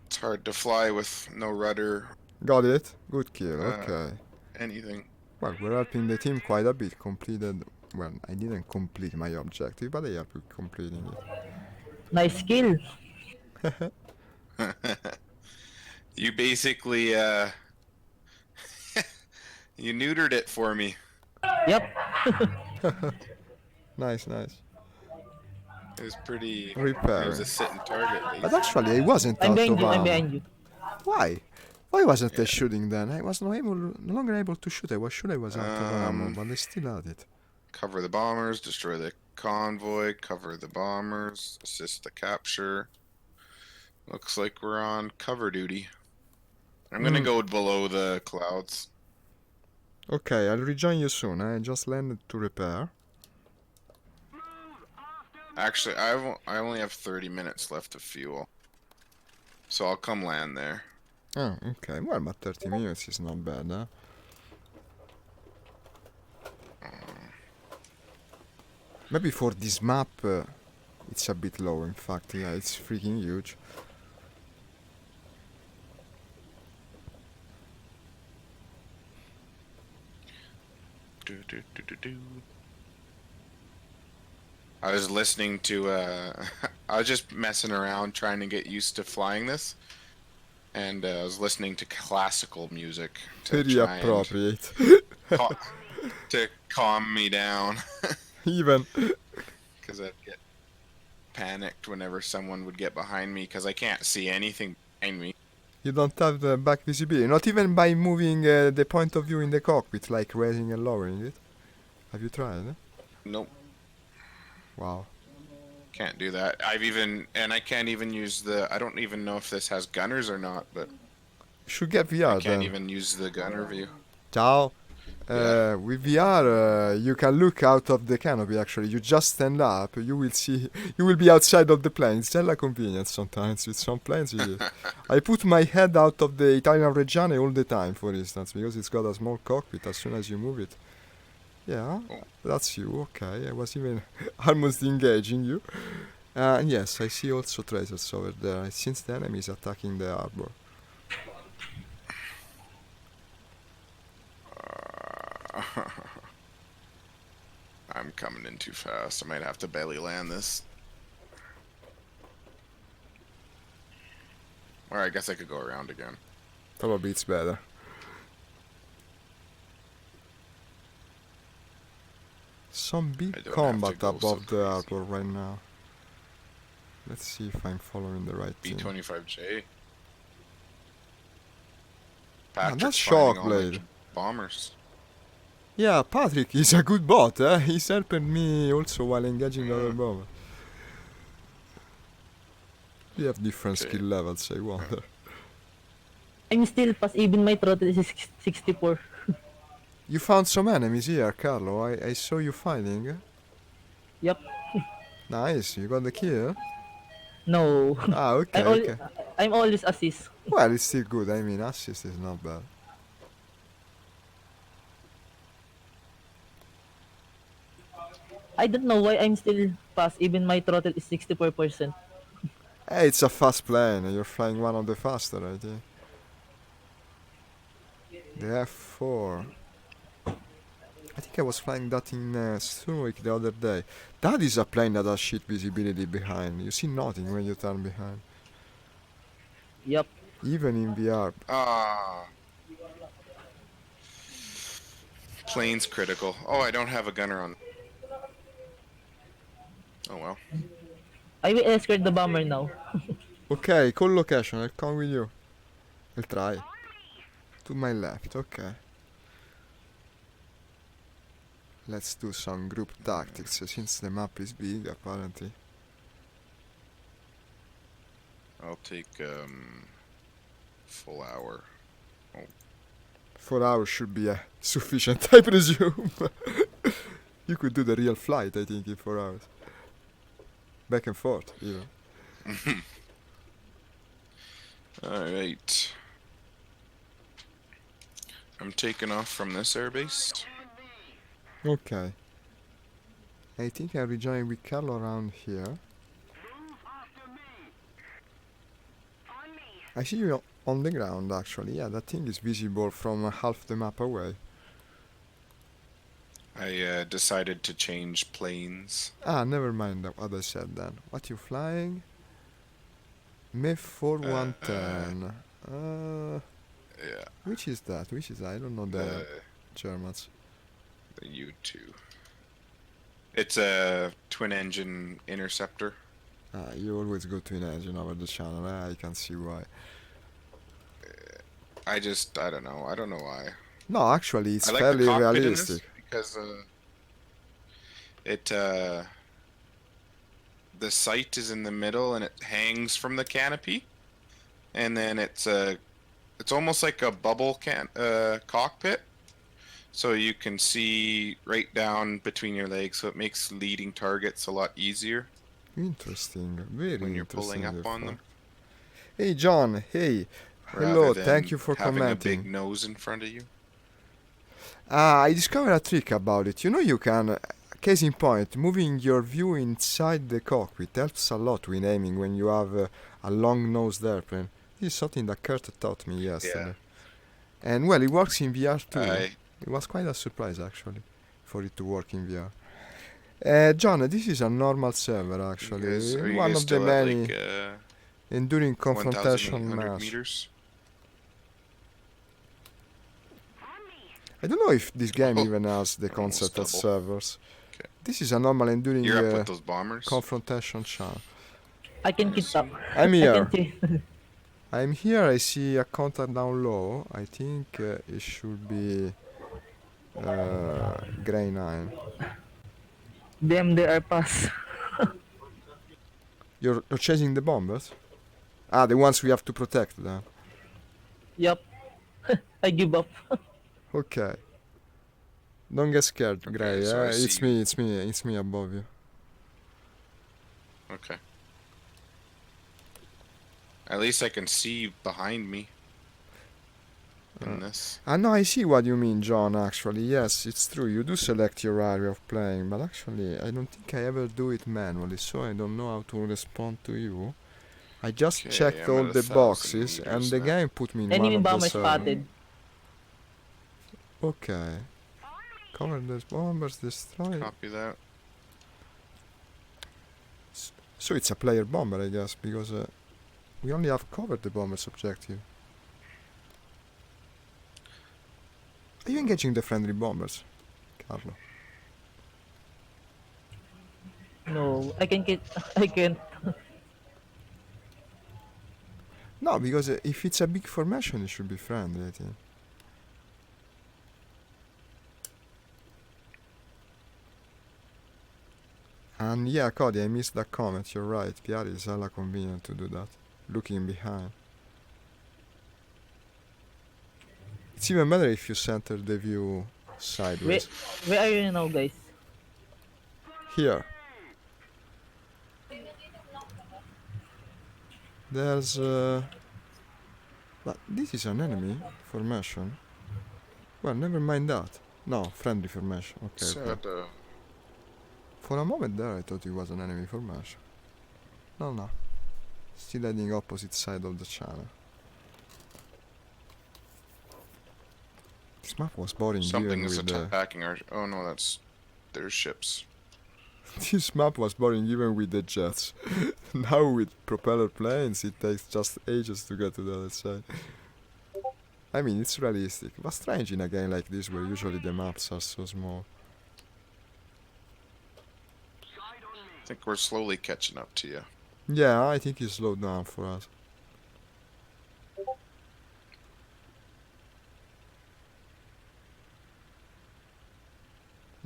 It's hard to fly with no rudder, Got it. Good kill. Uh, Okay. anything. Well, we're helping the team quite a bit. Completed. Well, I didn't complete my objective, but I helped with completing it. Nice kill. You basically, you neutered it for me. Yep. Nice, nice. It was pretty. It Repairing. was a sitting target. But Basically. actually, I wasn't I'm out behind of you. I'm ammo. behind you. Why? Why wasn't I shooting then? I was no longer able to shoot. I was sure I was out of ammo, but I still had it. Cover the bombers, destroy the convoy, cover the bombers, assist the capture. Looks like we're on cover duty. I'm gonna go below the clouds. Okay, I'll rejoin you soon. I just landed to repair. Actually, I only have 30 minutes left of fuel, so I'll come land there. Oh, okay. Well, but 30 minutes is not bad, huh? Maybe for this map, it's a bit low. In fact, yeah, it's freaking huge. I was listening to I was just messing around trying to get used to flying this, and I was listening to classical music to Very try appropriate. and to calm me down, Even. because I'd get panicked whenever someone would get behind me because I can't see anything behind me. You don't have the back visibility. Not even by moving the point of view in the cockpit, like raising and lowering it. Have you tried? Nope, Wow. can't do that. I can't even use the. I don't even know if this has gunners or not, but You should get I VR can't then. even use the gunner view. Ciao. Yeah. With VR, you can look out of the canopy. Actually, you just stand up. You will see. You will be outside of the plane. It's hella convenient sometimes with some planes. I put my head out of the Italian Reggiane all the time, for instance, because it's got a small cockpit. As soon as you move it, yeah, Oh. that's you. Okay, I was even almost engaging you. And yes, I see also tracers over there. Since the enemy is attacking the harbor. I'm coming in too fast. I might have to belly land this. Or I guess I could go around again. Probably it's better. Some I big don't have combat to go so above the crazy. harbor right now. Let's see if I'm following the right thing. B-25J. Ah, Patrick's that's finding all the Shockblade. bombers. Yeah, Patrick is a good bot, eh? He's helping me also while engaging the other bomber. We have different Okay. skill levels, I wonder. I'm still pass. Even my throttle is 64. You found some enemies here, Carlo. I saw you fighting. Yep. Nice, you got the kill. No. Ah, okay, okay. I'm always assist. Well, it's still good. I mean, assist is not bad. I don't know why I'm still pass. Even my throttle is 64%. Hey, it's a fast plane. You're flying one of the faster, I think. The F4. I think I was flying that in Sturwick the other day. That is a plane that has shit visibility behind. You see nothing when you turn behind. Yep. Even in VR. Ah. Plane's critical. Oh, I don't have a gunner on. Oh well. I will escort the bomber now. Okay, cool location. I'll come with you. I'll try. To my left, okay. Let's do some group tactics since the map is big apparently. I'll take full hour. 4 hours should be sufficient, I presume. You could do the real flight, I think, in 4 hours. Back and forth, even. Alright. I'm taking off from this airbase. Okay. I think I'll be joining with Carlo around here. I see you on the ground actually. Yeah, that thing is visible from half the map away. I decided to change planes. Ah, never mind what I said then. What you flying? MiF 4110. Yeah, Which is that? Which is that? I don't know the Germans. the U2. It's a twin-engine interceptor. Ah, you always go to an engine over the channel. I can see why. I don't know. I don't know why. No, actually, it's I like the fairly cockpit in this realistic. because the sight is in the middle and it hangs from the canopy, and then it's almost like a bubble cockpit, so you can see right down between your legs, so it makes leading targets a lot easier Interesting, very when you're interesting. pulling up on therefore. them, Hey, John. Hey, rather hello. than Thank you for having a big commenting. nose in front of you. I discovered a trick about it. You know, you can. Case in point, moving your view inside the cockpit helps a lot when aiming when you have a long-nosed airplane. This is something that Kurt taught me yesterday. And well, it works in VR too. I It was quite a surprise actually, for it to work in VR. John, this is a normal server actually, are you one guys of the still at many like enduring confrontation 1,800 mass. meters? I don't know if this game Oh, even has the almost concept of double. servers. Okay. This is a normal enduring You're up with those bombers. confrontation channel. I can keep up. I'm I here. can see. I'm here. I see a contact down low. I think it should be Grey 9. Them, they are pass. You're chasing the bombers? Ah, the ones we have to protect then. Yup. I give up. Okay. Don't get scared, Okay, Grey. so I It's see me, you. it's me above you. Okay. At least I can see behind me in this. I know, I see what you mean, John, actually. Yes, it's true. You do select your area of playing, but actually, I don't think I ever do it manually, so I don't know how to respond to you. I just Okay, checked I'm all at the 1,000 boxes, and meters the now. game put me in one Enemy of the bomber servers. spotted. Okay. Cover those bombers, destroy. Copy that. So it's a player bomber, I guess, because we only have covered the bomber's objective. Are you engaging the friendly bombers, Carlo? No, I can get. I can't. No, because if it's a big formation, it should be friendly, I think. And yeah, Cody, I missed that comment. You're right. PR is hella convenient to do that. Looking behind. It's even better if you center the view Where, sideways. where are you now, guys? Here. There's but this is an enemy formation. Well, never mind that. No, friendly formation. Okay, okay. Said, For a moment there I thought it was an enemy formation. No, no. Still heading opposite side of the channel. This map was boring even something is with the... attacking our. Oh no, that's their ships. This map was boring even with the jets. Now with propeller planes it takes just ages to get to the other side. I mean, it's realistic, but strange in a game like this where usually the maps are so small. I think we're slowly catching up to you. Yeah, I think he slowed down for us.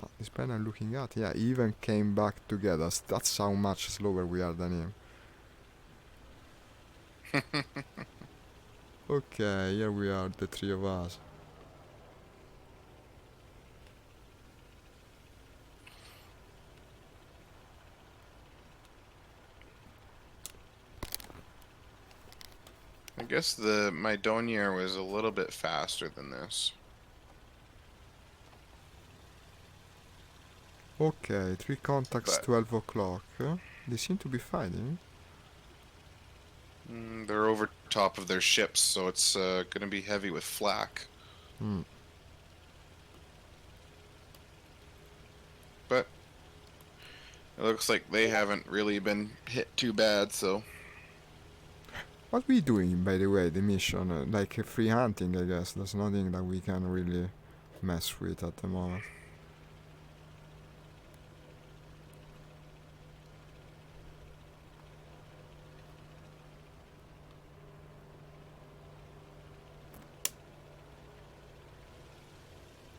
No, this pen I'm looking at, yeah, he even came back together. That's how much slower we are than him. Okay, here we are, the three of us. I guess my Donier was a little bit faster than this. Okay, 3 contacts, But 12 o'clock. They seem to be fighting. they're over top of their ships, so it's gonna be heavy with flak. Hmm. But it looks like they haven't really been hit too bad, so What we doing, by the way, the mission? Like free hunting, I guess. There's nothing that we can really mess with at the moment.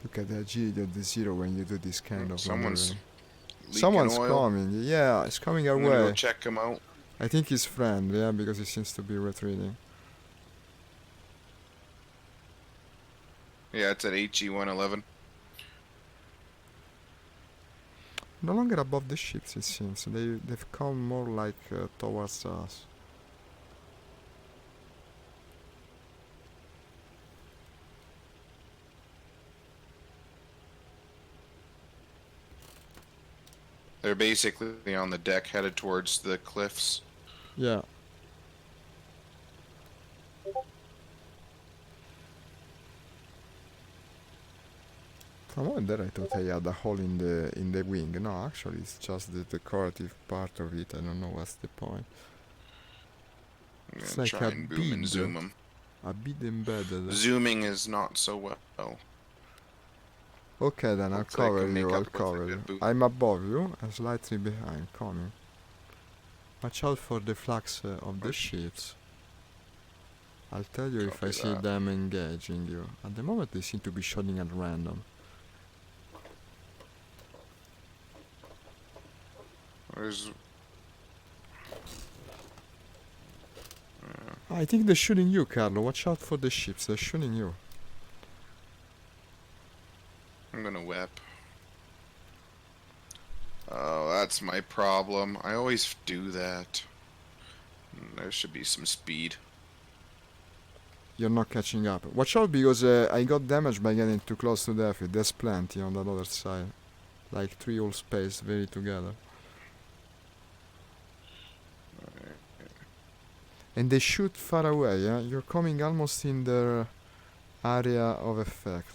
Look at the agility of the Zero when you do this kind of someone's maneuvering. leaking Someone's oil. coming. Yeah, it's coming our I'm gonna go way. check him out. I think he's friend, yeah, because he seems to be retreating. Yeah, it's at HE 111. No longer above the ships, it seems. They've come more like towards us. They're basically on the deck headed towards the cliffs. Yeah. For a moment there I thought I had a hole in the wing. No, actually it's just the decorative part of it. I don't know what's the point. I'm It's gonna like try a and boom and bead. zoom them. A bit embedded. Zooming is not so well. Okay then, I'll Looks like cover a you, makeup I'll with a cover good you. boot. I'm above you and slightly behind, coming. Watch out for the flags of the Okay. ships. I'll tell you if I Copy see that. them engaging you. At the moment they seem to be shooting at random. There's I think they're shooting you, Carlo. Watch out for the ships, they're shooting you. I'm gonna whip. Oh, that's my problem. I always do that. There should be some speed. You're not catching up. Watch out because I got damaged by getting too close to the airfield. There's plenty on that other side. Like 3 all spaced very together. And they shoot far away, yeah? You're coming almost in their area of effect.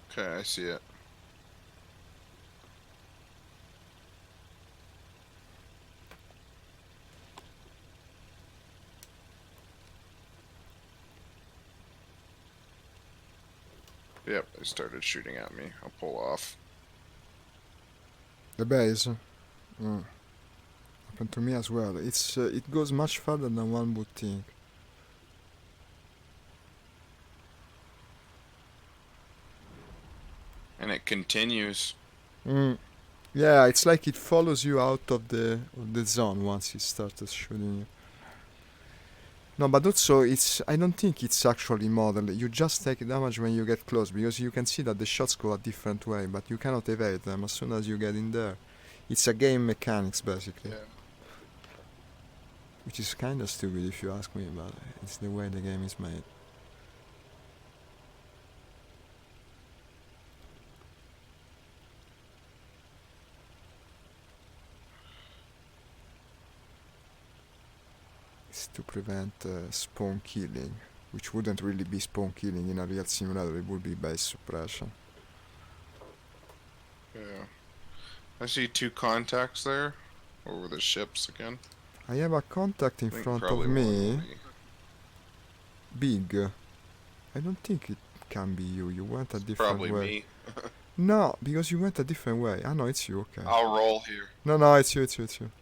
Okay, I see it. Yep, they started shooting at me. I'll pull off. The base. Happened to me as well. It goes much further than one would think. And it continues. Yeah, it's like it follows you out of the zone once it started shooting you. No, but also I don't think it's actually modeled. You just take damage when you get close because you can see that the shots go a different way, but you cannot evade them as soon as you get in there. It's a game mechanics basically. Yeah. Which is kinda stupid if you ask me, but it's the way the game is made. It's to prevent spawn killing, which wouldn't really be spawn killing in a real simulator, it would be base suppression. Yeah. I see 2 contacts there over the ships again. I have a contact in I think front probably of one me, will be- big. I don't think it can be you, you went a different Probably way. me. No, because you went a different way. Ah no, it's you, okay. I'll roll here. No, it's you.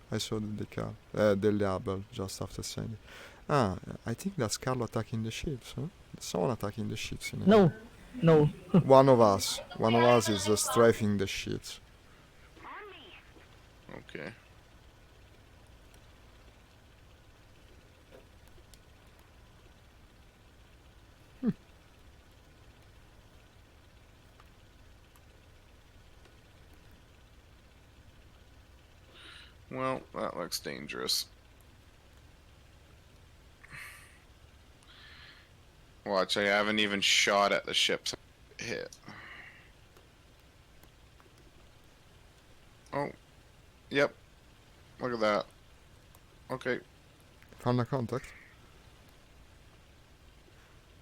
I saw the decal, the label just after saying it. Ah, I think that's Carlo attacking the ships, huh? Someone attacking the ships in it. No. No. One of us is strafing the ships. Okay. Well, that looks dangerous. Watch, I haven't even shot at the ships. Hit. Oh. Yep. Look at that. Okay. Found a contact.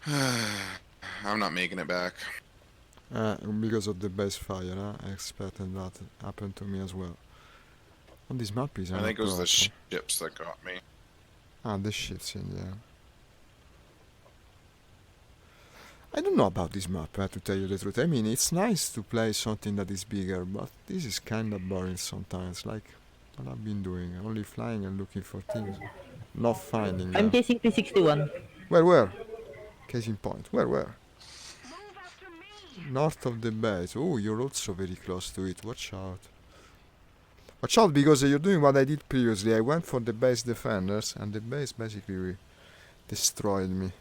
I'm not making it back. Because of the base fire, I expected that happened to me as well. On this map is I think it was the approach. ships that got me. Ah, the ships in there. I don't know about this map, to tell you the truth. I mean, it's nice to play something that is bigger, but this is kind of boring sometimes. Like what I've been doing, only flying and looking for things, not finding I'm them. chasing P61. Where? Case in point. Where? North of the base. Oh, you're also very close to it. Watch out. Watch out, because you're doing what I did previously. I went for the base defenders, and the base basically destroyed me.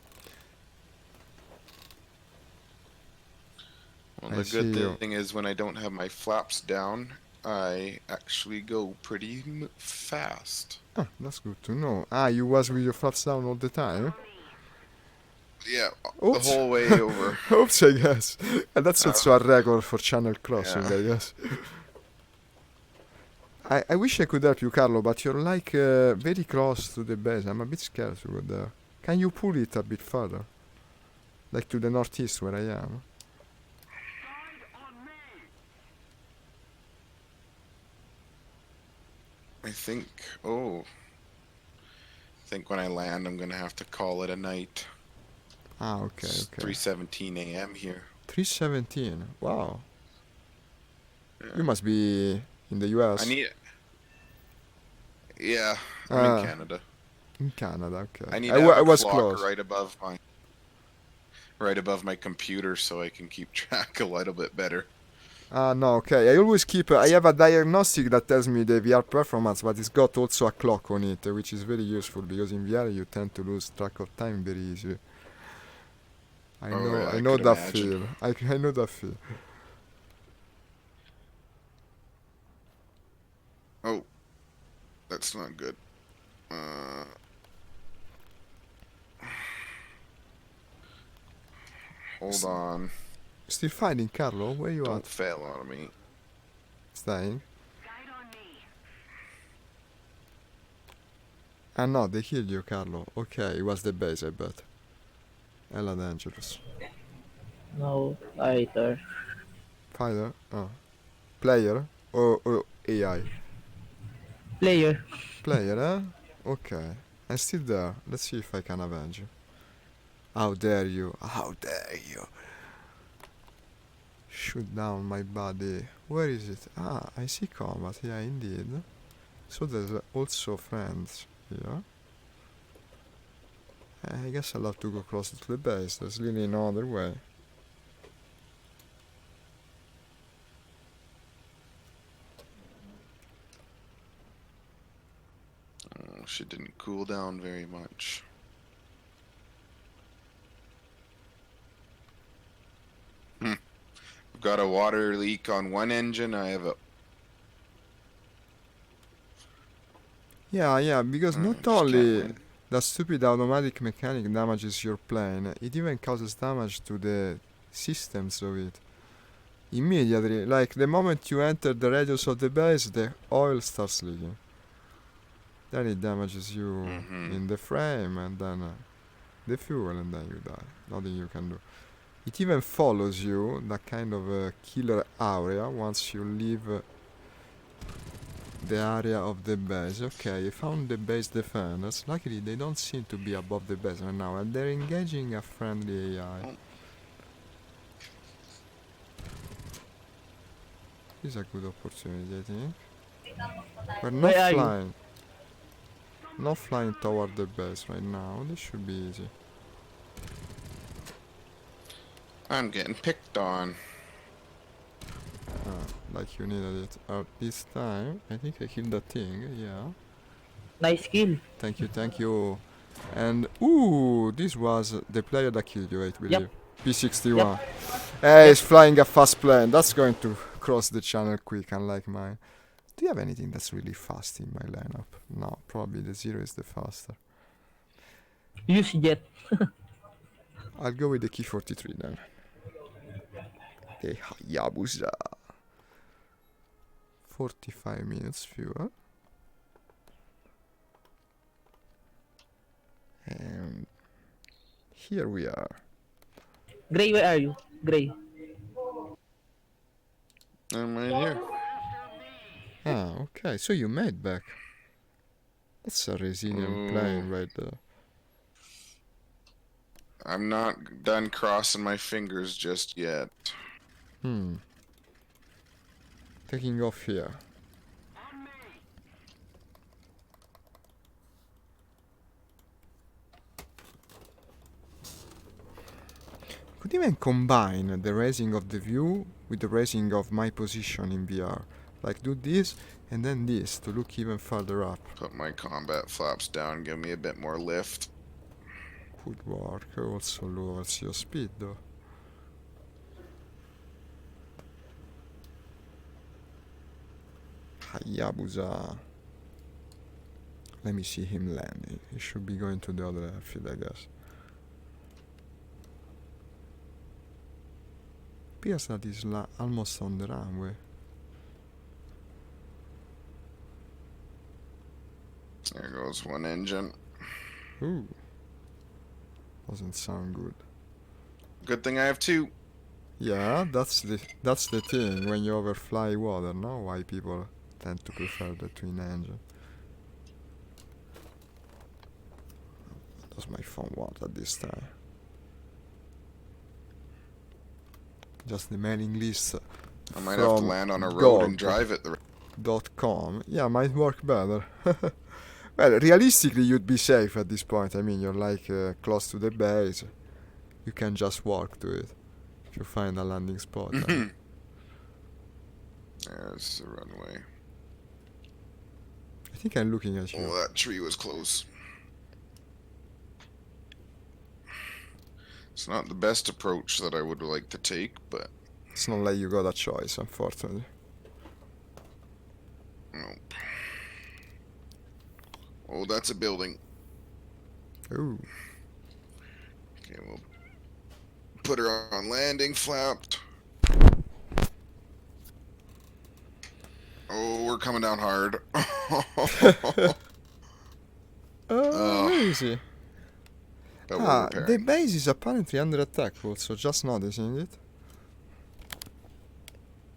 Well, I the see you. good thing is when I don't have my flaps down, I actually go pretty fast. Ah, that's good to know. Ah, you was with your flaps down all the time? Yeah, Oops. the whole way over. Oops, I guess. And that's also a record for channel crossing, Yeah. I guess. I wish I could help you, Carlo, but you're like very close to the base. I'm a bit scared to go there. Can you pull it a bit further? Like to the northeast where I am? I think, oh, I think when I land, I'm gonna have to call it a night. Ah, okay, It's okay. 3:17 a.m. here. 317. Wow. Yeah. You must be in the US. I need. Yeah, I'm Ah. in Canada. In Canada, okay. I need I to have I a was clock close. right above my computer so I can keep track a little bit better. Ah, no, okay. I always keep. I have a diagnostic that tells me the VR performance, but it's got also a clock on it, which is very useful because in VR you tend to lose track of time very easily. I Oh, know, yeah, I I know could that imagine. feel. I know that feel. Oh, that's not good. Hold on. Still fighting, Carlo? Where you Don't at? fail on me. Staying? Ah, no, they killed you, Carlo. Okay, it was the base, I bet. Hella dangerous. No, either. Fighter? Oh. Player? Or AI? Player. Player, eh? Okay. I'm still there. Let's see if I can avenge you. How dare you? How dare you? Shoot down my body. Where is it? Ah, I see combat. Yeah, indeed. So there's also friends here. I guess I'll have to go closer to the base. There's really no other way. Oh, she didn't cool down very much. I've got a water leak on one engine. I have a. Yeah, because not just can't only win. that stupid automatic mechanic damages your plane, it even causes damage to the systems of it. Immediately, like the moment you enter the radius of the base, the oil starts leaking. Then it damages you in the frame, and then the fuel, and then you die. Nothing you can do. It even follows you, that kind of killer area, once you leave the area of the base. Okay, I found the base defenders. Luckily, they don't seem to be above the base right now, and they're engaging a friendly AI. This is a good opportunity, I think. We're not Where are you? flying. Not flying toward the base right now. This should be easy. I'm getting picked on. Like you needed it. This time, I think I killed that thing. Yeah. Nice kill. Thank you. And ooh, this was the player that killed you, I believe. P61. Hey, he's flying a fast plane. That's going to cross the channel quick, unlike mine. Do you have anything that's really fast in my lineup? No, probably the Zero is the faster. Use jet. I'll go with the key 43 then. The Hayabusa. 45 minutes fuel. And here we are. Gray, where are you? Gray. I'm right here. Ah, okay. So you made back. That's a resilient plane right there. I'm not done crossing my fingers just yet. Taking off here. Could even combine the raising of the view with the raising of my position in VR. Like do this and then this to look even further up. Put my combat flaps down, give me a bit more lift. Could work. Also lowers your speed though. Hayabusa. Let me see him landing. He should be going to the other airfield, I guess. Appears that he's almost on the runway. There goes one engine. Ooh. Doesn't sound good. Good thing I have two. Yeah, that's the thing when you overfly water, no? Why people tend to prefer the twin engine. Does my phone want at this time? Just the mailing list I might have to from land on a road and Gog. drive it. .com. Yeah, might work better. Well, realistically, you'd be safe at this point. I mean, you're like close to the base. You can just walk to it if you find a landing spot. There's the runway. I think I'm looking at you. Oh, that tree was close. It's not the best approach that I would like to take, but It's not like you got a choice, unfortunately. nope. Oh, that's a building. Ooh. Okay, we'll put her on landing flapped. Oh, we're coming down hard. Where is he? But we're Ah, the repairing. base is apparently under attack also, just noticing it.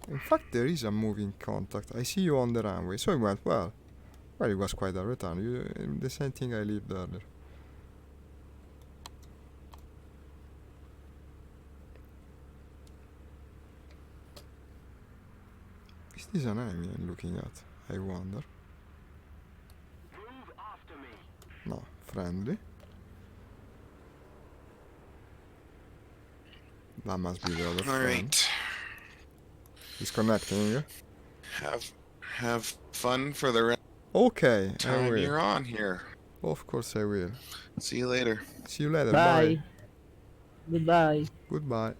In fact, there is a moving contact. I see you on the runway, so it went well. Well, it was quite a return. The same thing I lived earlier. Is this an enemy I'm looking at? I wonder. Move after me. No, friendly. That must be the other All friend. right. He's connecting. Have fun for the rest Okay, of the I time will. you're on here. Of course I will. See you later. See you later. Bye. Goodbye. Goodbye.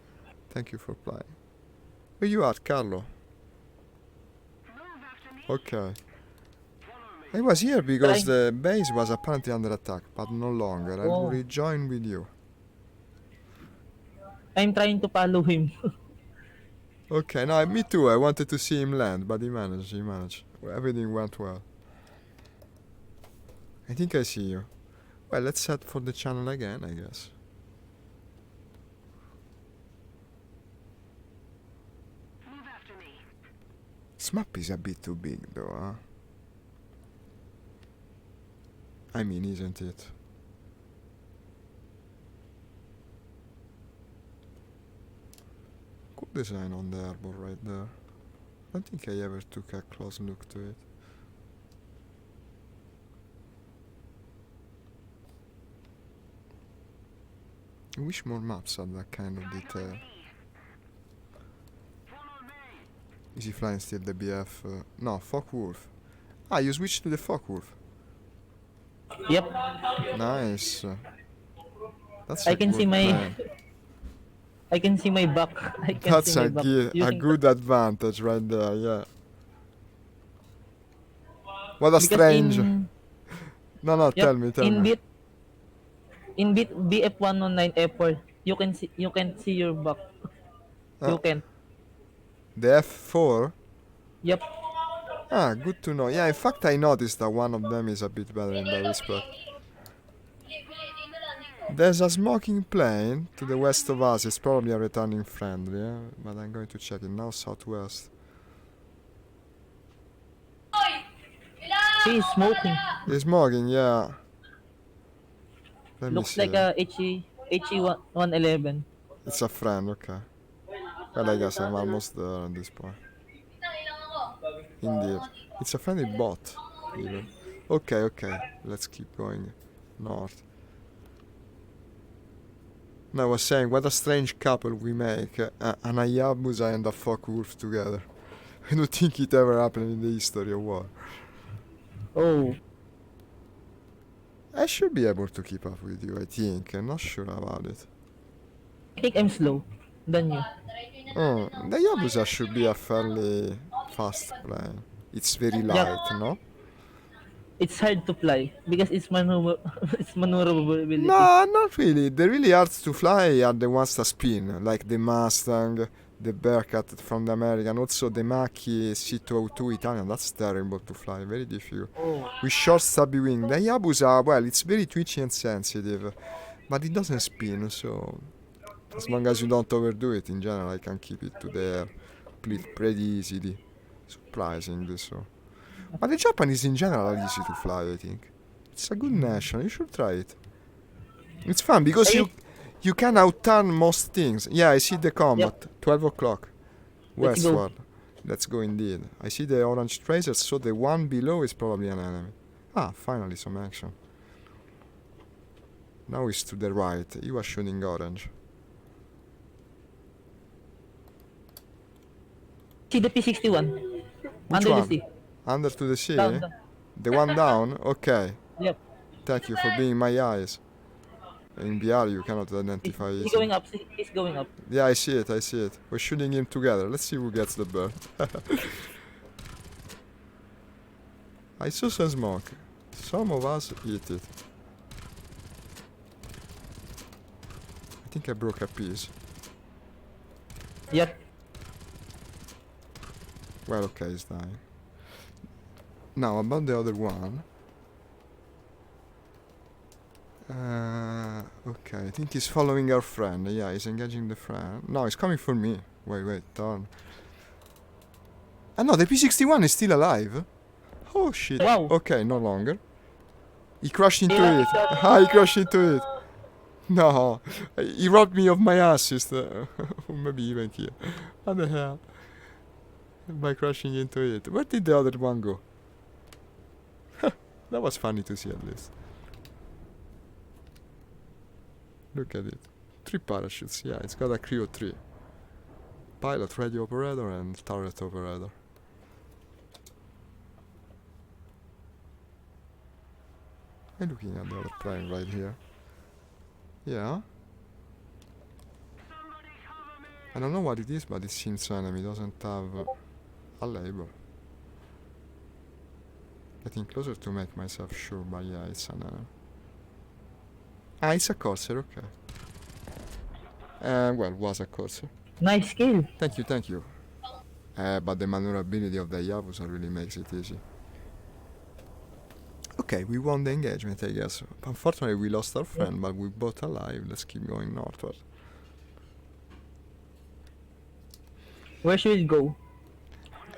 Thank you for playing. Where you at, Carlo? Okay. I was here because the base was apparently under attack, but no longer. I will Oh. rejoin with you. I'm trying to follow him. Okay, no, me too. I wanted to see him land, but he managed. Everything went well. I think I see you. Well, let's head for the channel again, I guess. Move after me. This map is a bit too big, though, huh? I mean, isn't it? Cool design on the airborne right there. I don't think I ever took a close look to it. I wish more maps had that kind of detail. Is he flying still the BF? No, Focke-Wulf. Ah, you switched to the Focke-Wulf. Yep. Nice. That's I a can see good my plan. I can see my back. I can That's see my a, back. a using good advantage right there, yeah. What a because strange... In, No, yep, tell me. in BF119 F4, you can see your back. Uh, You can. the F4? Yep. Ah, good to know. Yeah, in fact, I noticed that one of them is a bit better in that respect. There's a smoking plane to the west of us. It's probably a returning friend, yeah? But I'm going to check it now, southwest. He is smoking. He's smoking, yeah. Let me Looks like see. a HE 111. It's a friend, okay. Well, I guess I'm almost there at this point. Indeed. It's a friendly bot, even. Okay, okay. Let's keep going north. No, I was saying, what a strange couple we make. An Hayabusa and a Focke-Wulf together. I don't think it ever happened in the history of war. Oh, I should be able to keep up with you, I think. I'm not sure about it. I think I'm slow than you. Oh, the Hayabusa should be a fairly fast plane. It's very light, no? It's hard to fly because it's it's maneuverability. No, not really. The really hard to fly are the ones that spin, like the Mustang, the Bearcat from the American, also the Macchi C202 Italian. That's terrible to fly, very difficult. Oh, With short stubby wing. The Hayabusa, well, it's very twitchy and sensitive, but it doesn't spin, so as long as you don't overdo it, in general, I can keep it to the air pretty easily. Surprisingly so. But the Japanese in general are easy to fly, I think. It's a good nation, you should try it. It's fun because you can outturn most things. Yeah, I see the combat. 12 o'clock. Let's go. Westward. Let's go indeed. I see the orange tracers, so the one below is probably an enemy. Ah, finally some action. Now it's to the right. He was shooting orange. see the P61 Which under one? the sea. Under to the sea? Down, down. The one down? Okay. Yep. Thank you for being my eyes. In VR you cannot He's, identify he's it. going up. He's going up. Yeah, I see it, I see it. We're shooting him together. Let's see who gets the bird. I saw some smoke. Some of us eat it. I think I broke a piece. Yep. Well, okay, he's dying. Now, about the other one. Okay, I think he's following our friend. Yeah, he's engaging the friend. No, he's coming for me. Wait, turn. Ah no, the P61 is still alive. Oh shit. Wow. Okay, no longer. He crashed into Yeah. it. Ah, he crashed into it. No, he robbed me of my assist. Maybe even here. What the hell? By crashing into it. Where did the other one go? That was funny to see at least. Look at it. 3 parachutes, yeah, it's got a crew of 3. Pilot, radio operator and turret operator. I'm looking at the other plane right here. Yeah. I don't know what it is, but it seems enemy. Doesn't have a label. Getting closer to make myself sure, but yeah, it's an enemy. Ah, it's a Corsair, okay. Well, was a Corsair. Nice kill. Thank you. But the maneuverability of the Hayabusa really makes it easy. Okay, we won the engagement, I guess. Unfortunately, we lost our friend, but we both alive. Let's keep going northward. Where should we go?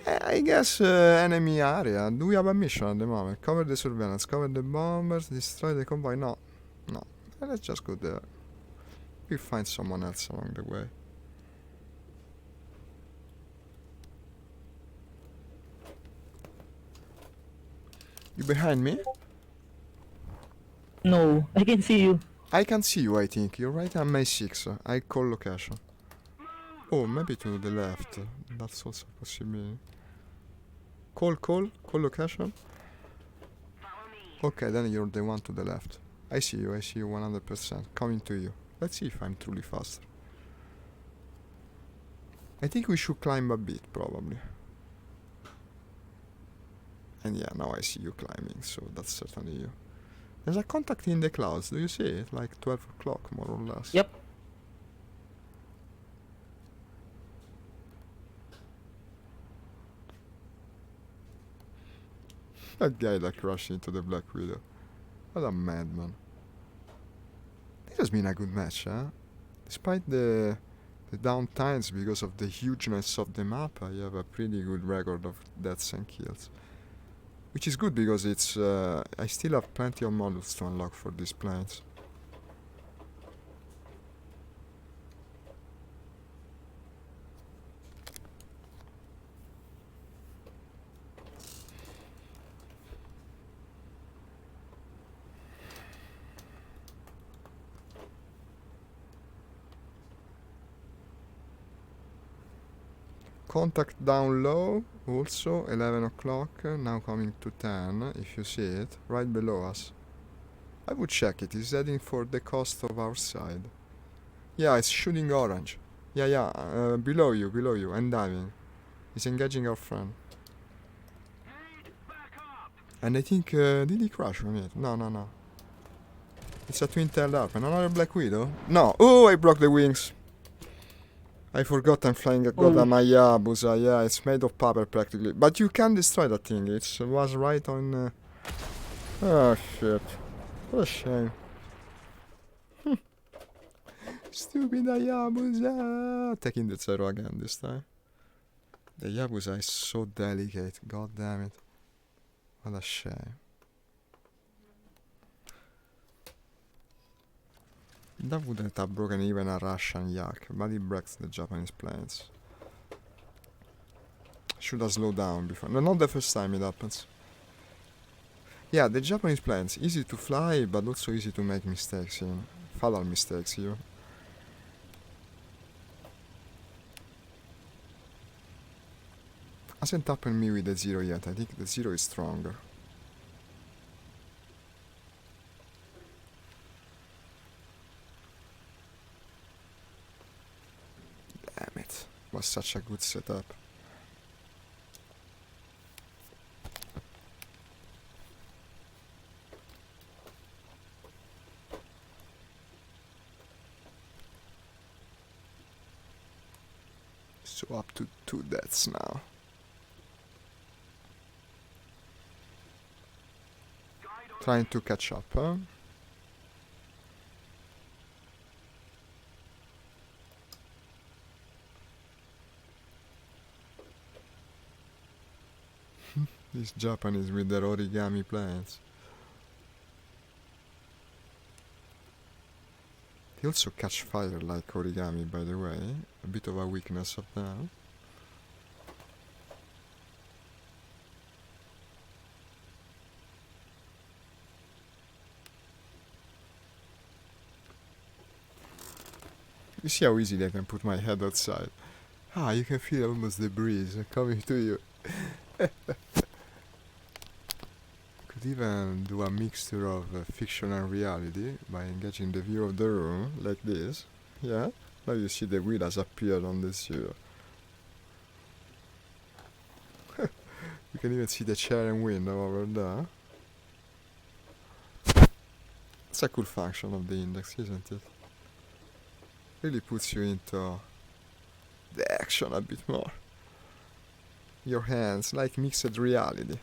I guess enemy area. Do we have a mission at the moment? Cover the surveillance, cover the bombers, destroy the convoy. No. Let's just go there. We'll find someone else along the way. You behind me? No, I can see you. I can see you, I think. You're right on my 6. I call location. Oh, maybe to the left. That's also possible. Call location. Okay, then you're the one to the left. I see you 100%. Coming to you. Let's see if I'm truly faster. I think we should climb a bit, probably. And yeah, now I see you climbing, so that's certainly you. There's a contact in the clouds, do you see it? Like 12 o'clock, more or less. Yep. That guy that crashed into the Black Widow. What a madman. This has been a good match, huh? Despite the downtimes because of the hugeness of the map, I have a pretty good record of deaths and kills. Which is good because it's I still have plenty of models to unlock for these planes. Contact down low, also 11 o'clock, now coming to 10, if you see it, right below us. I would check it, it's heading for the coast of our side. Yeah, it's shooting orange. Yeah, below you, and diving. It's engaging our friend. And I think, did he crash on it? No. It's a twin-tailed harp, and another Black Widow? No, oh, I broke the wings. I forgot I'm flying a goddamn Hayabusa. Yeah, it's made of paper practically. But you can destroy that thing. It was right on... Oh, shit. What a shame. Stupid Hayabusa. Taking the Zero again this time. The Hayabusa is so delicate. God damn it. What a shame. That wouldn't have broken even a Russian Yak, but it breaks the Japanese planes. Should have slowed down before. No, not the first time it happens. Yeah, the Japanese planes, easy to fly, but also easy to make mistakes in. Fatal mistakes here. Hasn't happened me with the Zero yet. I think the Zero is stronger. Damn it. Was such a good setup. So up to 2 deaths now. Trying to catch up, huh? These Japanese with their origami planes. They also catch fire like origami, by the way. A bit of a weakness of them. You see how easily I can put my head outside. Ah, you can feel almost the breeze coming to you. Could even do a mixture of fiction and reality by engaging the view of the room, like this. Yeah? Now you see the wheel has appeared on the Zero. You can even see the chair and window over there. It's a cool function of the index, isn't it? Really puts you into the action a bit more. Your hands, like mixed reality.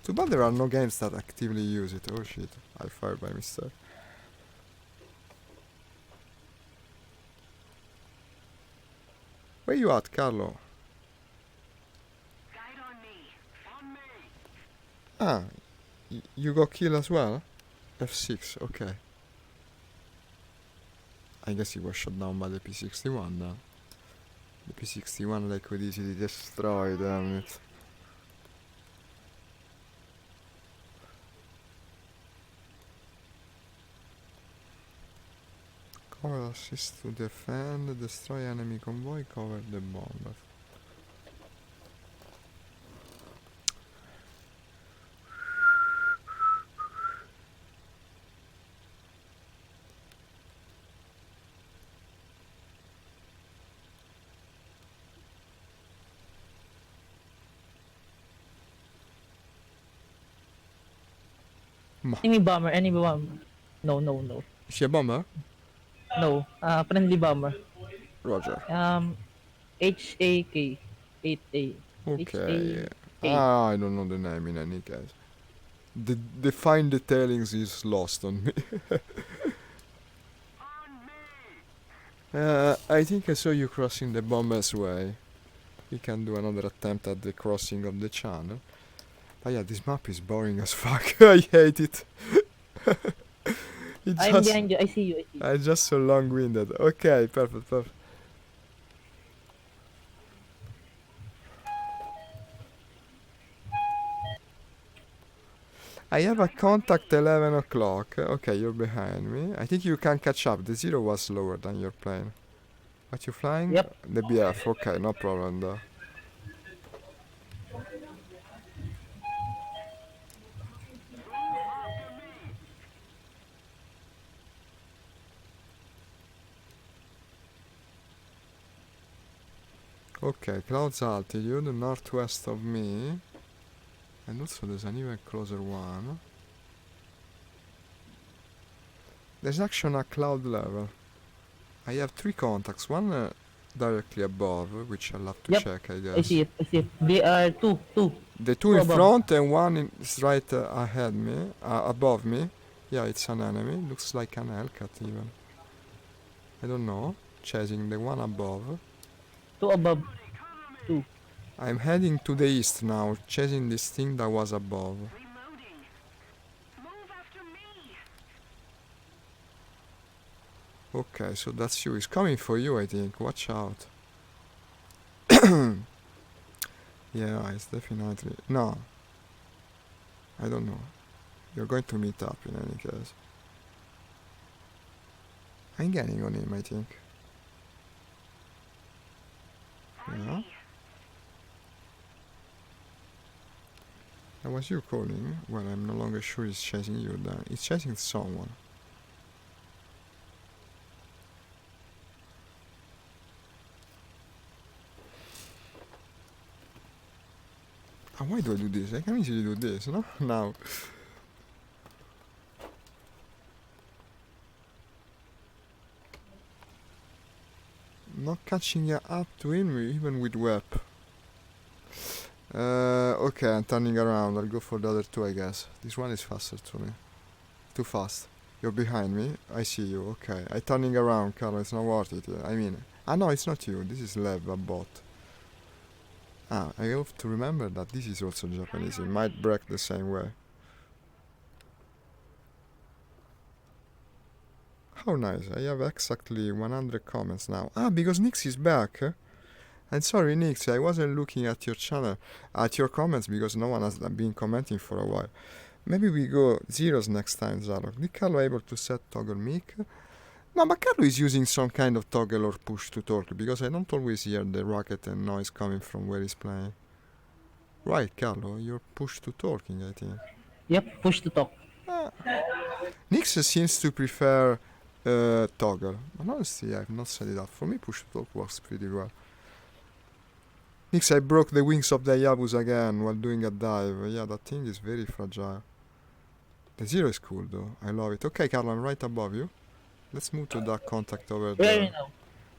Too bad there are no games that actively use it. Oh shit, I fired by mistake. Where you at, Carlo? Guide on me. On me. Ah, you got killed as well? F6, okay. I guess he was shot down by the P61 then. The P61 they could easily destroy, damn it. Cover assist to defend, destroy enemy convoy, cover the bomber. Enemy bomber. No. Is she a bomber? No. Friendly bomber. Roger. HAK. 8A. Okay. Hey. I don't know the name in any case. The fine detailings is lost on me. I think I saw you crossing the Bomber's Way. We can do another attempt at the crossing of the channel. But yeah, this map is boring as fuck. I hate it. It's I'm just, behind you. I see you. I see you. I'm just so long-winded. Okay, perfect, perfect. I have a contact 11 o'clock. Okay, you're behind me. I think you can catch up. The Zero was slower than your plane. What you flying? Yep. The BF. Okay, no problem though. Okay, clouds altitude northwest of me. And also there's an even closer one. There's actually a cloud level. I have 3 contacts. One directly above, which I'll have to Yep. check, I guess. I see it. I see it. They are two. The 2 Two in above. front and one is right ahead me, above me. Yeah, it's an enemy. Looks like an Hellcat even. I don't know. Chasing the one above. Two above. Two. I'm heading to the east now, chasing this thing that was above. Reloading. Move after me. Okay, so that's you. It's coming for you, I think. Watch out. Yeah, it's definitely... No. I don't know. You're going to meet up in any case. I'm getting on him, I think. Yeah. That was you calling. Well, I'm no longer sure he's chasing you then. He's chasing someone. And why do I do this? I can easily do this, no? Now. Not catching up to him even with web. Okay, I'm turning around. I'll go for the other 2, I guess. This one is faster to me. Too fast. You're behind me. I see you. Okay. I'm turning around, Carlo. It's not worth it. I mean... Ah, no, it's not you. This is Lev, a bot. Ah, I have to remember that this is also Japanese. It might break the same way. How nice. I have exactly 100 comments now. Ah, because Nix is back. And sorry, Nix, I wasn't looking at your channel, at your comments, because no one has been commenting for a while. Maybe we go zeros next time, Zarok. Did Carlo able to set toggle mic? No, but Carlo is using some kind of toggle or push to talk, because I don't always hear the rocket and noise coming from where he's playing. Right, Carlo, you're push to talking, I think. Yep. Push to talk. Nix seems to prefer toggle. But honestly, I've not set it up. For me, push to talk works pretty well. Nix, I broke the wings of the Hayabusa again while doing a dive. Yeah, that thing is very fragile. The Zero is cool though. I love it. Okay, Carlo, I'm right above you. Let's move to that contact over Where are there. you now?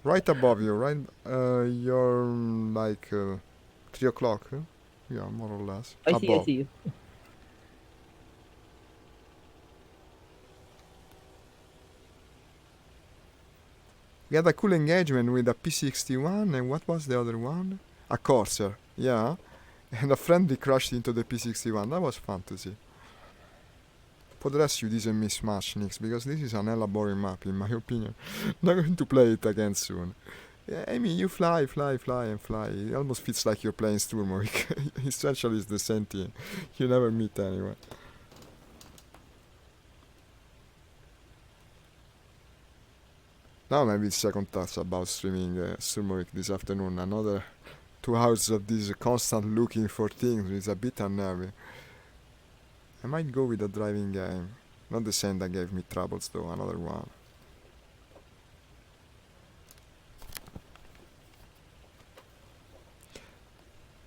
Right above you, right? You're like 3 o'clock. Huh? Yeah, more or less. I see above. you. We had a cool engagement with a P61 and what was the other one? A Corsair, yeah. And a friendly crashed into the P61. That was fun to see. For the rest, you didn't miss much, Nix, because this is an hella boring map, in my opinion. Not going to play it again soon. Yeah, I mean, you fly. It almost feels like you're playing Sturmovik. Essentially, it's the same thing. You never meet anyone. Now maybe it's second thoughts about streaming Sturmovik this afternoon. Another 2 hours of this constant looking for things is a bit unnerving. I might go with a driving game. Not the same that gave me troubles though, another one.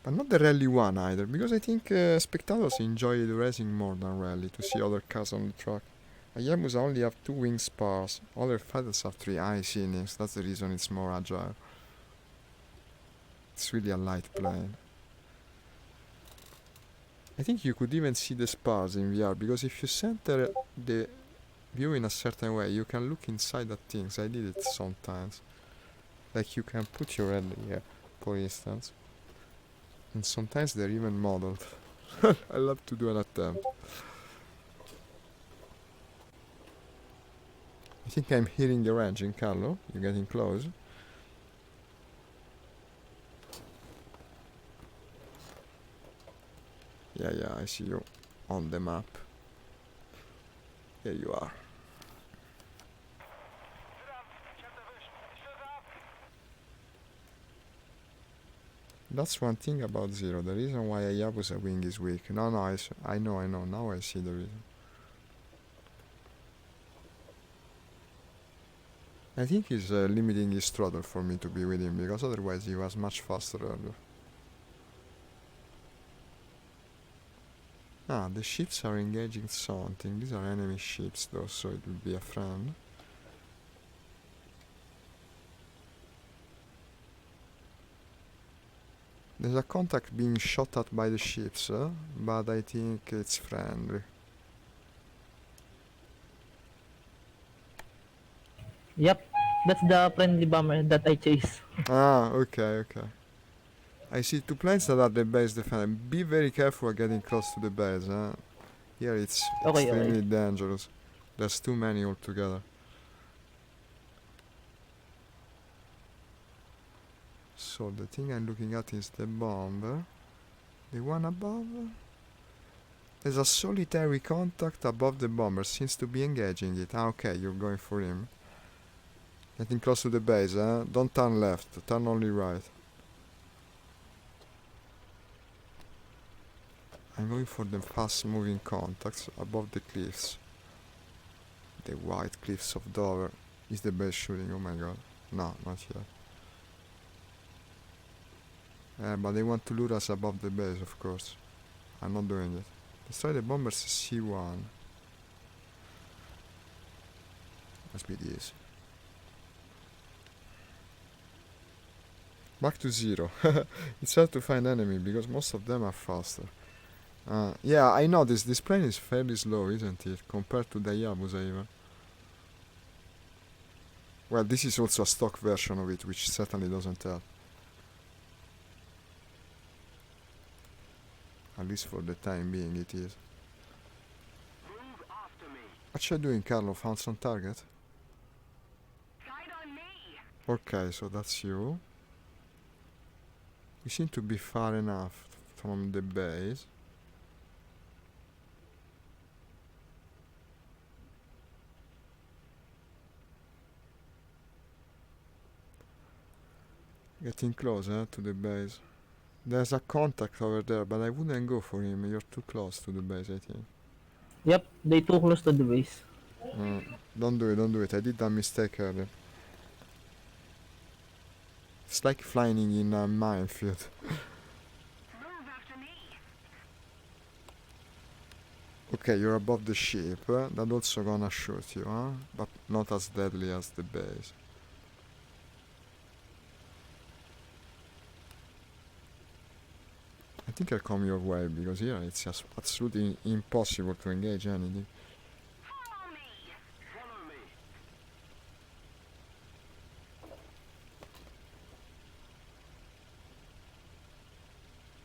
But not the rally one either, because I think spectators enjoy the racing more than rally to see other cars on the track. Hayabusa only have 2 wing spars, other fighters have 3. I see, Nix, that's the reason it's more agile. It's really a light plane. I think you could even see the spars in VR, because if you center the view in a certain way, you can look inside the things. I did it sometimes. Like you can put your head here, for instance. And sometimes they're even modeled. I love to do an attempt. I think I'm hearing your engine, Carlo. You're getting close. Yeah, I see you on the map. Here you are. That's one thing about Zero. The reason why Hayabusa wing is weak. No, I know. Now I see the reason. I think he's limiting his throttle for me to be with him, because otherwise he was much faster earlier. Ah, the ships are engaging something. These are enemy ships though, so it will be a friend. There's a contact being shot at by the ships, but I think it's friendly. Yep, that's the friendly bomber that I chase. Ah, okay. I see two planes that are the base defender. Be very careful getting close to the base, Here it's Okay. extremely dangerous. There's too many altogether. So the thing I'm looking at is the bomber. The one above. There's a solitary contact above the bomber. Seems to be engaging it. Ah, okay, you're going for him. Getting close to the base, Don't turn left. Turn only right. I'm going for the fast-moving contacts above the cliffs. The white cliffs of Dover. Is the base shooting? Oh my god. No, not yet. But they want to lure us above the base, of course. I'm not doing it. Destroy the bombers C1. Must be this. Back to Zero. It's hard to find enemy because most of them are faster. Yeah, I noticed this plane is fairly slow, isn't it? Compared to the Hayabusa even. Well, this is also a stock version of it, which certainly doesn't help. At least for the time being it is. Move after me. What you doing, Carlo? Found some target? Guide on me. Okay, so that's you. You seem to be far enough from the base. Getting closer to the base. There's a contact over there, but I wouldn't go for him. You're too close to the base, I think. Yep, they too close to the base. Don't do it. I did that mistake earlier. It's like flying in a minefield. Move after me. Okay, you're above the ship. That also gonna shoot you, but not as deadly as the base. I think I'll come your way, because here it's just absolutely impossible to engage anything. Follow me. Follow me.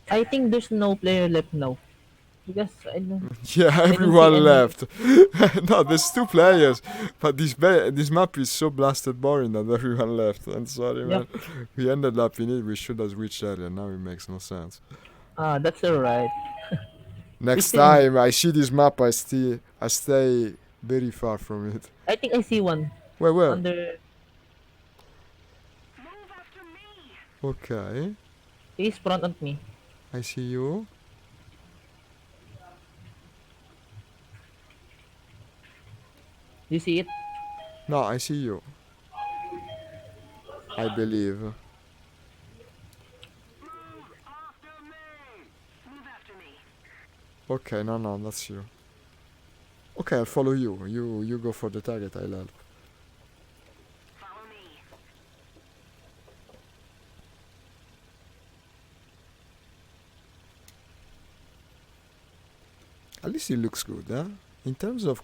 I think there's no player left now. Because I don't... Yeah, don't see everyone any- left. No, there's two players, but this map is so blasted boring that everyone left. I'm sorry, man. We ended up in it. We should have switched earlier. Now it makes no sense. Ah, that's alright. Next still- time I see this map, I stay very far from it. I think I see one. Where? Under... Move after me. Okay, He's front of me. I see you. You see it? No, I see you. I believe. Move after me. Move after me. Okay, no, that's you. Okay, I'll follow you. You go for the target, I'll help. Follow me. At least it looks good, huh? In terms of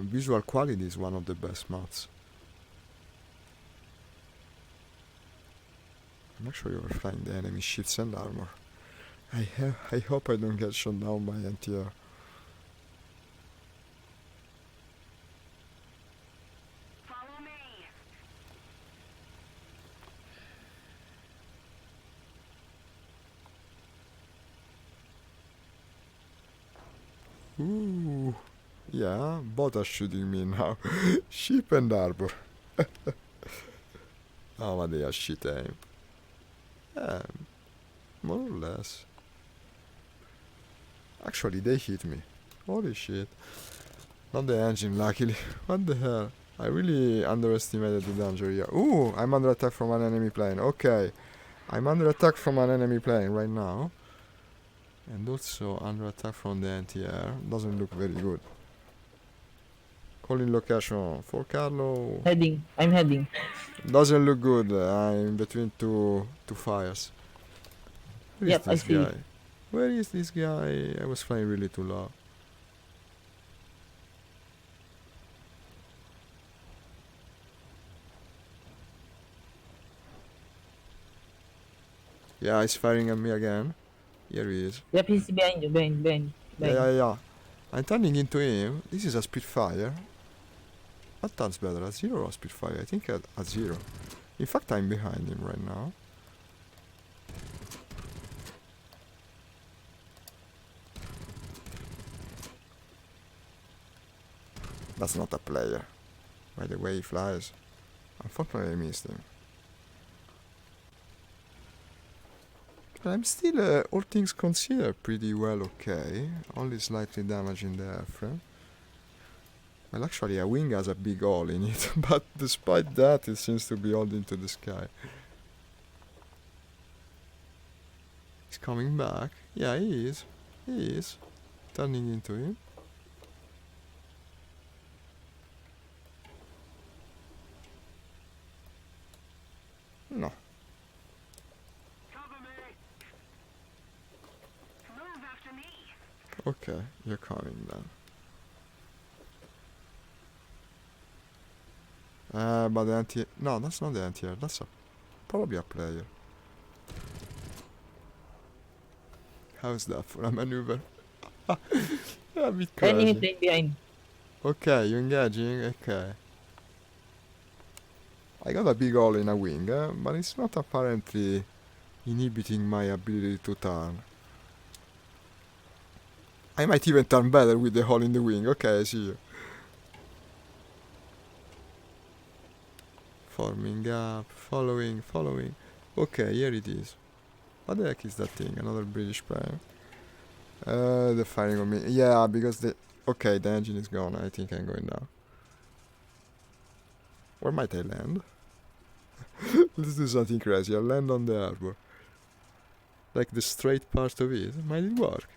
visual quality, it's one of the best mods. I'm not sure you're flying the enemy ships and armor. I hope I don't get shot down by anti-air. Follow me. Ooh, yeah, both are shooting me now. Ship and arbor. Oh, but they are shit aim. Yeah, more or less. Actually, they hit me. Holy shit. Not the engine, luckily. What the hell? I really underestimated the danger here. Ooh, I'm under attack from an enemy plane. Okay. I'm under attack from an enemy plane right now. And also under attack from the anti-air. Doesn't look very good. Calling location for Carlo. Heading. I'm heading. Doesn't look good. I'm between two fires. Where is Yep, I this see. guy? Where is this guy? I was flying really too low. Yeah, he's firing at me again. Here he is. Yep, he's behind you. Behind. Yeah. I'm turning into him. This is a Spitfire. What turns better, a Zero or a Spitfire? I think a Zero. In fact, I'm behind him right now. That's not a player. By the way he flies. Unfortunately, I missed him. But I'm still, all things considered, pretty well okay. Only slightly damaging the airframe. Well, actually, a wing has a big hole in it, but despite that, it seems to be holding to the sky. He's coming back. Yeah, he is. He is. Turning into him. No. Cover me. Move after me. Okay, you're coming then. But the anti... No, that's not the anti-air. That's probably a player. How's that for a maneuver? A bit Enemy crazy. plane behind. Okay, you engaging? Okay. I got a big hole in a wing, but it's not apparently inhibiting my ability to turn. I might even turn better with the hole in the wing. Okay, I see you. Forming up, following. Okay, here it is. What the heck is that thing? Another British plane? They're firing on me. Yeah, because the... Okay, the engine is gone. I think I'm going down. Where might I land? Let's do something crazy. I'll land on the harbor. Like the straight part of it. Might it work?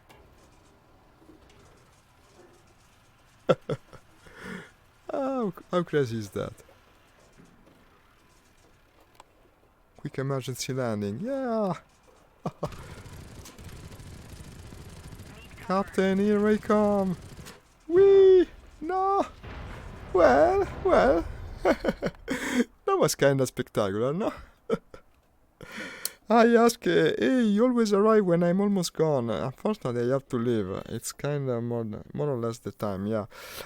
How crazy is that? Quick emergency landing. Yeah! Captain, here I come! Whee! No! Well. That was kinda spectacular, no? I ask, hey, you always arrive when I'm almost gone. Unfortunately, I have to leave. It's kinda more or less the time, yeah.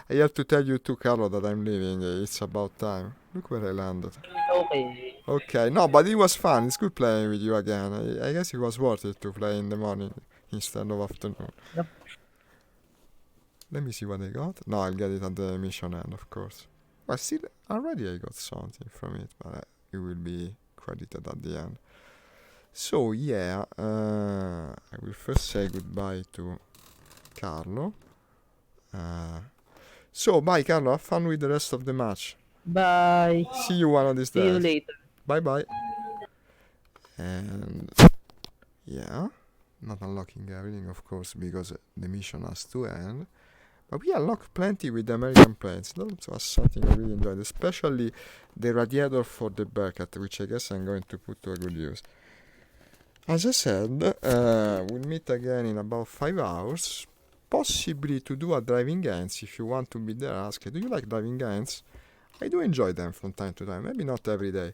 I have to tell you too, Carlo, that I'm leaving. It's about time. Look where I landed. Okay. Okay, no, but it was fun. It's good playing with you again. I guess it was worth it to play in the morning instead of afternoon. Yep. Let me see what I got. No, I'll get it at the mission end, of course. Well, still, already I got something from it, but it will be credited at the end. So, yeah, I will first say goodbye to Carlo. So, bye, Carlo. Have fun with the rest of the match. Bye. See you one of these See you days. later. Bye-bye. And, yeah, not unlocking everything, of course, because the mission has to end. But we unlocked plenty with the American planes. That was something I really enjoyed, especially the radiator for the Bearcat, which I guess I'm going to put to a good use. As I said, we'll meet again in about 5 hours. possibly to do a driving games if you want to be there. Ask, do you like driving games? I do enjoy them from time to time, maybe not every day.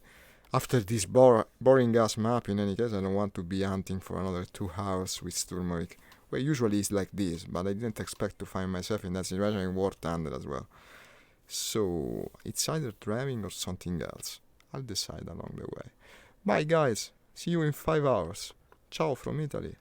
After this boring ass map, in any case, I don't want to be hunting for another 2 hours with Sturmovik. Well, usually it's like this, but I didn't expect to find myself in that situation in War Thunder as well. So, it's either driving or something else. I'll decide along the way. Bye guys, see you in 5 hours. Ciao from Italy.